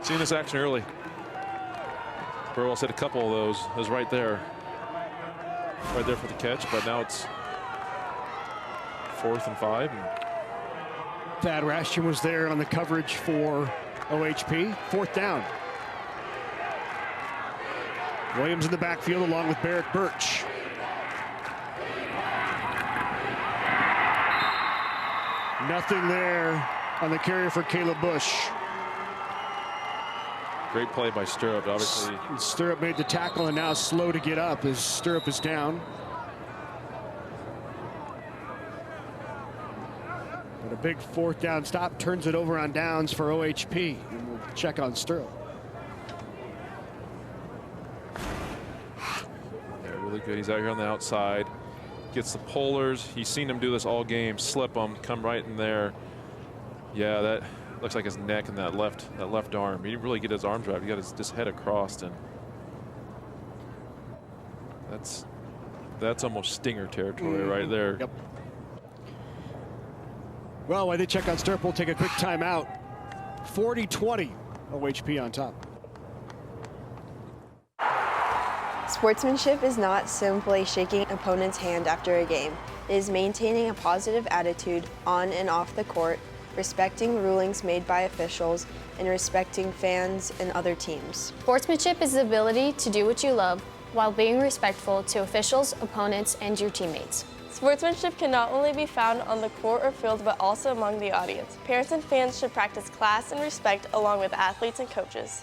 Seen this action early. Burwell hit a couple of those. It was right there for the catch, but now it's 4th and 5. Thad Rashton was there on the coverage for OHP. 4th down. Williams in the backfield along with Barrett Birch. Nothing there on the carrier for Caleb Bush. Great play by Stirrup, obviously. Stirrup made the tackle and now slow to get up as Stirrup is down. But a big 4th down stop turns it over on downs for OHP. And we'll check on Stirrup. Yeah, really good. He's out here on the outside. Gets the polars. He's seen him do this all game. Slip them, come right in there. Yeah, that looks like his neck and that left arm. He didn't really get his arms right. He got his head across, and that's almost stinger territory right there. Yep. Well, while they check on Stirrup, we'll take a quick timeout. 40-20, OHP on top. Sportsmanship is not simply shaking an opponent's hand after a game. It is maintaining a positive attitude on and off the court, respecting rulings made by officials, and respecting fans and other teams. Sportsmanship is the ability to do what you love while being respectful to officials, opponents, and your teammates. Sportsmanship can not only be found on the court or field, but also among the audience. Parents and fans should practice class and respect along with athletes and coaches.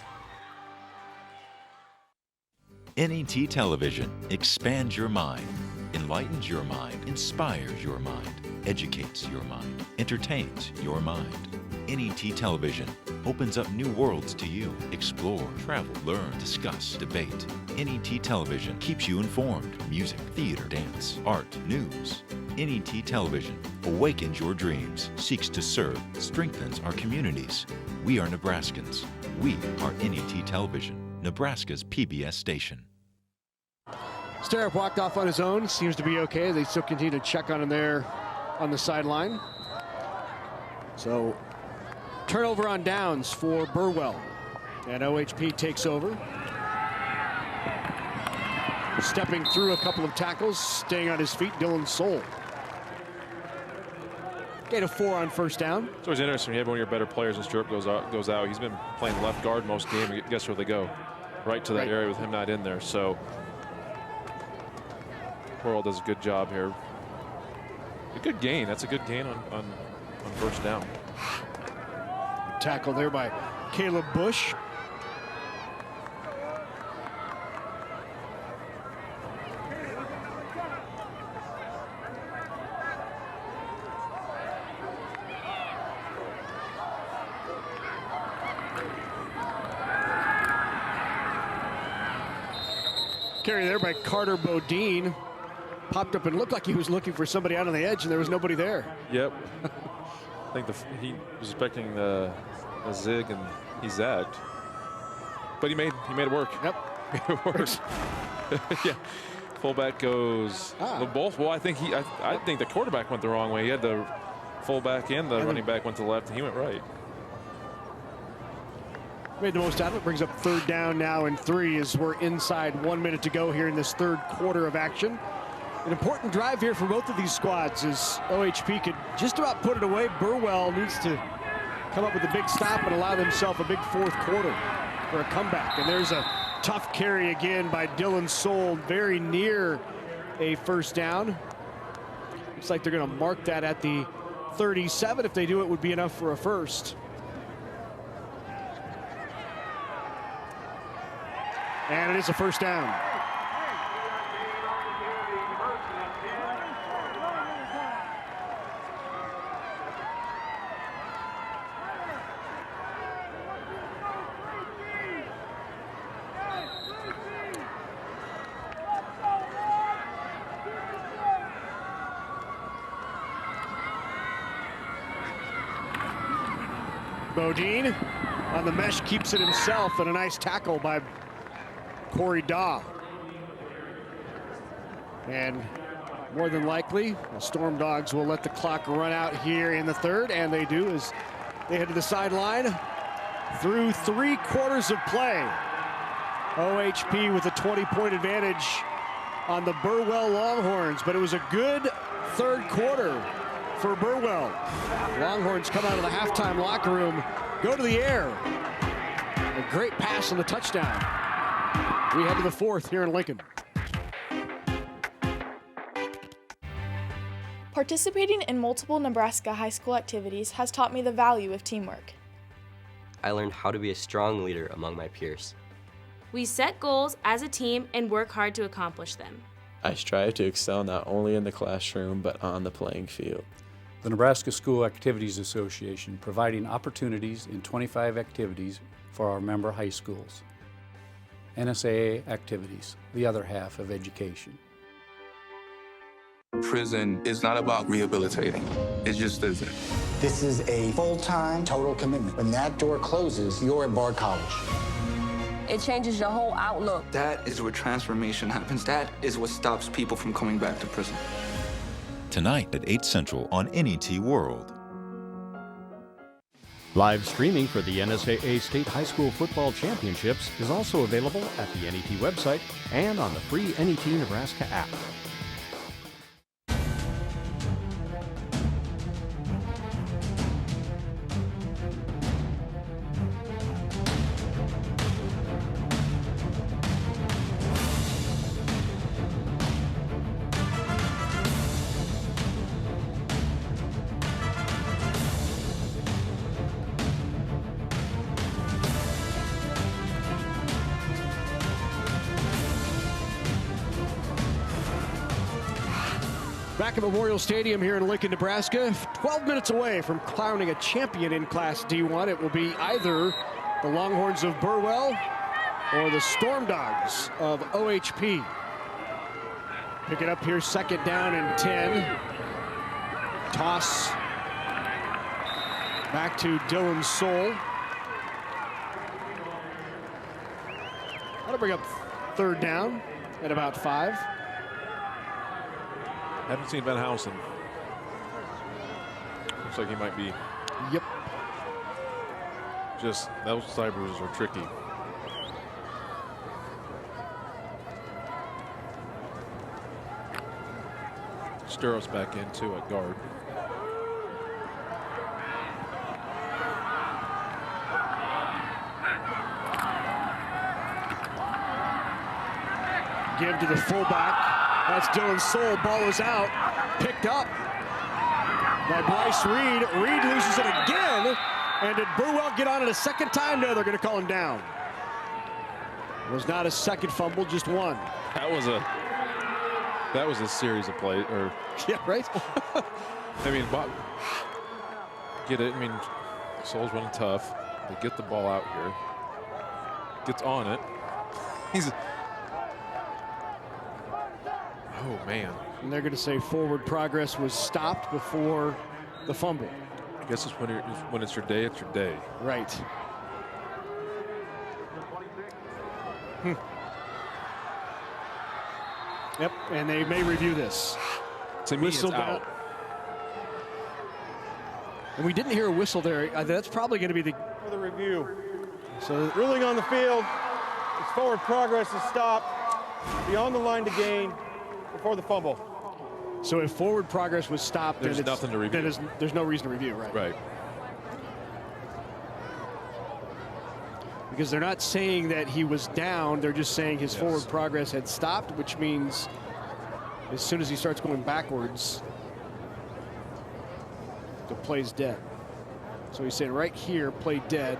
NET Television expands your mind, enlightens your mind, inspires your mind, educates your mind, entertains your mind. NET Television opens up new worlds to you. Explore, travel, learn, discuss, debate. NET Television keeps you informed. Music, theater, dance, art, news. NET Television awakens your dreams, seeks to serve, strengthens our communities. We are Nebraskans. We are NET Television, Nebraska's PBS station. Stirrup walked off on his own. Seems to be okay. They still continue to check on him there on the sideline. So turnover on downs for Burwell. And OHP takes over. Stepping through a couple of tackles, staying on his feet, Dylan Soul. Gain of 4 on 1st down. It's always interesting when you have one of your better players and Stirrup goes out. He's been playing left guard most game. Guess where they go? Right to that area with him not in there. So Burwell does a good job here. A good gain. That's a good gain on 1st down. tackle there by Caleb Bush. Carry there by Carter Bodine. Popped up and looked like he was looking for somebody out on the edge, and there was nobody there. Yep. I think he was expecting a zig, and he zagged. But he made it work. Yep. It works. Yeah. Fullback goes both. Well, I think the quarterback went the wrong way. He had the fullback and the running back went to the left, and he went right. Made the most out of it. Brings up 3rd down now and 3 as we're inside 1 minute to go here in this 3rd quarter of action. An important drive here for both of these squads as OHP could just about put it away. Burwell needs to come up with a big stop and allow themselves a big 4th quarter for a comeback. And there's a tough carry again by Dylan Sold, very near a 1st down. Looks like they're going to mark that at the 37. If they do, it would be enough for a 1st. And it is a 1st down. Bodine on the mesh keeps it himself, and a nice tackle by Corey Daw. And more than likely, the Stormdogs will let the clock run out here in the 3rd, and they do as they head to the sideline through 3 quarters of play. OHP with a 20-point advantage on the Burwell Longhorns, but it was a good 3rd quarter for Burwell. Longhorns come out of the halftime locker room, go to the air. A great pass on the touchdown. We head to the 4th here in Lincoln. Participating in multiple Nebraska high school activities has taught me the value of teamwork. I learned how to be a strong leader among my peers. We set goals as a team and work hard to accomplish them. I strive to excel not only in the classroom but on the playing field. The Nebraska School Activities Association providing opportunities in 25 activities for our member high schools. NSAA activities, the other half of education. Prison is not about rehabilitating. It just isn't. This is a full-time, total commitment. When that door closes, you're at Bard College. It changes your whole outlook. That is where transformation happens. That is what stops people from coming back to prison. Tonight at 8 Central on NET World. Live streaming for the NSAA State High School Football Championships is also available at the NET website and on the free NET Nebraska app. Back at Memorial Stadium here in Lincoln, Nebraska, 12 minutes away from crowning a champion in Class D1. It will be either the Longhorns of Burwell or the Stormdogs of OHP. Pick it up here, 2nd down and 10. Toss back to Dylan Soul. That'll bring up 3rd down at about 5. Haven't seen Van Housen. Looks like he might be. Yep. Just, those side bruises are tricky. Stirrups back into a guard. Give to the fullback. That's Dylan Soul. Ball is out. Picked up by Bryce Reed. Reed loses it again. And did Burwell get on it a second time? No, they're going to call him down. It was not a second fumble, just one. That was a series of plays. Or yeah, right. I mean, Bob, get it. I mean, Soul's running tough. They get the ball out here. Gets on it. Oh man. And they're going to say forward progress was stopped before the fumble. I guess it's when it's your day, it's your day. Right. Yep, and they may review this. To me, it's out. And we didn't hear a whistle there. That's probably going to be for the review. So ruling on the field, its forward progress is stopped beyond the line to gain before the fumble. So if forward progress was stopped, there's nothing to review. Then there's no reason to review, right? Right. Because they're not saying that he was down, they're just saying his forward progress had stopped, which means as soon as he starts going backwards, the play's dead. So he's saying right here, play dead.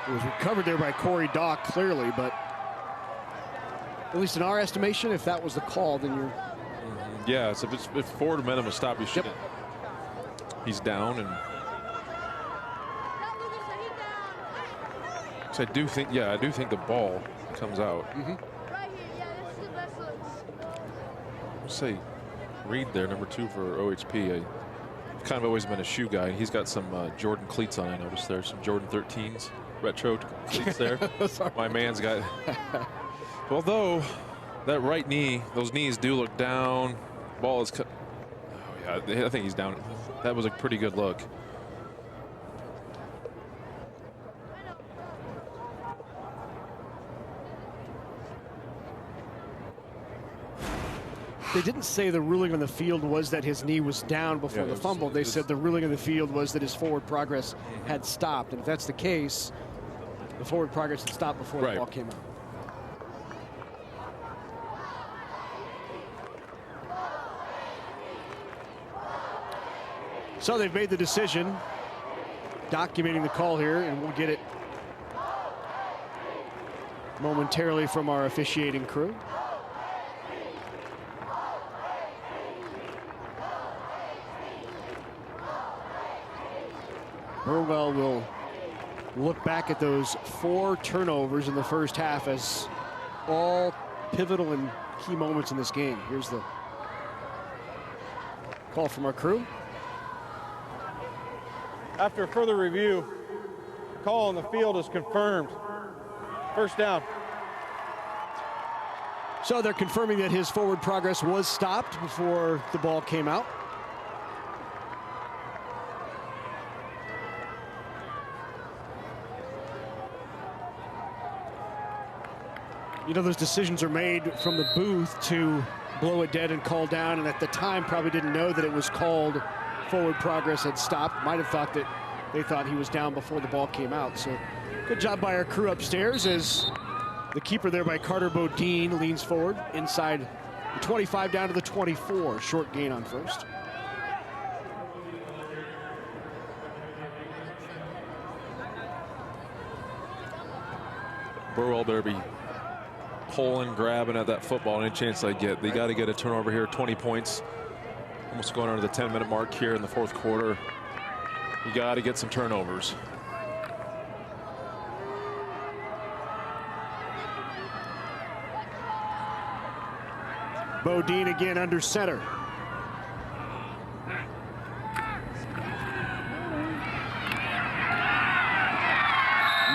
It was recovered there by Corey Dock, clearly, but at least in our estimation, if that was the call, then you're... Yeah, so if forward momentum was stopped, you should. Yep. He's down, and so I do think the ball comes out. Let's say Reed there, number 2 for OHP. I've kind of always been a shoe guy, and he's got some Jordan cleats on. I noticed there some Jordan 13s, retro cleats there. My man's got. Although that right knee, those knees do look down. Ball is cut. Oh yeah, I think he's down. That was a pretty good look. They didn't say the ruling on the field was that his knee was down before the fumble. They said the ruling on the field was that his forward progress had stopped. And if that's the case, the forward progress had stopped before the ball came out. So they've made the decision, documenting the call here, and we'll get it momentarily from our officiating crew. Burwell will look back at those 4 turnovers in the first half as all pivotal and key moments in this game. Here's the call from our crew. After further review, the call on the field is confirmed. First down. So they're confirming that his forward progress was stopped before the ball came out. You know, those decisions are made from the booth to blow it dead and call down, and at the time probably didn't know that it was called forward progress had stopped. Might have thought that they thought he was down before the ball came out. So good job by our crew upstairs as the keeper there by Carter Bodine leans forward inside the 25 down to the 24. Short gain on first. Burwell better be pulling, grabbing at that football any chance they get. They got to get a turnover here, 20 points. Almost going under the 10-minute mark here in the 4th quarter. You got to get some turnovers. Bodine again under center.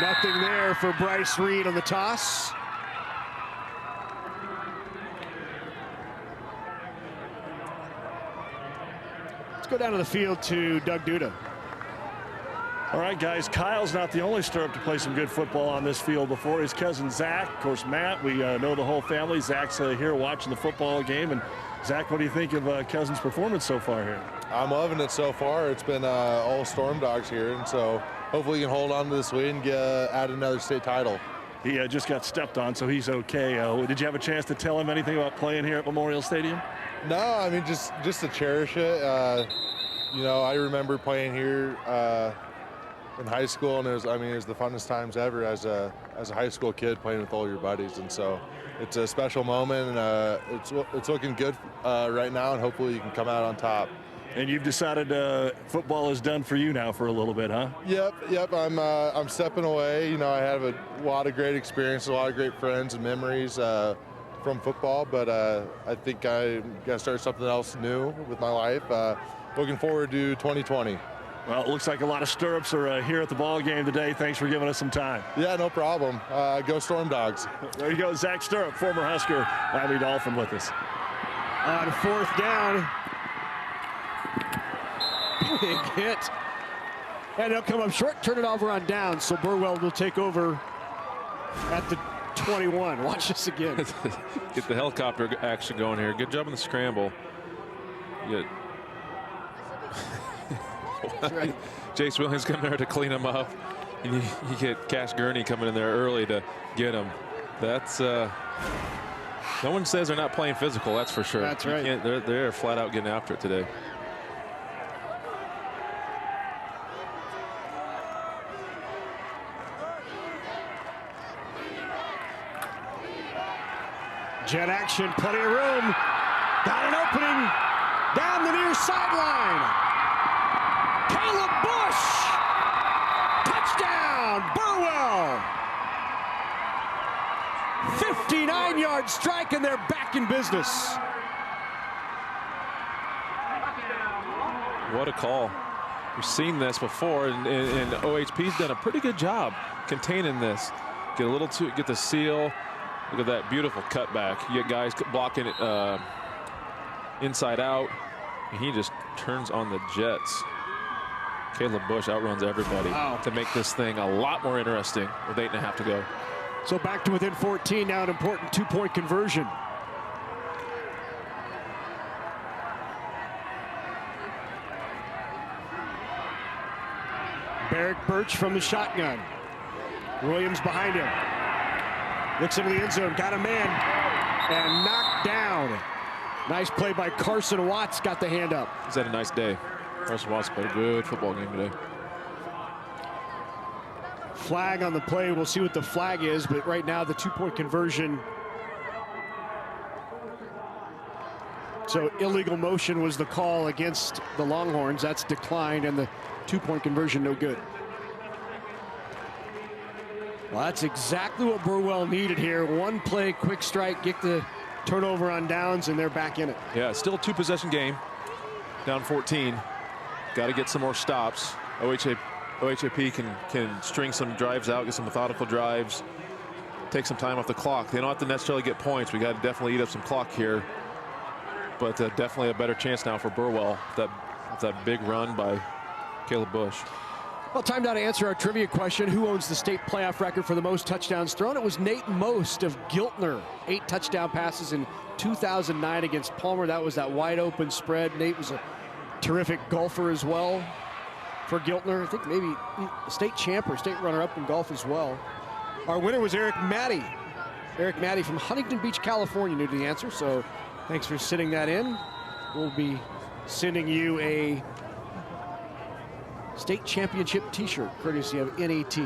Nothing there for Bryce Reed on the toss. Let's go down to the field to Doug Duda. All right, guys, Kyle's not the only stirrup to play some good football on this field before. His cousin Zach, of course, Matt, we know the whole family. Zach's here watching the football game. And Zach, what do you think of cousin's performance so far here? I'm loving it so far. It's been all Stormdogs here, and so hopefully he can hold on to this win and add another state title. He just got stepped on, so he's okay. Did you have a chance to tell him anything about playing here at Memorial Stadium? No, I mean, just to cherish it. You know, I remember playing here in high school, and it was the funnest times ever as a high school kid playing with all your buddies. And so it's a special moment, and it's looking good right now, and hopefully you can come out on top. And you've decided football is done for you now for a little bit, huh? Yep. I'm stepping away. You know, I have a lot of great experiences, a lot of great friends and memories from football, but I think I got to start something else new with my life. Looking forward to 2020. Well, it looks like a lot of stirrups are here at the ball game today. Thanks for giving us some time. Yeah, no problem. Go Stormdogs. There you go, Zach Stirrup, former Husker, Miami Dolphin with us. On 4th down. Big hit. And they'll come up short, turn it over on down. So Burwell will take over at the 21. Watch this again. Get the helicopter action going here. Good job on the scramble. That's right. Jace Williams coming there to clean him up. And you get Cash Gurney coming in there early to get him. That's no one says they're not playing physical, that's for sure. That's right. They're flat out getting after it today. Jet action, plenty of room. Got an opening down the near sideline. Caleb Bush. Touchdown, Burwell. 59-yard strike, and they're back in business. What a call. We've seen this before, and OHP's done a pretty good job containing this. Get the seal. Look at that beautiful cutback. You get guys blocking it inside out, and he just turns on the jets. Caleb Bush outruns everybody to make this thing a lot more interesting with 8.5 to go. So back to within 14 now, an important 2-point conversion. Barrett Birch from the shotgun. Williams behind him. Looks into the end zone, got a man, and knocked down. Nice play by Carson Watts, got the hand up. He's had a nice day. Carson Watts played a good football game today. Flag on the play, we'll see what the flag is, but right now the 2-point conversion. So illegal motion was the call against the Longhorns. That's declined, and the 2-point conversion no good. Well, that's exactly what Burwell needed here. One play, quick strike, get the turnover on downs, and they're back in it. Yeah, it's still a 2-possession game. Down 14. Got to get some more stops. OHAP can string some drives out, get some methodical drives, take some time off the clock. They don't have to necessarily get points. We got to definitely eat up some clock here. But definitely a better chance now for Burwell. That big run by Caleb Bush. Well, time now to answer our trivia question. Who owns the state playoff record for the most touchdowns thrown? It was Nate Most of Giltner. 8 touchdown passes in 2009 against Palmer. That was that wide open spread. Nate was a terrific golfer as well for Giltner. I think maybe state champ or state runner-up in golf as well. Our winner was Eric Maddie. Eric Maddie from Huntington Beach, California knew the answer, so thanks for sitting that in. We'll be sending you a state championship t-shirt courtesy of NET. See,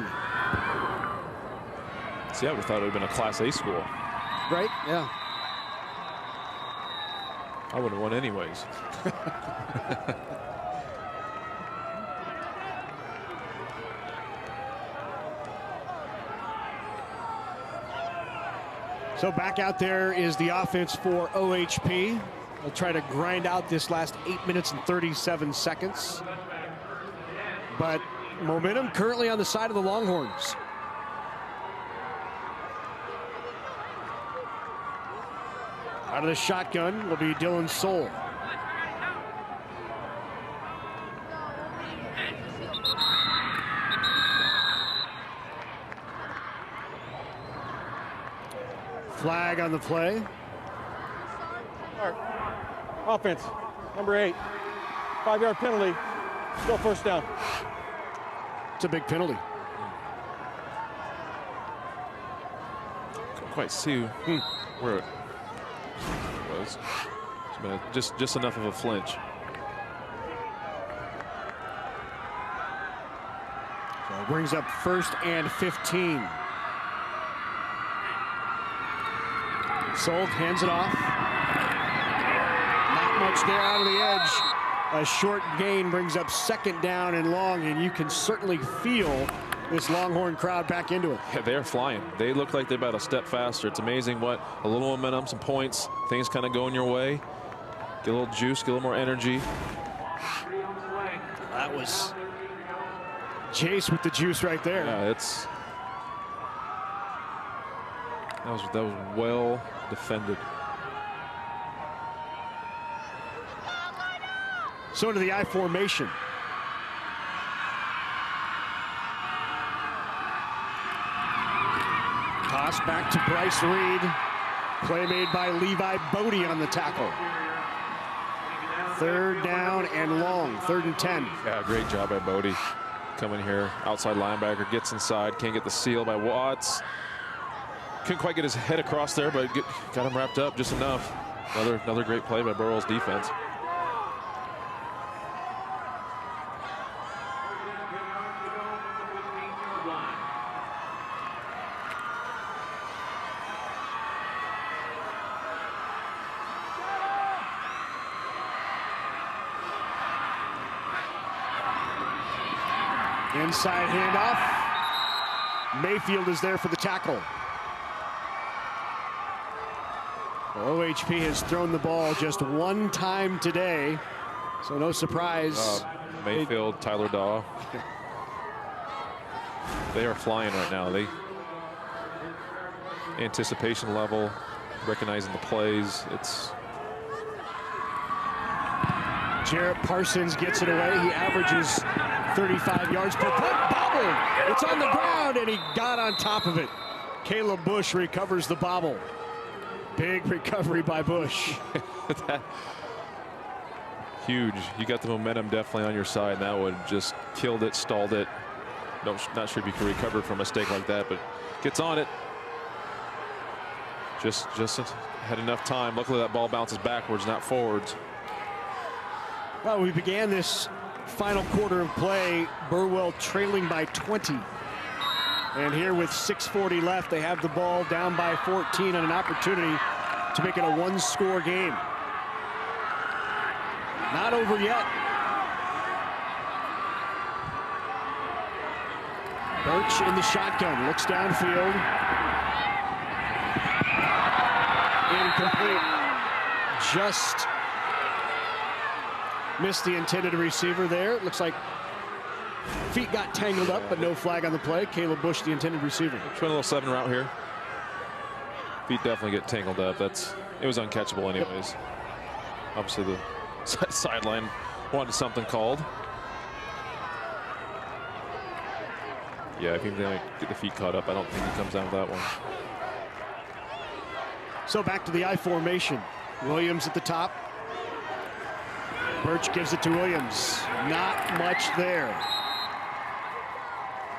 I would have thought it would have been a Class A school. Right, yeah. I would have won anyways. So back out there is the offense for OHP. They'll try to grind out this last 8 minutes and 37 seconds. But momentum currently on the side of the Longhorns. Out of the shotgun will be Dylan Soule. Flag on the play. Offense, number 8. 5-yard penalty. Still first down. It's a big penalty. Couldn't quite see where it was. It's been just enough of a flinch. So brings up 1st and 15. Solt hands it off. Not much there out of the edge. A short gain brings up 2nd down and long, and you can certainly feel this Longhorn crowd back into it. Yeah, they're flying. They look like they're about a step faster. It's amazing what a little momentum, some points, things kind of going your way. Get a little juice, get a little more energy. That was Jace with the juice right there. Yeah, that was well defended. So into the I formation. Toss back to Bryce Reed. Play made by Levi Bodie on the tackle. 3rd down and long, 3rd and 10. Yeah, great job by Bodie. Coming here, outside linebacker, gets inside, can't get the seal by Watts. Couldn't quite get his head across there, but got him wrapped up just enough. Another great play by Burwell's defense. Inside handoff. Mayfield is there for the tackle. OHP has thrown the ball just 1 time today, so no surprise. Mayfield, Tyler Daw. They are flying right now. Anticipation level, recognizing the plays. Jarrett Parsons gets it away. He averages 35 yards per play. Bobble! It's on the ground, and he got on top of it. Caleb Bush recovers the bobble. Big recovery by Bush. Huge. You got the momentum definitely on your side, and that one just killed it, stalled it. Not sure if you can recover from a mistake like that, but gets on it. Just had enough time. Luckily, that ball bounces backwards, not forwards. Well, we began this final quarter of play, Burwell trailing by 20. And here with 6:40 left, they have the ball down by 14 and an opportunity to make it a 1-score game. Not over yet. Birch in the shotgun, looks downfield. Incomplete. Just missed the intended receiver there. It looks like feet got tangled up, but no flag on the play. Caleb Bush, the intended receiver. Trying a little 7 route here. Feet definitely get tangled up. It was uncatchable anyways. Yep. Obviously the sideline wanted something called. Yeah, if you get the feet caught up, I don't think he comes down with that one. So back to the I formation. Williams at the top. Birch gives it to Williams. Not much there.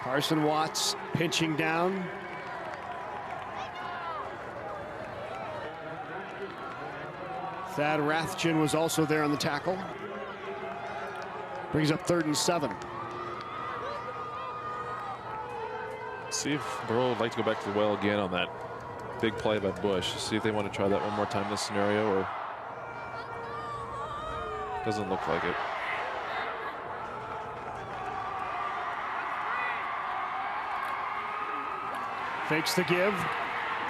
Carson Watts pinching down. Thad Rathjen was also there on the tackle. Brings up 3rd and 7. See if Burwell would like to go back to the well again on that big play by Bush. See if they want to try that one more time in this scenario, or doesn't look like it. Fakes the give.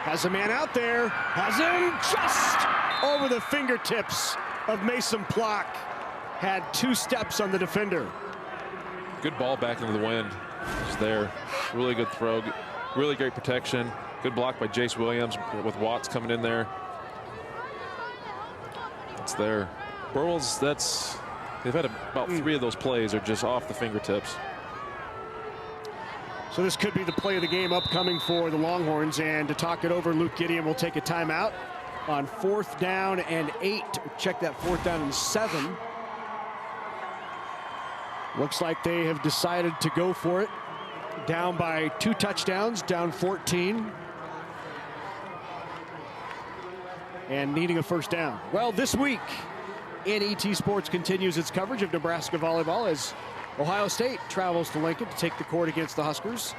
Has a man out there. Has him just over the fingertips of Mason Plock. Had 2 steps on the defender. Good ball back into the wind. Just there. Really good throw. Really great protection. Good block by Jace Williams with Watts coming in there. It's there. Burwell's, they've had about 3 of those plays are just off the fingertips. So this could be the play of the game upcoming for the Longhorns. And to talk it over, Luke Gideon will take a timeout on 4th down and 8. Check that 4th down and 7. Looks like they have decided to go for it. Down by 2 touchdowns, down 14. And needing a 1st down. Well, this week, NET Sports continues its coverage of Nebraska volleyball as Ohio State travels to Lincoln to take the court against the Huskers.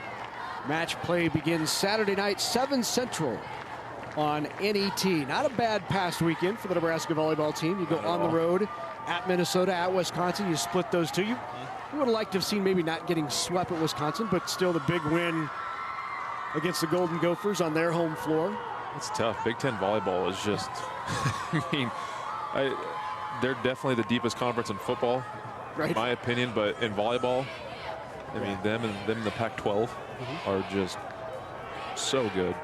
Match play begins Saturday night, 7 Central on NET. Not a bad past weekend for the Nebraska volleyball team. You go on the road at Minnesota, at Wisconsin. You split those two. You would have liked to have seen maybe not getting swept at Wisconsin, but still the big win against the Golden Gophers on their home floor. It's tough. Big Ten volleyball is just, I mean, they're definitely the deepest conference in football, in my opinion, but in volleyball, I mean, them and the Pac-12 are just so good.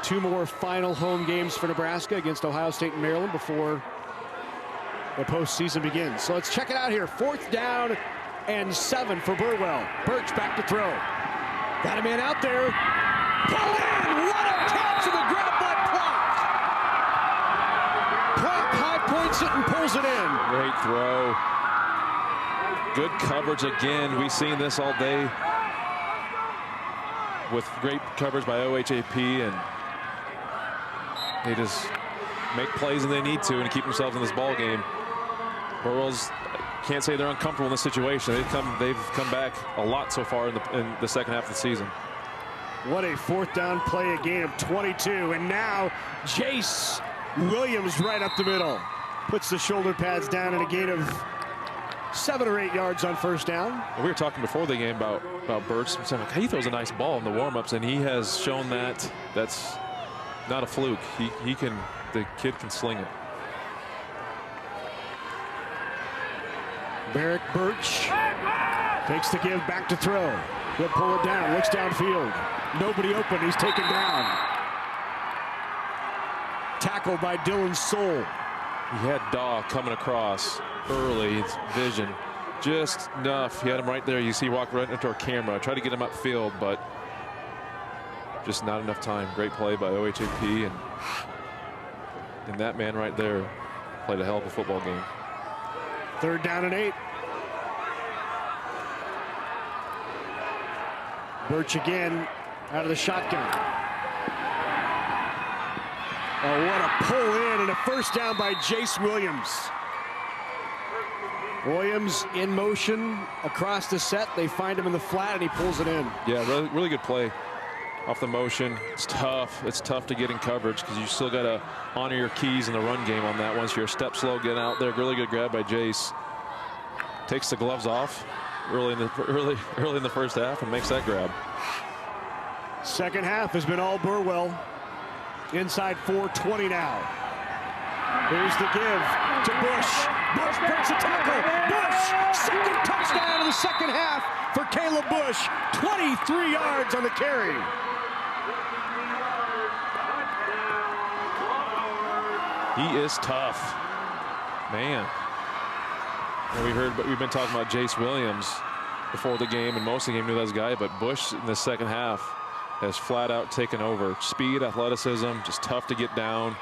2 more final home games for Nebraska against Ohio State and Maryland before the postseason begins. So let's check it out here. 4th down and 7 for Burwell. Birch back to throw. Got a man out there. Pulled in. What a catch, and the grab by Plonk. Plonk high points it and pulls it in. Great throw. Good coverage again. We've seen this all day with great coverage by OHAP, and they just make plays when they need to and keep themselves in this ball game. Burwell's, can't say they're uncomfortable in this situation. They've come back a lot so far in the second half of the season. What a 4th down play, a gain of 22, and now Jace Williams right up the middle. Puts the shoulder pads down in a gain of 7 or 8 yards on 1st down. We were talking before the game about Birch. I'm like, he throws a nice ball in the warm-ups, and he has shown that that's not a fluke. The kid can sling it. Barrick Birch takes the give, back to throw. He'll pull it down, looks downfield. Nobody open, he's taken down. Tackled by Dylan Soule. He had Daw coming across early. It's vision just enough. He had him right there. You see, walk right into our camera. Try to get him upfield, but just not enough time. Great play by OHAP, and that man right there played a hell of a football game. 3rd down and 8. Birch again out of the shotgun. Oh, what a pull in, and a 1st down by Jace Williams. Williams in motion across the set. They find him in the flat, and he pulls it in. Yeah, really good play off the motion. It's tough. It's tough to get in coverage because you still got to honor your keys in the run game on that. Once you're a step slow, get out there. Really good grab by Jace. Takes the gloves off early in the 1st half and makes that grab. Second half has been all Burwell. Inside 4:20 now. Here's the give to Bush. Bush breaks a tackle. Bush, 2nd touchdown of the second half for Caleb Bush. 23 yards on the carry. He is tough, man. And we've been talking about Jace Williams before the game, and most of the game knew that was a guy, but Bush in the second half has flat out taken over. Speed, athleticism, just tough to get down.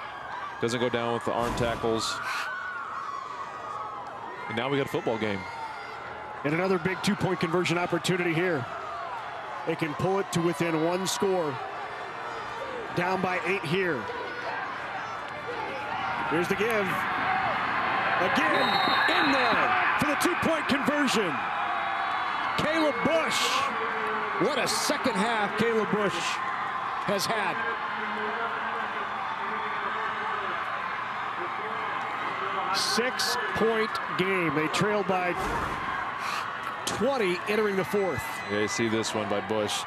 Doesn't go down with the arm tackles. And now we got a football game. And another big 2-point conversion opportunity here. They can pull it to within 1 score. Down by 8 here. Here's the give. Again, in there for the 2-point conversion. Caleb Bush. What a second half Caleb Bush has had. Six-point game. They trailed by 20 entering the 4th. Yeah, you see this one by Bush.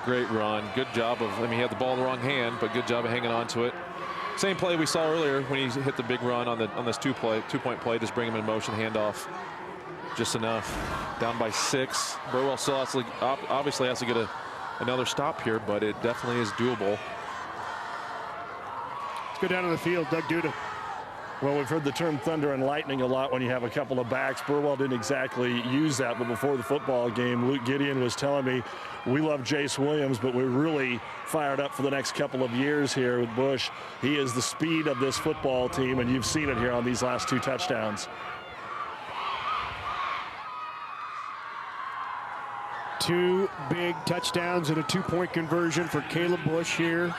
Great run. Good job of, he had the ball in the wrong hand, but good job of hanging on to it. Same play we saw earlier when he hit the big run on this 2-point play. Just bring him in motion, handoff. Just enough. Down by 6. Burwell still obviously has to get another stop here, but it definitely is doable. Let's go down to the field. Doug Duda. Well, we've heard the term thunder and lightning a lot when you have a couple of backs. Burwell didn't exactly use that, but before the football game, Luke Gideon was telling me, we love Jace Williams, but we're really fired up for the next couple of years here with Bush. He is the speed of this football team, and you've seen it here on these last 2 touchdowns. 2 big touchdowns and a 2-point conversion for Caleb Bush here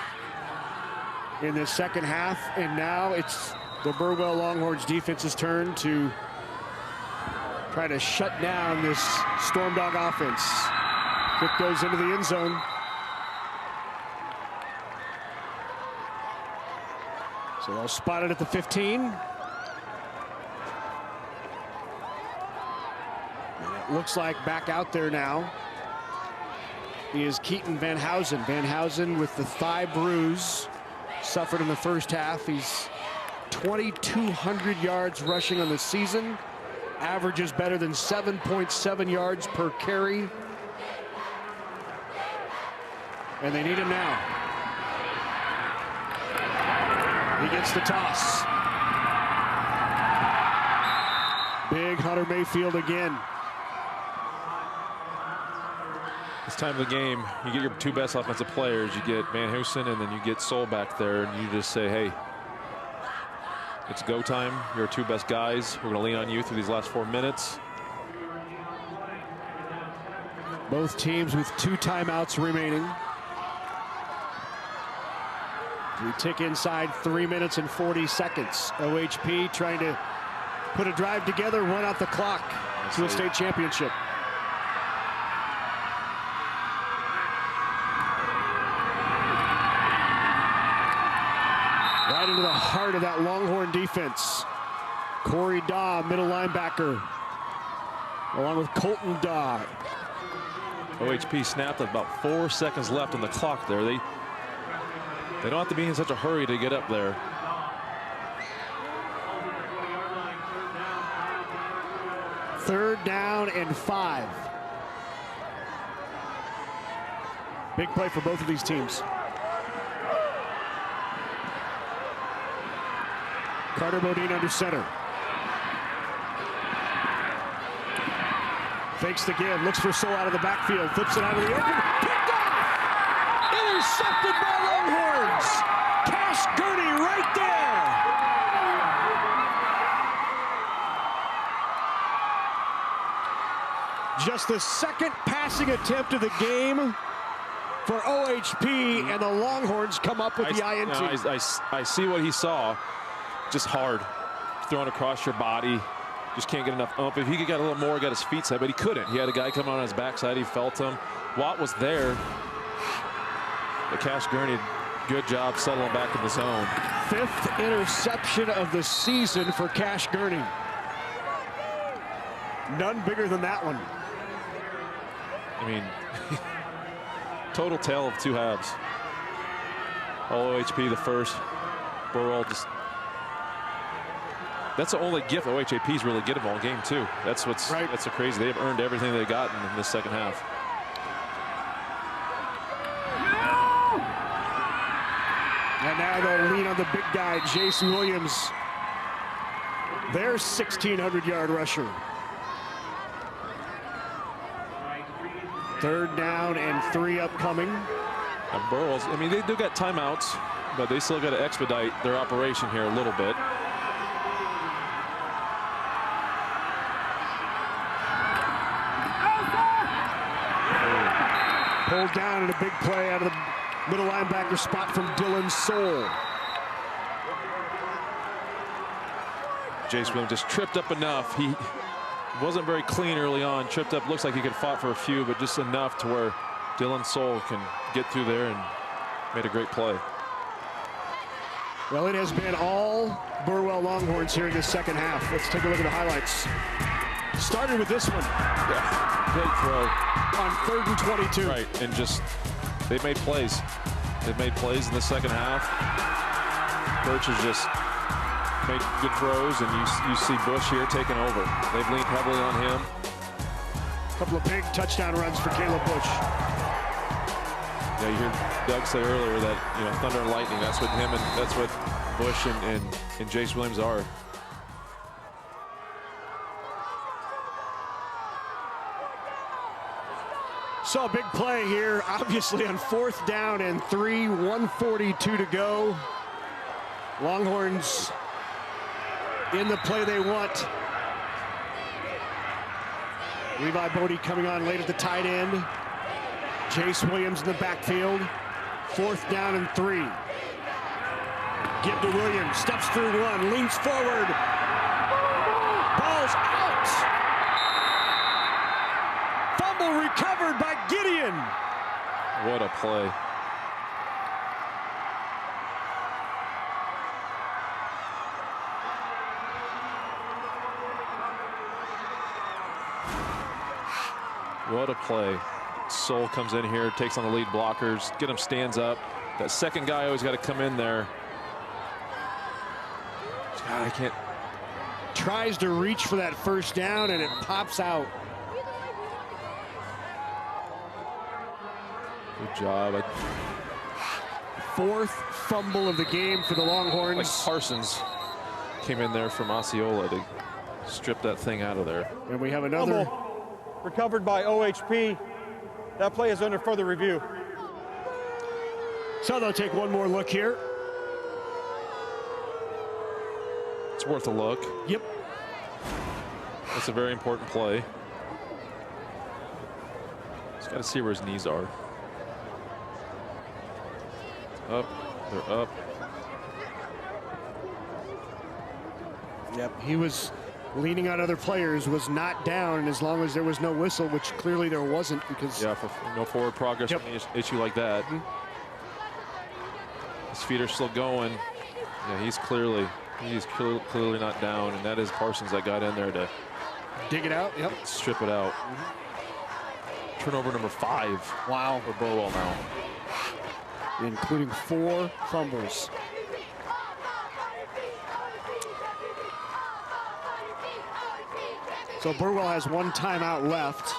in the second half, and now it's The Burwell Longhorns defense's turn to try to shut down this Stormdog offense. Kick goes into the end zone. So they'll spot it at the 15. And it looks like back out there now is Keaton Van Housen. Van Housen with the thigh bruise suffered in the first half. He's 2,200 yards rushing on the season. Averages better than 7.7 yards per carry. And they need him now. He gets the toss. Big Hunter Mayfield again. This time of the game, you get your two best offensive players. You get Van Housen, and then you get Soul back there, and you just say, hey, it's go time. You're our two best guys. We're going to lean on you through these last 4 minutes. Both teams with 2 timeouts remaining. We tick inside 3 minutes and 40 seconds. OHP trying to put a drive together, run out the clock to a state championship. Right into the heart of that Longhorn defense. Corey Daw, middle linebacker, along with Colton Daw. OHP snapped with about 4 seconds left on the clock there. They don't have to be in such a hurry to get up there. Third down and 5. Big play for both of these teams. Carter Bodine under center. Fakes the give, looks for Soul out of the backfield, flips it out of the open. Picked off! Intercepted by Longhorns! Cash Gurney right there! Just the second passing attempt of the game for OHP, and the Longhorns come up with the INT. I see what he saw. Just hard, thrown across your body. Just can't get enough ump. If he could get a little more, got his feet set, but he couldn't. He had a guy coming on his backside. He felt him. Watt was there. But Cash Gurney, good job settling back in the zone. 5th interception of the season for Cash Gurney. None bigger than that one. I mean, total tale of 2 halves. All OHP the first. Burwell just. That's the only gift OHAP's really get them all game too. That's what's right. That's so crazy. They've earned everything they've gotten in this second half. And now they'll lean on the big guy, Jason Williams. Their 1,600-yard rusher. 3rd down and 3 upcoming. And Burwell's, I mean, they do got timeouts, but they still got to expedite their operation here a little bit. Pulled down in a big play out of the middle linebacker spot from Dylan Soul. Jace Williams just tripped up enough. He wasn't very clean early on. Tripped up, looks like he could have fought for a few, but just enough to where Dylan Soul can get through there and made a great play. Well, it has been all Burwell Longhorns here in this second half. Let's take a look at the highlights. Started with this one. Yeah, great throw. On 3rd and 22. Right, and just, they made plays. They've made plays in the second half. Birch has just made good throws, and you see Bush here taking over. They've leaned heavily on him. A couple of big touchdown runs for Caleb Bush. Yeah, you heard Doug say earlier that, you know, thunder and lightning, that's what him and that's what Bush and Jace Williams are. Saw a big play here, obviously on 4th down and 3, 1:42 to go. Longhorns in the play they want. Levi Bodie coming on late at the tight end. Jace Williams in the backfield. 4th down and 3. Give to Williams, steps through one, leans forward. Ball's out. Fumble recovered by Gideon. What a play. What a play. Soul comes in here, takes on the lead blockers, get him, stands up. That second guy always got to come in there. God, I can't. Tries to reach for that first down and it pops out. Good job. Fourth fumble of the game for the Longhorns. Like Parsons came in there from Osceola to strip that thing out of there. And we have another. Fumble recovered by OHP. That play is under further review. So they'll take one more look here. It's worth a look. Yep. That's a very important play. He's got to see where his knees are. Up, they're up. Yep, he was leaning on other players, was not down, and as long as there was no whistle, which clearly there wasn't, because for no forward progress on an issue like that. His feet are still going. Yeah, he's clearly not down, and that is Parsons that got in there to dig it out. Yep, strip it out. Turnover number 5. Wow, for Burwell now, including 4 fumbles. So Burwell has 1 timeout left.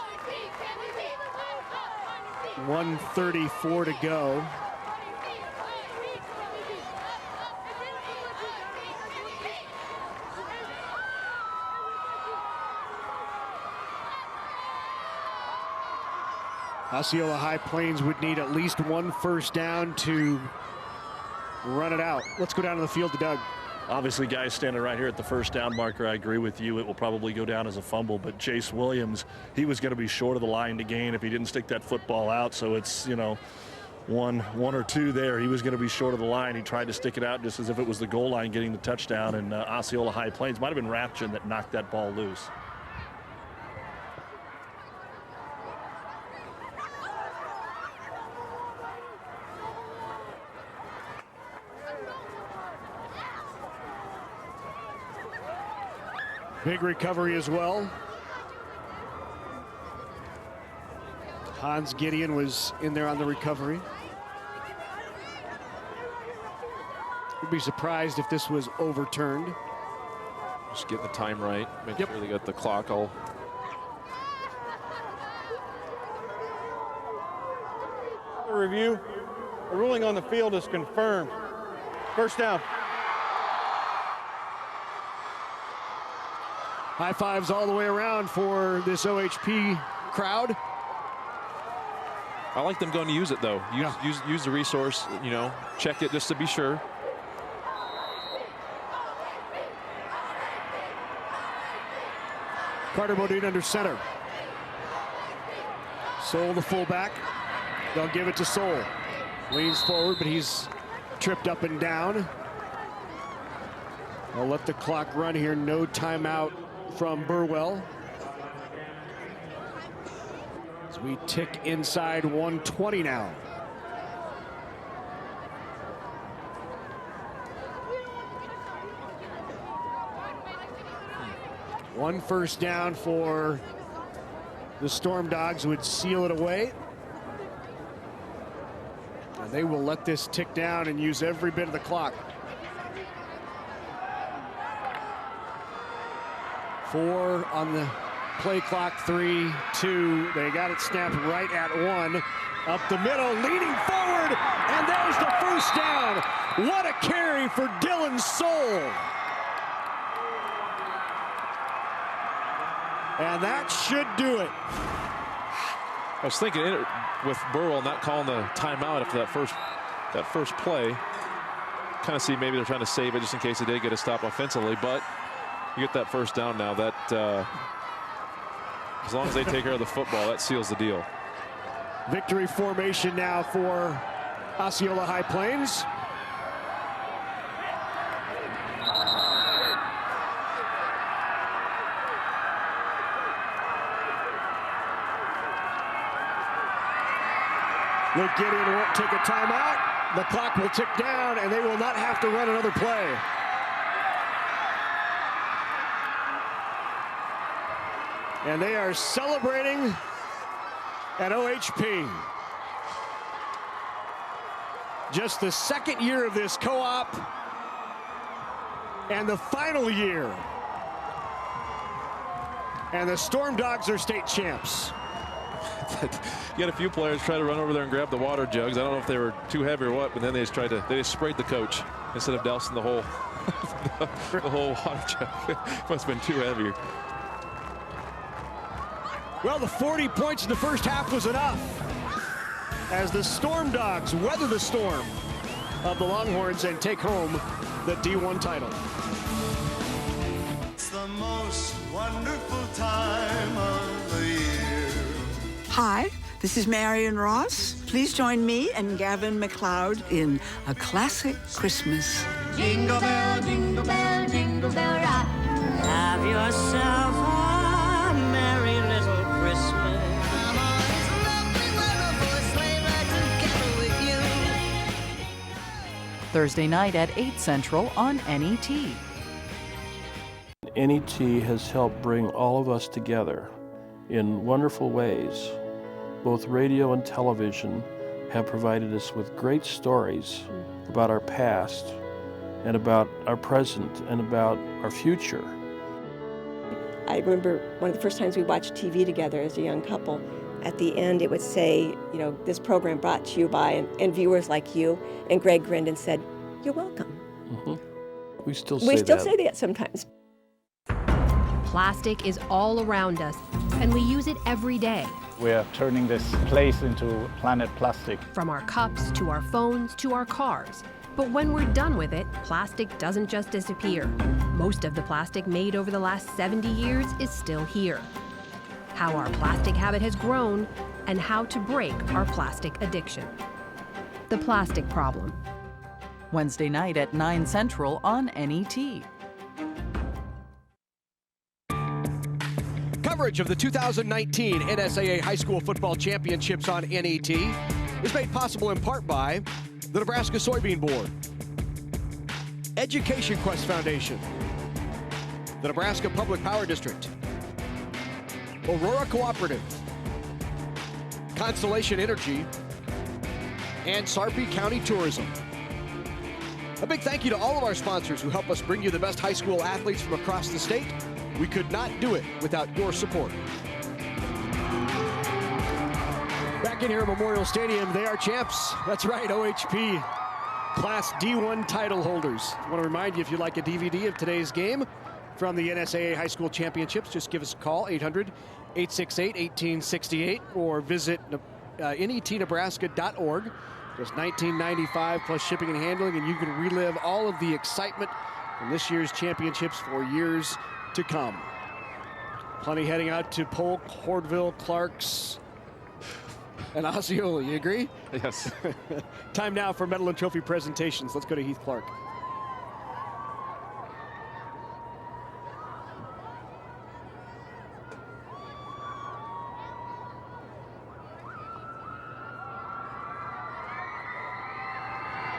1:34 to go. Osceola High Plains would need at least 1 first down to run it out. Let's go down to the field to Doug. Obviously, guys standing right here at the first down marker, I agree with you. It will probably go down as a fumble, but Jace Williams, he was going to be short of the line to gain if he didn't stick that football out. So it's, you know, one or two there. He was going to be short of the line. He tried to stick it out just as if it was the goal line getting the touchdown, and Osceola High Plains might have been Rapchin that knocked that ball loose. Big recovery as well. Hans Gideon was in there on the recovery. Would be surprised if this was overturned. Just getting the time right. Make sure they got the clock all. Review. The ruling on the field is confirmed. First down. High fives all the way around for this OHP crowd. I like them going to use it though. Use the resource, you know, check it just to be sure. Carter Bodine under center. Soul the fullback. They'll give it to Soul. Leans forward, but he's tripped up and down. I'll let the clock run here. No timeout from Burwell. As we tick inside 1:20 now. One first down for the Stormdogs, who would seal it away. And they will let this tick down and use every bit of the clock. 4 on the play clock, 3, 2. They got it snapped right at 1. Up the middle, leaning forward, and there's the first down. What a carry for Dylan Soul. And that should do it. I was thinking with Burwell not calling the timeout after that first play. Kind of see maybe they're trying to save it just in case they did get a stop offensively, but you get that first down now. That as long as they take care of the football, that seals the deal. Victory formation now for Osceola High Plains. Luke Gideon won't take a timeout. The clock will tick down, and they will not have to run another play. And they are celebrating at OHP. Just the second year of this co-op and the final year. And the Stormdogs are state champs. You got a few players try to run over there and grab the water jugs. I don't know if they were too heavy or what, but then they just sprayed the coach instead of dousing the whole the whole water jug. Must have been too heavy. Well, the 40 points in the first half was enough as the Stormdogs weather the storm of the Longhorns and take home the D1 title. It's the most wonderful time of the year. Hi, this is Marion Ross. Please join me and Gavin MacLeod in A Classic Christmas. Jingle bell, jingle bell, jingle bell rock. Have yourself a merry little Christmas. Mama, it's lovely weather for a sleigh ride together with you. Thursday night at 8 Central on NET. NET has helped bring all of us together in wonderful ways. Both radio and television have provided us with great stories about our past and about our present and about our future. I remember one of the first times we watched TV together as a young couple. At the end, it would say, you know, this program brought to you by, and viewers like you. And Greg grinned and said, "You're welcome." Mm-hmm. We still say that sometimes. Plastic is all around us, and we use it every day. We are turning this place into Planet Plastic. From our cups to our phones to our cars. But when we're done with it, plastic doesn't just disappear. Most of the plastic made over the last 70 years is still here. How our plastic habit has grown, and how to break our plastic addiction. The Plastic Problem. Wednesday night at 9 Central on NET. Coverage of the 2019 NSAA High School Football Championships on NET is made possible in part by the Nebraska Soybean Board, Education Quest Foundation, the Nebraska Public Power District, Aurora Cooperative, Constellation Energy, and Sarpy County Tourism. A big thank you to all of our sponsors who help us bring you the best high school athletes from across the state. We could not do it without your support. Back in here at Memorial Stadium, they are champs. That's right, OHP Class D1 title holders. I want to remind you, if you'd like a DVD of today's game from the NSAA High School Championships, just give us a call, 800-868-1868, or visit netnebraska.org. Just $19.95 plus shipping and handling, and you can relive all of the excitement from this year's championships for years to come. Plenty heading out to Polk, Hordeville, Clarks, and Osceola. You agree? Yes. Time now for medal and trophy presentations. Let's go to Heath Clark.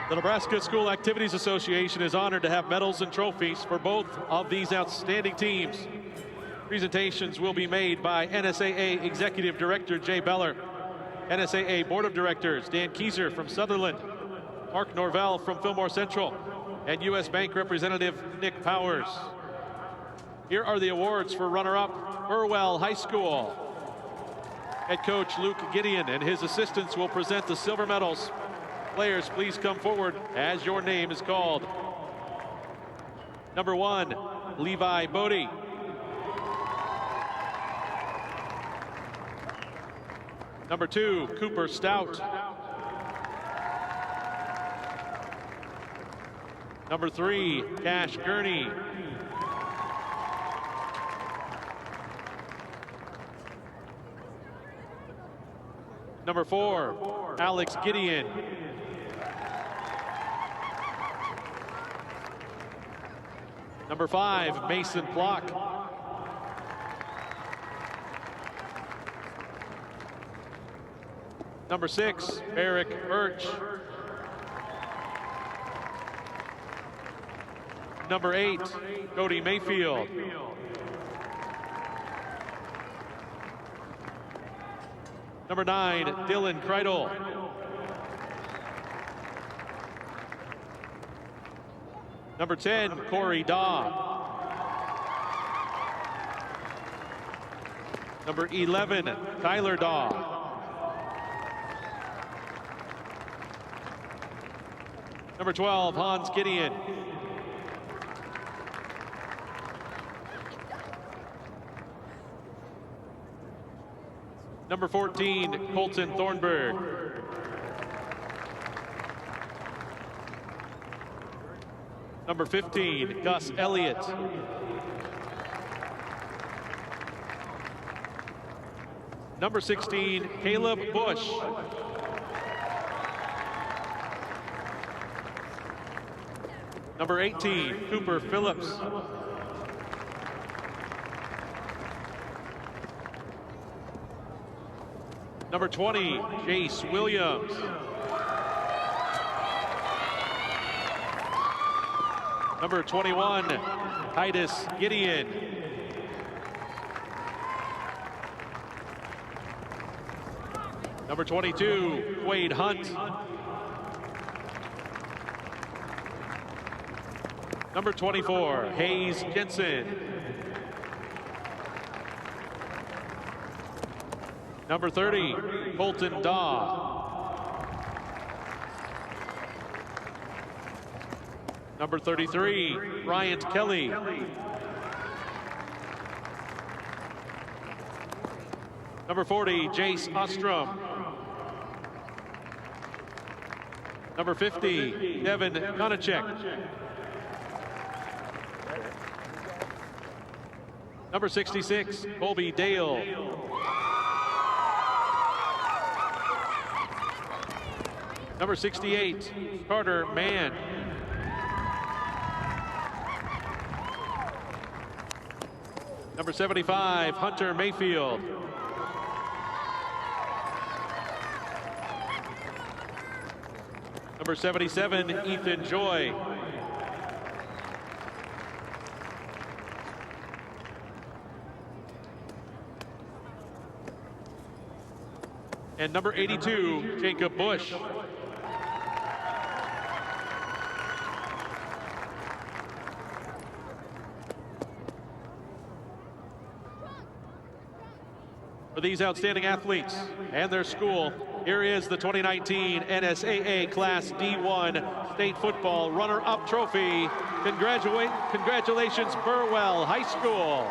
The Nebraska School Activities Association is honored to have medals and trophies for both of these outstanding teams. Presentations will be made by NSAA Executive Director Jay Beller, NSAA Board of Directors Dan Kieser from Sutherland, Mark Norvell from Fillmore Central, and U.S. Bank Representative Nick Powers. Here are the awards for runner-up Burwell High School. Head coach Luke Gideon and his assistants will present the silver medals. Players, please come forward as your name is called. Number 1, Levi Bodie. Number 2, Cooper Stout. Number 3, Cash Gurney. Number 4, Alex Gideon. Number 5, Mason Block. Number 6, Eric Birch. Number 8, Cody Mayfield. Number 9, Dylan Kreidel. Number 10, Corey Daw. Number 11, Tyler Daw. Number 12, Hans Gideon. Number 14, Colton Thornburg. Number 15, Gus Elliott. Number 16, Caleb Bush. Number 18, Cooper Phillips. Number 20, Jace Williams. Number 21, Titus Gideon. Number 22, Quade Hunt. Number 24, Hayes Jensen. Number 30, Colton Daw. Number 33, Bryant Kelly. Number 40, Jace Ostrom. Number 50, Devin Konachek. Number 66, Colby Dale. Number 68, Carter Mann. Number 75, Hunter Mayfield. Number 77, Ethan Joy. And number 82, Jacob Bush. For these outstanding athletes and their school, here is the 2019 NSAA Class D1 State Football Runner-Up Trophy. Congratulations, Burwell High School.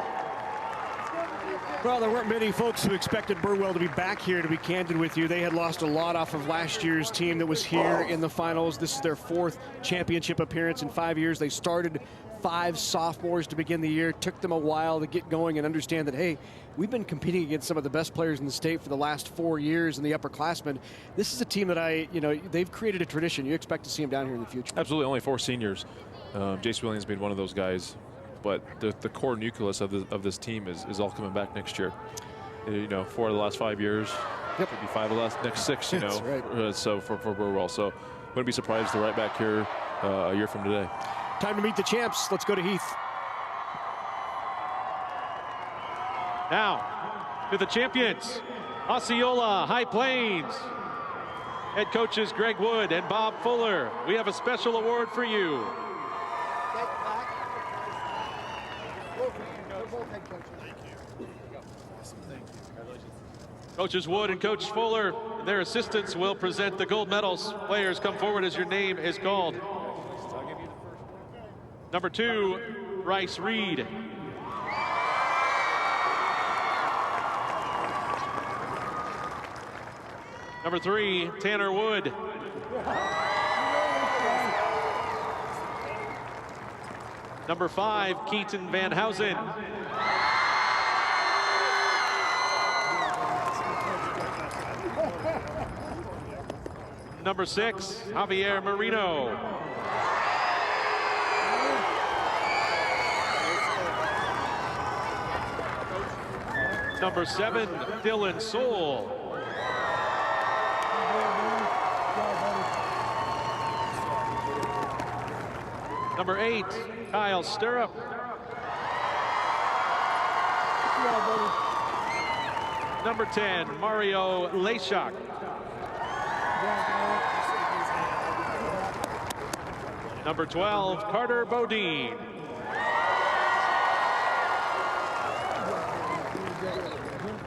Well, there weren't many folks who expected Burwell to be back here, to be candid with you. They had lost a lot off of last year's team that was here in the finals. This is their 4th championship appearance in 5 years. They started 5 sophomores to begin the year. Took them a while to get going and understand that, hey, we've been competing against some of the best players in the state for the last 4 years in the upperclassmen. This is a team that they've created a tradition. You expect to see them down here in the future. Absolutely, only 4 seniors. Jace Williams being one of those guys. But the core nucleus of this team is all coming back next year. 4 of the last 5 years. Yep. Could be 5 of the next 6, That's right. So for Burwell. So wouldn't be surprised they're right back here a year from today. Time to meet the champs. Let's go to Heath. Now, to the champions, Osceola High Plains. Head coaches Greg Wood and Bob Fuller. We have a special award for you. Coaches Wood and Coach Fuller and their assistants will present the gold medals. Players, come forward as your name is called. Number 2, Bryce Reed. Number 3, Tanner Wood. Number 5, Keaton Van Housen. Number 6, Javier Marino. Number 7, Dylan Soule. Number 8, Kyle Stirrup. Number 10, Mario Leshak. Number 12, Carter Bodine.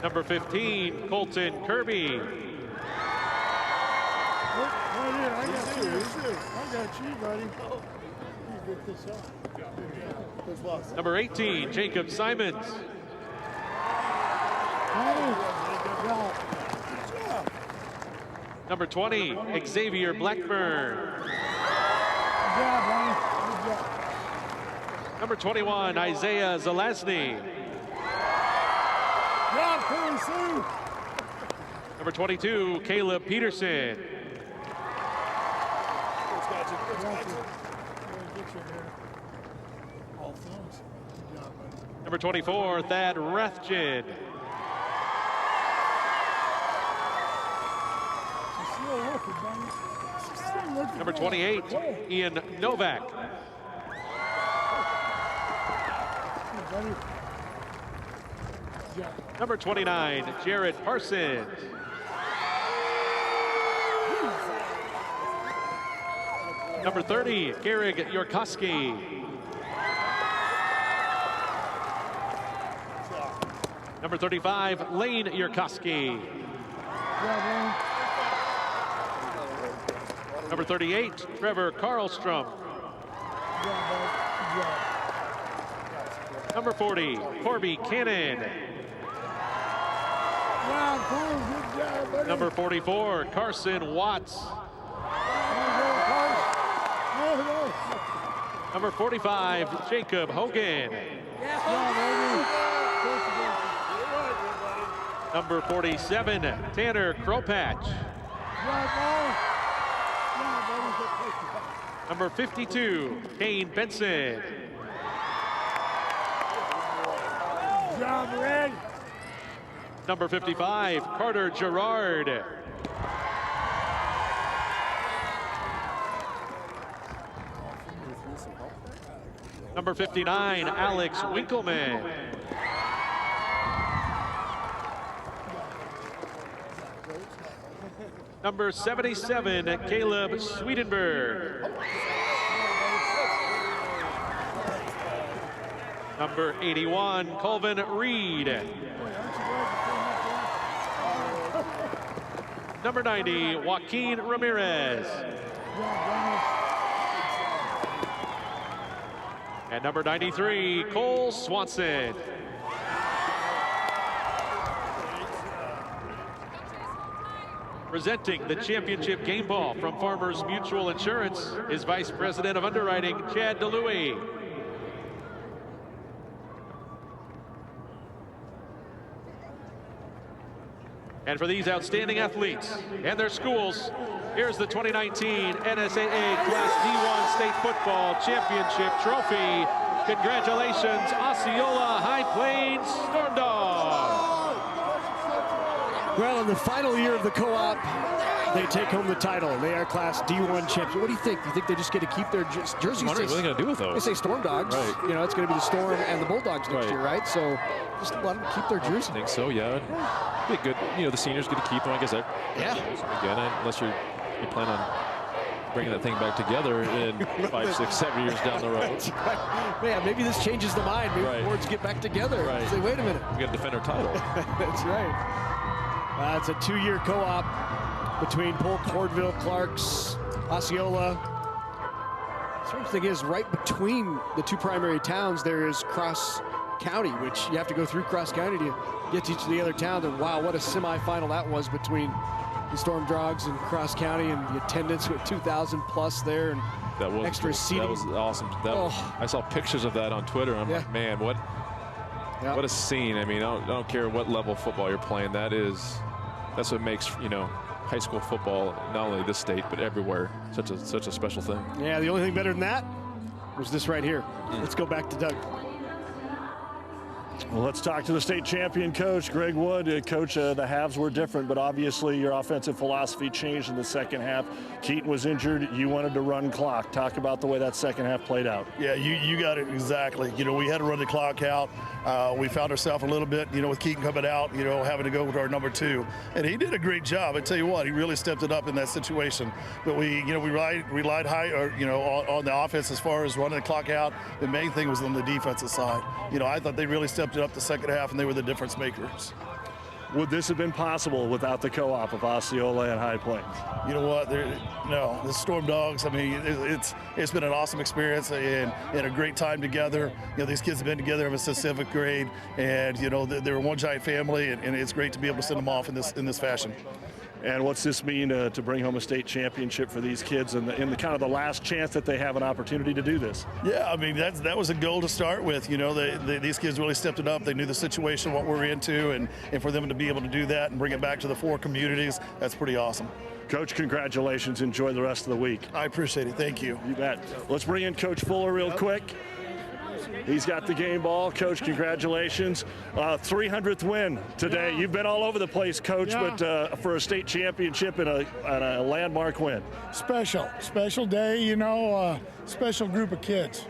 Number 15, Colton Kirby. I got you, buddy. Number 18, Jacob Simons. Number 20, Xavier Blackburn. Number 21, Isaiah Zelazny. Number 22, Caleb Peterson. Number 24, Thad Rathjen. Number 28, Ian Novak. Number 29, Jared Parsons. Number 30, Garrig Yorkowski. Number 35, Lane Yorkowski. Number 38, Trevor Karlstrom. Number 40, Corby Cannon. Number 44, Carson Watts. Number 45, Jacob Hogan. Number 47, Tanner Kropatch. Number 52, Kane Benson. Number 55, Carter Gerard. Number 59, Alex Winkleman. Number 77, Caleb Swedenberg. Number 81, Colvin Reed. Number 90, Joaquin Ramirez. And number 93, Cole Swanson. Presenting the championship game ball from Farmers Mutual Insurance is Vice President of Underwriting, Chad DeLuey. And for these outstanding athletes and their schools, here's the 2019 NSAA Class D1 State Football Championship Trophy. Congratulations, Osceola High Plains Stormdogs. Well, in the final year of the co-op, they take home the title. They are Class D1 champions. What do you think? Do you think they just get to keep their jerseys? What are they going to do with those? They say Stormdogs. Right. You know, it's going to be the Storm and the Bulldogs next year, right? So just let them keep their jerseys. I think so, yeah. Be good. You know, the seniors get to keep them. I guess. Yeah. Again, unless you plan on bringing that thing back together in 5, 6, 7 years down the road. That's right. Man, maybe this changes the mind. Maybe the boards get back together. Right. Say, wait a minute. We got to defend our title. That's right. It's a 2-year co-op between Polk, Cordville, Clarks, Osceola. The strange thing is, right between the two primary towns, there is Cross County, which you have to go through Cross County to get to each of the other towns. And wow, what a semifinal that was between the Stormdogs and Cross County, and the attendance with 2,000 plus there, and that was extra seating. That was awesome. I saw pictures of that on Twitter. I'm like, man, what a scene. I mean, I don't care what level of football you're playing. That's what makes, you know, high school football, not only this state but everywhere, such a special thing. Yeah, the only thing better than that was this right here. Let's go back to Doug. Well, let's talk to the state champion coach, Greg Wood. Coach, the halves were different, but obviously your offensive philosophy changed in the second half. Keaton was injured. You wanted to run clock. Talk about the way that second half played out. Yeah, you got it exactly. You know, we had to run the clock out. We found ourselves a little bit, you know, with Keaton coming out, you know, having to go with our number 2. And he did a great job. I tell you what, he really stepped it up in that situation. But we relied high, or, you know, on the offense as far as running the clock out. The main thing was on the defensive side. You know, I thought they really stepped it up the second half, and they were the difference makers. Would this have been possible without the co-op of Osceola and High Plains? You know what? No, the Stormdogs, I mean, it's been an awesome experience and a great time together. You know, these kids have been together ever since 7th grade, and, you know, they're one giant family, and it's great to be able to send them off in this fashion. And what's this mean to bring home a state championship for these kids in the kind of the last chance that they have an opportunity to do this? Yeah, I mean, that was a goal to start with. You know, these kids really stepped it up. They knew the situation, what we're into, and for them to be able to do that and bring it back to the 4 communities, that's pretty awesome. Coach, congratulations. Enjoy the rest of the week. I appreciate it. Thank you. You bet. Let's bring in Coach Fuller real quick. He's got the game ball. Coach, congratulations. 300th win today. Yeah. You've been all over the place, Coach, yeah. But for a state championship and a landmark win. Special day, you know, special group of kids.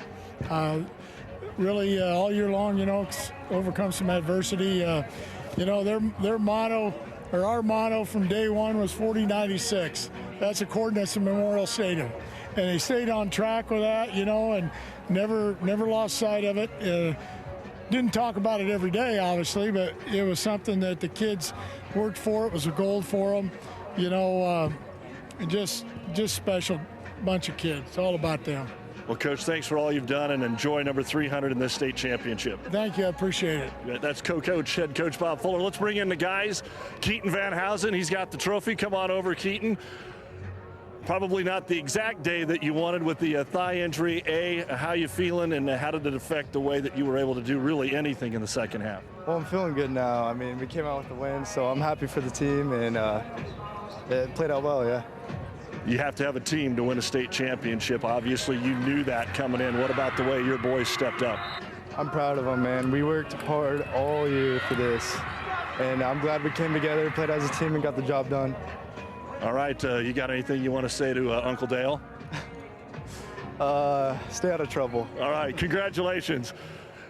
Really, all year long, you know, overcome some adversity. You know, their motto, or our motto from day one was 4096. That's according to Memorial Stadium. And they stayed on track with that, you know, and never lost sight of it. Didn't talk about it every day, obviously, but it was something that the kids worked for. It was a goal for them, you know. Just special bunch of kids. It's all about them. Well, Coach, thanks for all you've done, and enjoy number 300 in this state championship. Thank you. I appreciate it. That's co-coach, head coach Bob Fuller. Let's bring in the guys. Keaton Van Housen, he's got the trophy. Come on over, Keaton. Probably not the exact day that you wanted with the thigh injury. How you feeling, and how did it affect the way that you were able to do really anything in the second half? Well, I'm feeling good now. I mean, we came out with the win, so I'm happy for the team, and it played out well, yeah. You have to have a team to win a state championship. Obviously, you knew that coming in. What about the way your boys stepped up? I'm proud of them, man. We worked hard all year for this, and I'm glad we came together, played as a team, and got the job done. All right, you got anything you want to say to Uncle Dale? Stay out of trouble. All right, congratulations.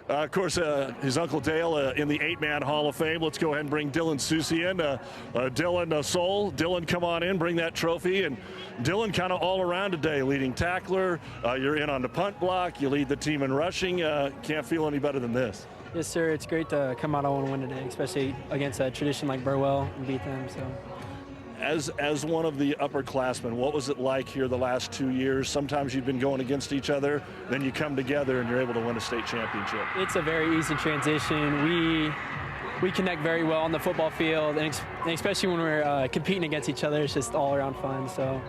Of course, his Uncle Dale in the 8-man Hall of Fame. Let's go ahead and bring Dylan Susie in. Dylan Soul. Dylan, come on in, bring that trophy. And Dylan kind of all around today, leading tackler. You're in on the punt block. You lead the team in rushing. Can't feel any better than this. Yes, sir. It's great to come out on a win today, especially against a tradition like Burwell and beat them. So. As one of the upperclassmen, what was it like here the last 2 years? Sometimes you've been going against each other, then you come together and you're able to win a state championship. It's a very easy transition. We connect very well on the football field, and especially when we're competing against each other, it's just all around fun, so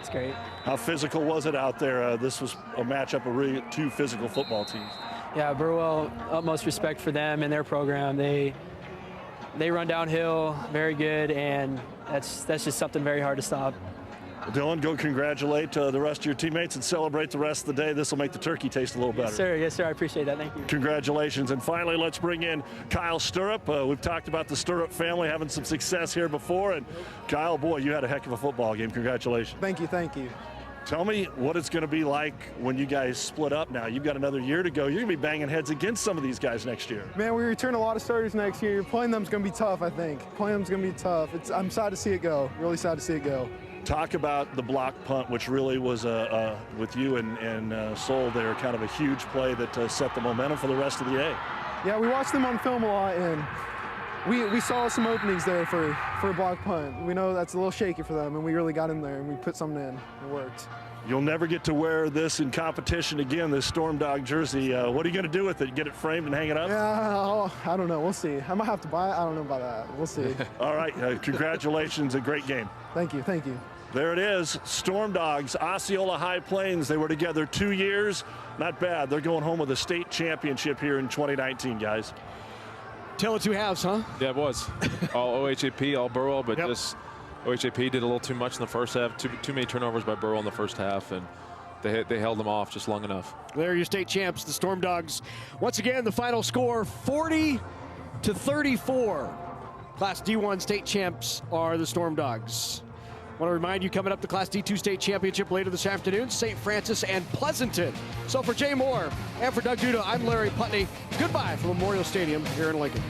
it's great. How physical was it out there? This was a matchup of really 2 physical football teams. Yeah, Burwell, utmost respect for them and their program. They run downhill very good, and that's just something very hard to stop. Well, Dylan, go congratulate the rest of your teammates and celebrate the rest of the day. This will make the turkey taste a little better. Yes, sir. I appreciate that. Thank you. Congratulations. And finally, let's bring in Kyle Stirrup. We've talked about the Stirrup family having some success here before. And Kyle, boy, you had a heck of a football game. Congratulations. Thank you. Tell me what it's going to be like when you guys split up now. You've got another year to go. You're going to be banging heads against some of these guys next year. Man, we return a lot of starters next year. Playing them's going to be tough, I think. I'm sad to see it go. Really sad to see it go. Talk about the block punt, which really was, with you and Soul there, kind of a huge play that set the momentum for the rest of the A. Yeah, we watched them on film a lot, and we saw some openings there for a block punt. We know that's a little shaky for them, and we really got in there, and we put something in. It worked. You'll never get to wear this in competition again, this Stormdog jersey. What are you going to do with it? Get it framed and hang it up? Yeah, I don't know. We'll see. I might have to buy it. I don't know about that. We'll see. All right. Congratulations. A great game. Thank you. There it is. Stormdogs, Osceola High Plains. They were together 2 years. Not bad. They're going home with a state championship here in 2019, guys. Tale of 2 halves, huh? Yeah, it was. All OHAP, all Burwell, but just OHAP did a little too much in the first half. Too many turnovers by Burwell in the first half, and they held them off just long enough. There are your state champs, the Stormdogs. Once again, the final score 40-34. Class D1 state champs are the Stormdogs. I want to remind you, coming up, the Class D2 state championship later this afternoon, St. Francis and Pleasanton. So for Jay Moore and for Doug Duda, I'm Larry Putney. Goodbye from Memorial Stadium here in Lincoln.